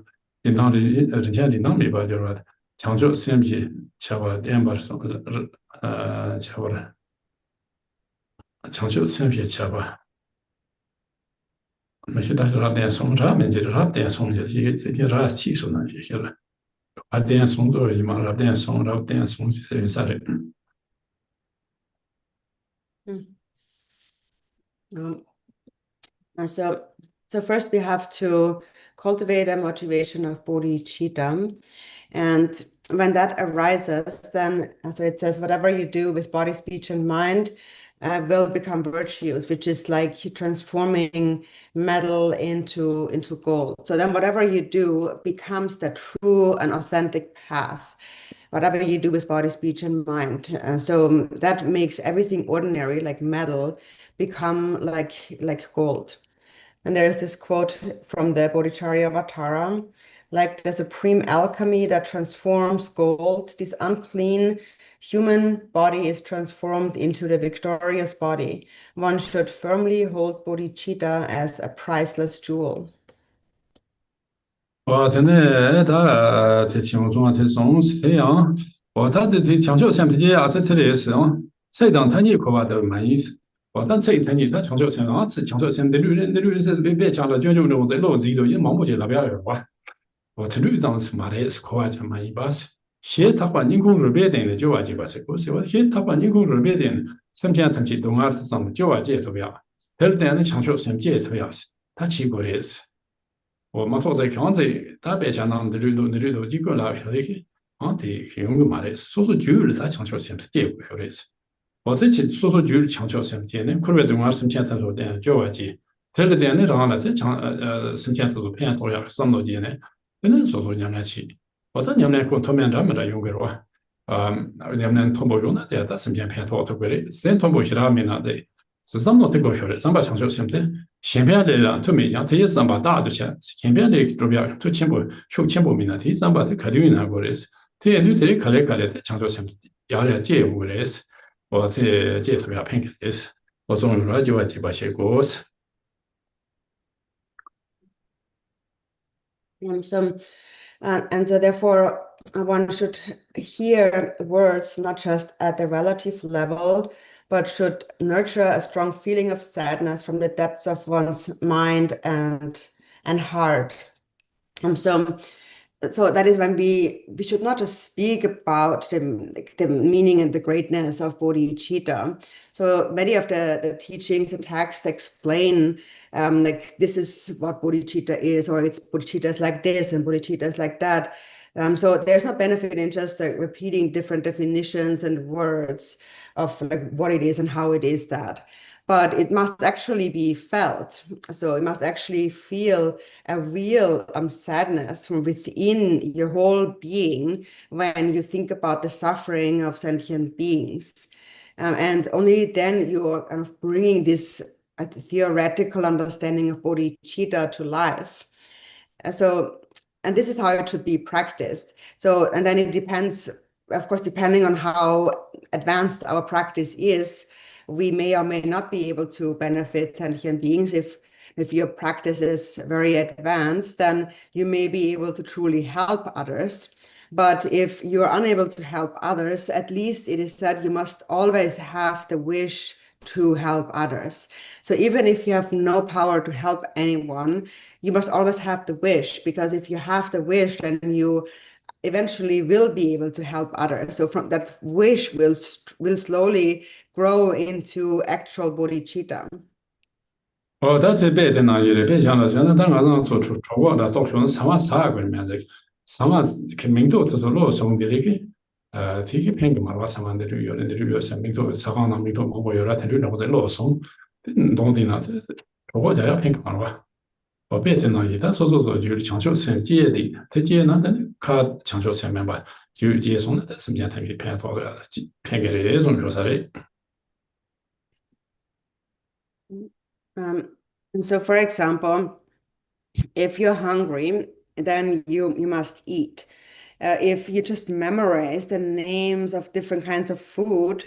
领导的人家领导没把就是说， 창조 샘시 차와 덴버서 차와라 창조 샘시 차와 没事，但是他点送啥面就是他点送的，这些啥技术呢？这些了，他点送多少嘛？他点送，然后点送是啥的？Mm. Um, and so first we have to cultivate a motivation of bodhicitta. And when that arises, then, so it says, whatever you do with body, speech, and mind will become virtues, which is like transforming metal into gold. So then whatever you do becomes the true and authentic path, whatever you do with body, speech, and mind. So that makes everything ordinary, like metal, become like gold. And there is this quote from the Bodhicharya Vatara, like the supreme alchemy that transforms gold, this unclean human body is transformed into the victorious body. One should firmly hold bodhicitta as a priceless jewel. 我真的他在情况中啊，这种是这样，这强调什么的啊？这里是哦，这当他你可把都蛮意思。但这他你他强调什么啊？这强调什么的女人是别讲了，就我在脑子里头也忙不起来不要人哇。这女人是嘛的也是可爱讲嘛一把是，现他环境控制别点的就话就把这个是，现他环境控制别点，身边他去动啊是什么就话这都不要，但是这样的强调什么这都要是，他起过的也是。我们说在看这特别像那里头几个老晓得去啊，对，用个嘛的，所说就是他强调什么结果晓得是，我这次所说就是强调什么结呢？可能对我生前才说的就话结，这里点那上了，这强生前才说偏多呀，什么结呢？可能说娘来去，我到娘来过头面这么的用个话，娘来通过用的，这生前偏多，过的，先通过其他面那的。是什么这个晓得，上把强调什么的，前边的人都没讲，这些上把大就行，前边的都比较都全部明了，这上把这肯定拿过来是，这些女的看来强调什么，要来接过来是，我这特别偏看的是，我总有了就会去把些故事。And so therefore, one should hear words not just at the relative level, but should nurture a strong feeling of sadness from the depths of one's mind and heart. So that is when we should not just speak about the meaning and the greatness of bodhicitta. So many of the teachings and texts explain like this is what bodhicitta is, or it's bodhicitta is like this and bodhicitta is like that. So there's no benefit in just repeating different definitions and words of like what it is and how it is that. But it must actually be felt. So it must actually feel a real sadness from within your whole being when you think about the suffering of sentient beings. And only then you're kind of bringing this theoretical understanding of bodhicitta to life. And this is how it should be practiced. So, and then it depends, of course, depending on how advanced our practice is, we may or may not be able to benefit sentient beings. If your practice is very advanced, then you may be able to truly help others. But if you're unable to help others, at least it is said you must always have the wish to help others. So even if you have no power to help anyone, you must always have the wish, because if you have the wish, then you eventually will be able to help others. So from that wish will slowly grow into actual bodhicitta. 但这别在哪里了？别想了，现在当然让做出国了，到时候3万个里面这3万肯明度就是老松的那个，这个偏个嘛，话3万的旅游人的旅游生明度3万那明度嘛，我有了，他旅游我在老松，懂的呢，这国家要偏个嘛话，我别在哪里，但说就是强调生接的，他接那但他强调上面吧，就接送的，身边他给偏多的，偏给的那种有啥的。And so, for example, if you're hungry, then you must eat. If you just memorize the names of different kinds of food,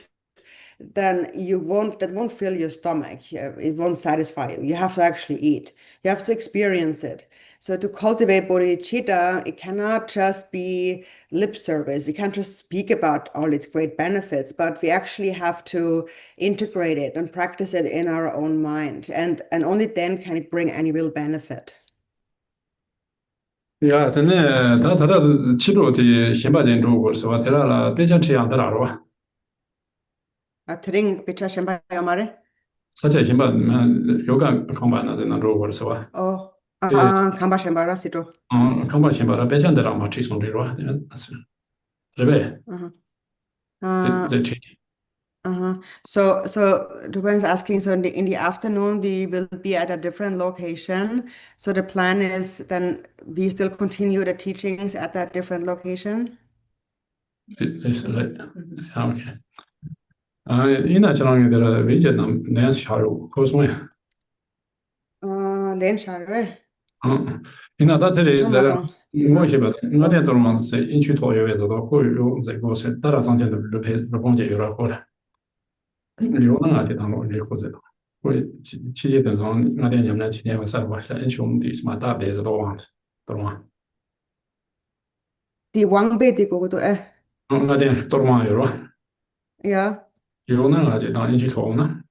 then that won't fill your stomach. It won't satisfy you. You have to actually eat. You have to experience it. So to cultivate bodhicitta, it cannot just be lip service. We can't just speak about all its great benefits, but we actually have to integrate it and practice it in our own mind. And only then can it bring any real benefit. 야, 근데 다 다다 치료티 심바진 주고 서 테라라 배전치 않더라로. Tring bicha shembaya mare. 사제 심바 요가 공부하는 데는 주고 서. Oh, 예, kamba shembara sito. 공부 심바라 배전데라 뭐 치송리로. 그래. Uh, 제 치. So Ruben is asking, so in the afternoon we will be at a different location. So the plan is then we still continue the teachings at that different location. 오케이. 이나 저랑에 들어 위제는 내시 하루 고송해. Len Sharwe. 이나 다들이 내가 Amazon. 뭐시 봐. 나한테 들어만서 인취 토요에서도 고요 이제 고세 따라 상태도 루페 루봉제 요라고. 요나한테 당로 레코즈. 그 치제된 건 나한테 냠나 치네와 살바샤 인쇼음디 스마타 베즈도 want. 들어와. Die Wangbe di gogo 나한테 들어와 요로. Ja. 요나는 아직 나 인취 토오나.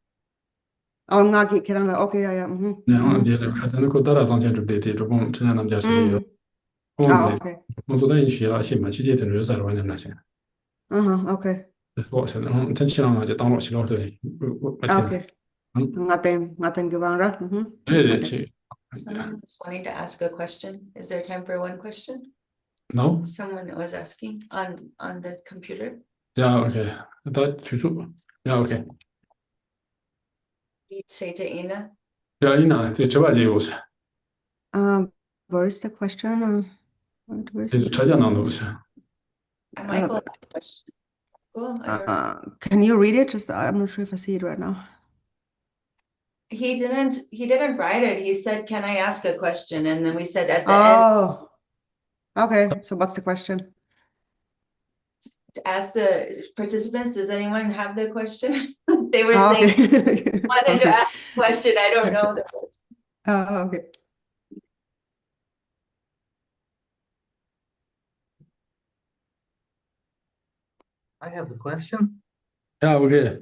Ngaki kiranga. Okay, ja. 네, 이제 가서는 그 따라 상태도 되게 조금 지난 남자들이 Okay. 공부도 인취야 심마 치제된 요사로 하는 나세. Okay. 그래서 ten시랑 이제 당로 시간도 Okay. Ngaten gewangra. 네, Okay. Someone was wanting to ask a question. Is there time for one question? no? Someone was asking on the computer. Yeah, okay. That true. Yeah, okay. You'd say to Ina. Yeah, Ina, 저 봐지 요새. Where is the question? Where is 이제 it? 찾아나는 거지. Michael had a question. Cool. Can you read it? Just I'm not sure if I see it right now. He didn't write it. He said, "Can I ask a question?" And then we said at the end, Oh, okay. So what's the question? to ask the participants, does anyone have the question? They were Oh, saying okay. wanted to Okay. ask a question. I don't know the question. Oh, okay. I have a question. Yeah, okay.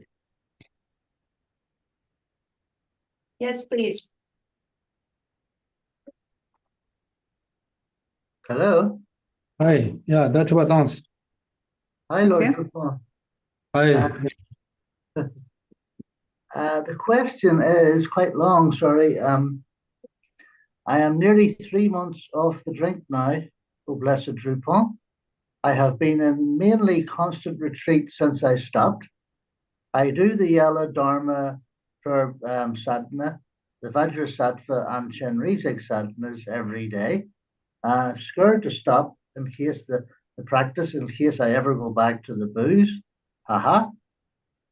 Yes, please. Hello. Hi. Yeah, that's what sounds. Hi, Lord Okay. Truffaut. Hi. The question is quite long, sorry. I am nearly 3 months off the drink now, oh blessed Drupal. I have been in mainly constant retreat since I stopped. I do the Yellow Dharma for sadhana, the Vajrasattva and Chenrezig sadhanas every day. I'm scared to stop in case the practice, in case I ever go back to the booze. Haha.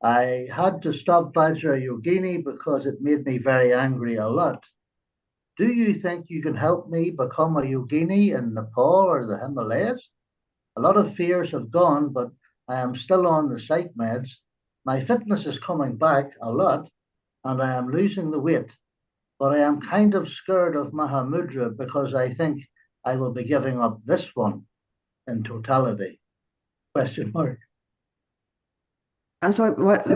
I had to stop Vajra Yogini because it made me very angry a lot. Do you think you can help me become a yogini in Nepal or the Himalayas? A lot of fears have gone, but I am still on the psych meds. My fitness is coming back a lot, and I am losing the weight. But I am kind of scared of Mahamudra because I think I will be giving up this one in totality. Question mark. So what?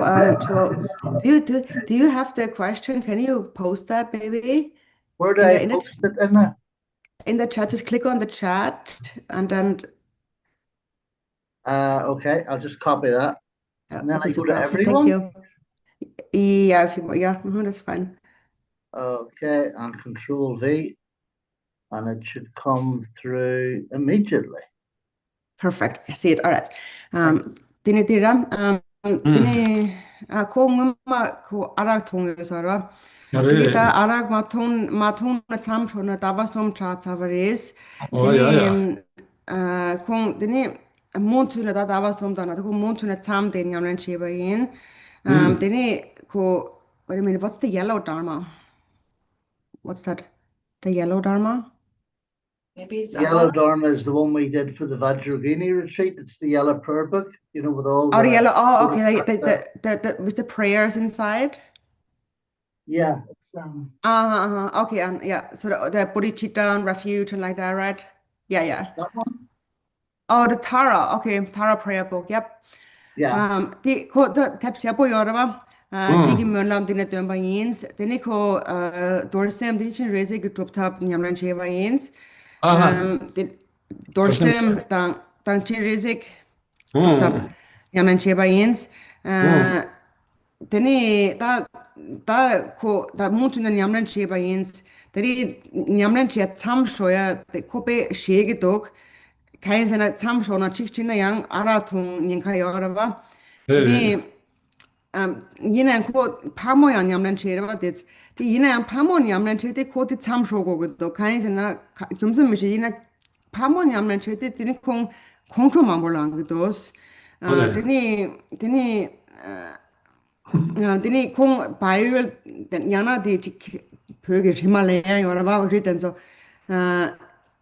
So do you have the question? Can you post that maybe Where do in I the post it in the? in the chat? Just click on the chat and then Okay, I'll just copy that. And then okay, I go super to helpful. Thank everyone. you. Yeah, if you yeah, that's fine. Okay, and Control V, and it should come through immediately. Perfect. I see it. All right. Dini dira. Dini ko ngma ko arak thong yusara. Dini ta arak mathun na cham chona tabasom cha chavaris. Oh, yeah. Dini kung dini muntu na ta tabasom dana. Ko muntu na cham dini yamran shiba yin. Dini ko wait a minute. What's the yellow dharma? What's that? The yellow dharma? Maybe it's Yellow Dharma is the one we did for the Vajragini retreat. It's the yellow prayer book, with all Oh, the the yellow. Oh, okay. With the prayers inside. yeah, it's Okay, and yeah. So the bodhicitta and refuge and like that, right? Yeah. that one. Oh, the Tara. Okay, Tara prayer book. Yep. Yeah, Die ko the tapsia po yora ba. Digi 음. mönlam dine dön ba yins. Dini ko dorsem dini chin reze gutrup tap nyamran che ba yins. 아하. 벌써 Dorsem tang chin reze trup tap 음. nyamran che ba yins. 음. Dini da mutu na nyamran che ba yins. Dini nyamran che tsam shoya ko be shege dog. Kain sana tsam shona chik china yang aratung nyingka yora ba. 네. Dini yinang ko pamo yang nyamlan che ba det di yinang pamo nyamlan che de ko di cham sho go go do kain se na gyumsum mi shi yinang pamo nyamlan che de dini kong chu ma bo lang go dos 그래. dini dini kong 바이올 yana di pöge Himalaya yora ba ri den so di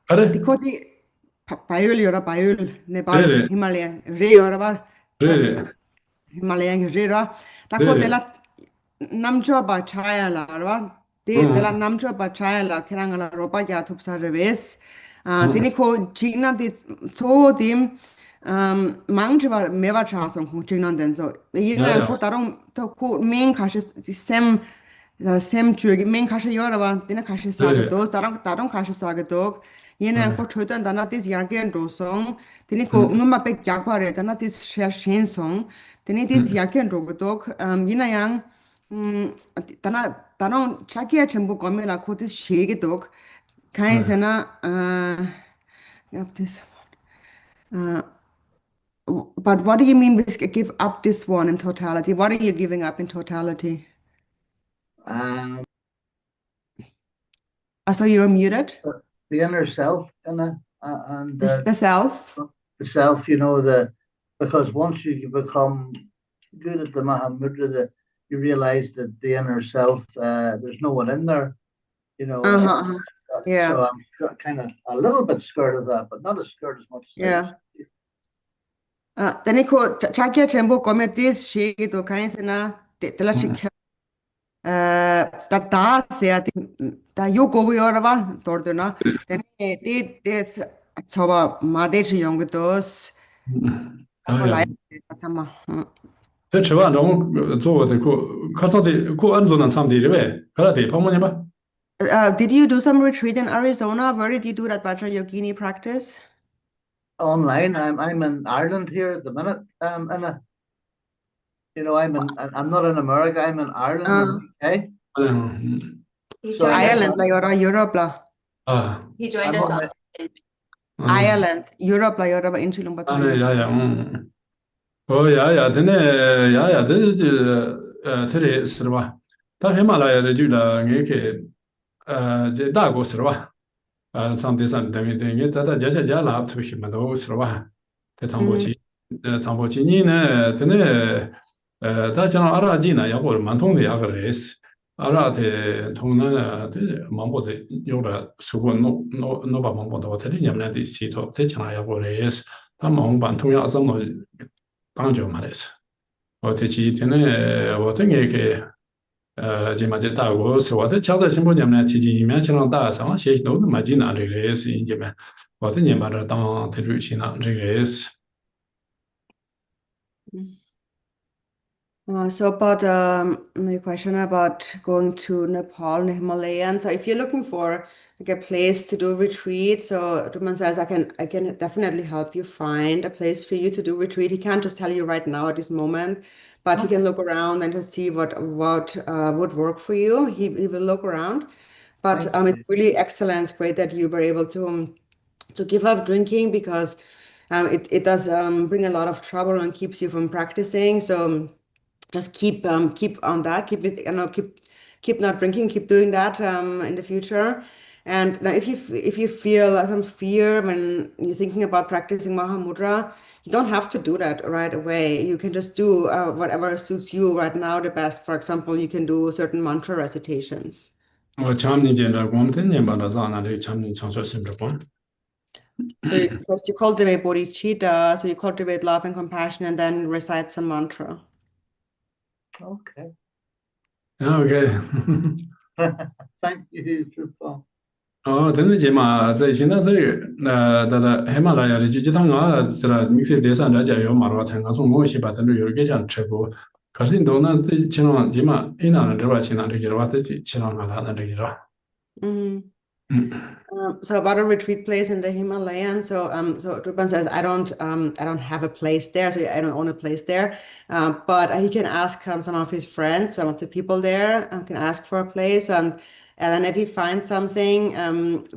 그래. ko di 바이올 yora 바이올 Nepal 그래. Himalaya re yora ba 그래. Himalaya re ra ta ko de 그래. la namcho ba chaya la ra de la 음. namcho ba chaya la kerang la ropa ya thup sa reves 음. tini ko china de so dim mang ba meva cha song ko china den so yin 야야. ko tarong to ko men kha sem sem chugi men kha yora ba dina kha sa ga 그래. dos tarong kha sa ga dog yin ko 음. chodan dana dis yargen do song tini ko 음. nguma pe jak ba re dana dis shen song tini dis 음. yargen do go dog yin yang 다른 자기의 전부 거면라 코드 시기도 그래. 가인세나 this but what do you mean with give up this one in totality? What are you giving up in totality? um, So you're muted. the inner self, and The self. the self. Because once you become good at the Mahamudra, that you realize that the inner self, there's no one in there. Uh-huh. So Yeah. I'm kind of a little bit scared of that, but not as scared as much as I Yeah. used to. Teniko 자기의 전부 거면 this 시기도 가인세나 telachik 음. da sea da yo go yora ba tordena de soba madeji yong dos ako lai 야야. chama 대 저와 너무 저거데 그 가서데 그 안전한 사람들이 왜 그래도 방문해 봐. did you do some retreat in Arizona? Where did you do that Vajra Yogini practice? Online, I'm in Ireland here at the minute. I'm not in America. I'm in Ireland and UK. He So joined us. Ireland la yora Europe la 아. He joined I'm us on on. Ireland Europe la yora ba inchilung ba 아네 thailand 야야. 야야 되네. 야야 되지 저리 쓰러봐. 다 히말라야를 주라 이렇게 이제 다고 쓰러봐. 상대상 되게 자다 자자자라 투시만도 쓰러봐. 대창보지 장보지니는 되네. 다잖아 알아지나 야고 만통의 야거레스. 알아테 통나나 망보지 요라 수고 노바 망보도 테리냠나디 시토 대창아 야고레스. 다 망반 통야 상노 방조 말했어. 어떻게 전에 어떤 게这嘛这大国是我的教的新婆娘呢，提前面前让大上学习都是蛮艰难这个也是因为嘛，我的年把这当特旅行了这个也是。So about the question about going to Nepal and the Himalayas. So if you're looking for like a place to do retreat, so Ruman says I can definitely help you find a place for you to do retreat. He can't just tell you right now at this moment, but he can look around and just see what would work for you. He will look around. But it's really excellent. It's great that you were able to give up drinking because it does bring a lot of trouble and keeps you from practicing. So just keep on that, keep it, keep not drinking, keep doing that in the future. And now if you feel some fear when you're thinking about practicing Mahamudra, you don't have to do that right away. You can just do whatever suits you right now the best. For example, you can do certain mantra recitations. 我前年见到我们的年把这上那里前年常说什么不？ So first you cultivate bodhicitta, so you cultivate love and compassion, and then recite some mantra. Okay. Okay. Thank you, Drupal. 哦，真的节嘛，在现在这个喜马拉雅的就当啊，是了，mix 的上来就有马拉腾啊，从我去把这里有个像吃过，可是你都那这前浪节嘛，一两人知道前浪这个话，这前浪啊，那这个是吧？Mm-hmm. 嗯， So about a retreat place in the Himalayan. So Drupan says, I don't have a place there, so I don't own a place there. But he can ask some of his friends, some of the people there, can ask for a place, and then if he finds something,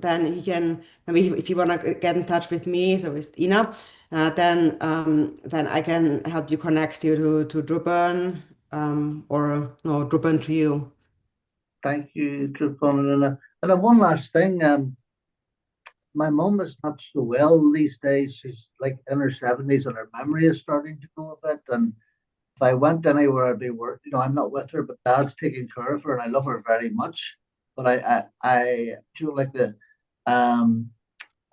then he can maybe if you want to get in touch with me, so with Ina, then I can help you connect you to Drupan, or no Drupan to you. Thank you, Drupal. And one last thing, my mum is not so well these days. She's like in her 70s and her memory is starting to go a bit. And if I went anywhere, I'd be worried. I'm not with her, but Dad's taking care of her, and I love her very much. But I do like um,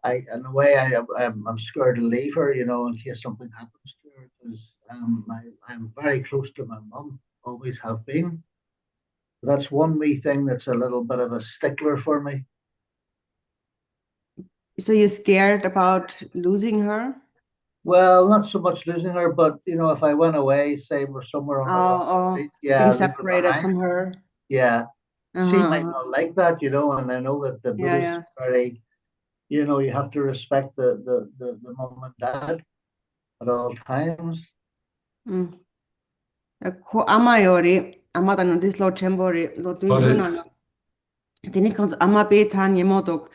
in a way, I'm scared to leave her, in case something happens to her, because I'm very close to my mum, always have been. That's one wee thing that's a little bit of a stickler for me. So you're scared about losing her? Well, not so much losing her, but if I went away, say we're somewhere on our own Oh, street, being yeah, leave her separated behind. from her. Yeah, Uh-huh, she might uh-huh. not like that, and I know that the Yeah, Buddhists yeah. are very, you have to respect the mom and dad at all times. Mm. Ko ama yori, ama dan dis lo chembori, lo 好的，tunjuna lo. Tini kans ama be tan yemodok.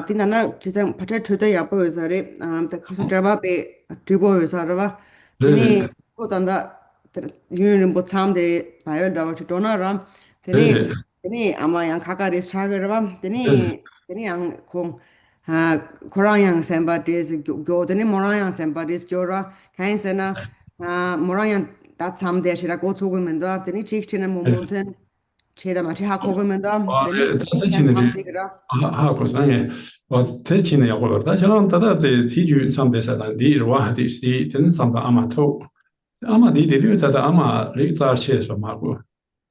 Tina na jitang pata chuda yapo yosari, the kaso jaba be tribo yosarwa. 对对 Tini ko tanda yun rinpo chamde bayo dawa chitona ram. 对对 Tini ama yang kaka dis chagarwa. 对 Tini yang kong korang yang semba dis gyo, tini morang yang semba dis gyo ra. Kain sena morang yang dat chamde shira go chogumendo. Tini chik china 对，mumunten cheda machi ha kogumendo. 我 Tini 这 yang 前的这 chamde 过生的，我这前的要过，但是呢，他在体育上的是那第二话的是真上的阿玛头，阿玛的六在阿玛六早起说嘛过，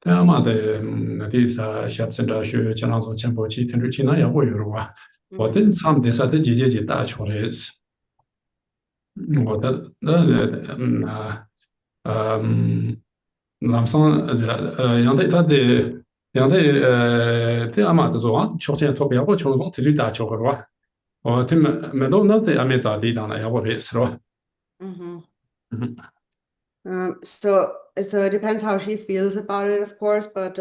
但阿玛的那的是下边的学江浪从前波起，听着其他要过有话，我 grab. 真上的是的姐姐姐打球的是，我的남성 양대 다들 양대 대아마 저와 초sen 토비하고 초동 들이다 저거로 팀 매도는 아메자 리다나 야고 베스로 Mhm. So it depends how she feels about it, of course. But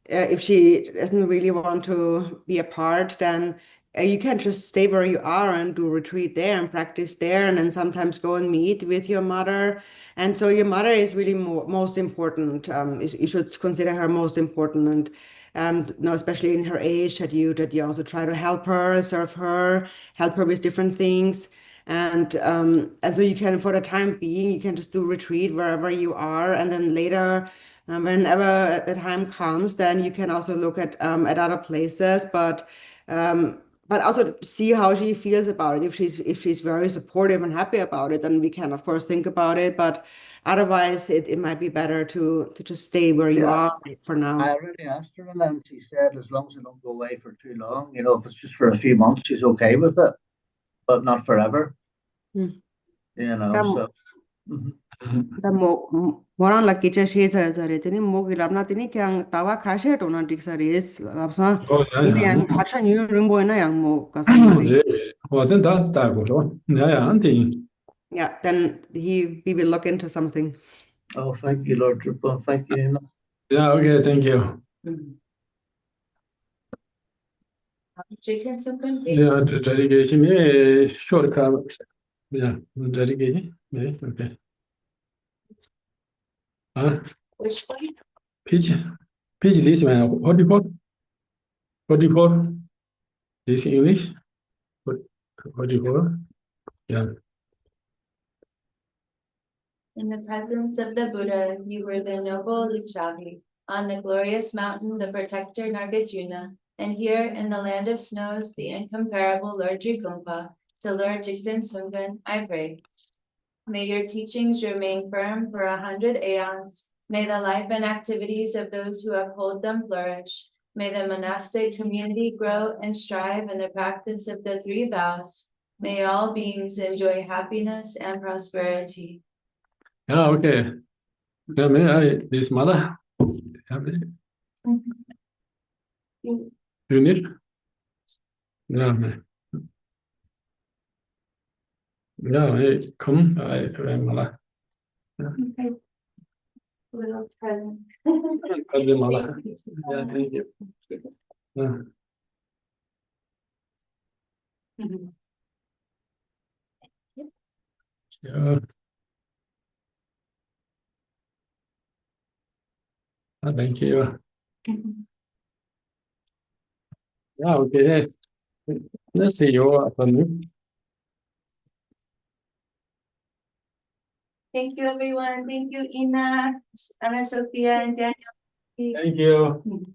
if she doesn't really want to be apart, then you can just stay where you are and do retreat there and practice there, and then sometimes go and meet with your mother. And so your mother is really most important. You should consider her most important, and especially in her age, that you also try to help her, serve her, help her with different things. And so you can, for the time being, you can just do retreat wherever you are, and then later, whenever the time comes, then you can also look at other places, but also see how she feels about it. If she's very supportive and happy about it, then we can of course think about it. But otherwise, it might be better to just stay where you Yeah, are for I now. already asked her, and she said as long as I don't go away for too long, if it's just for a few months, she's okay with it, but not forever, Mm. so. Mhm. Da moran la kicha she za za re tini mo gi labna tini kyang tawa khashe to na dik sa res lapsa ini yang hacha nyu rimbo na yang mo kasam mari. 我等他打过说，那样的，Yeah, then we will look into something. Oh, thank you, Lord Drupal. Thank you. yeah, okay, thank you. Jiten Sukun Yeah, dedication, short cover. Yeah, dedication, yeah, okay. which one? Peach, peach, this one, 44, 44, this English, 44, yeah. In the presence of the Buddha, you were the noble Lichavi. On the glorious mountain, the protector Nagarjuna. And here in the land of snows, the incomparable Lord Drikungpa, to Lord Jigten Sungun, I pray. May your teachings remain firm for 100 aeons. May the life and activities of those who uphold them flourish. May the monastic community grow and strive in the practice of the 3 vows. May all beings enjoy happiness and prosperity. Yeah, okay. Yeah, may I, this mother? You need? Yeah, may come, mother. Little present. Mother. Yeah, thank you. Yeah. Yeah. Thank you. Yeah, okay. Let's see you. Thank you, everyone. Thank you, Ina, Anna Sophia, and Daniel. Thank you.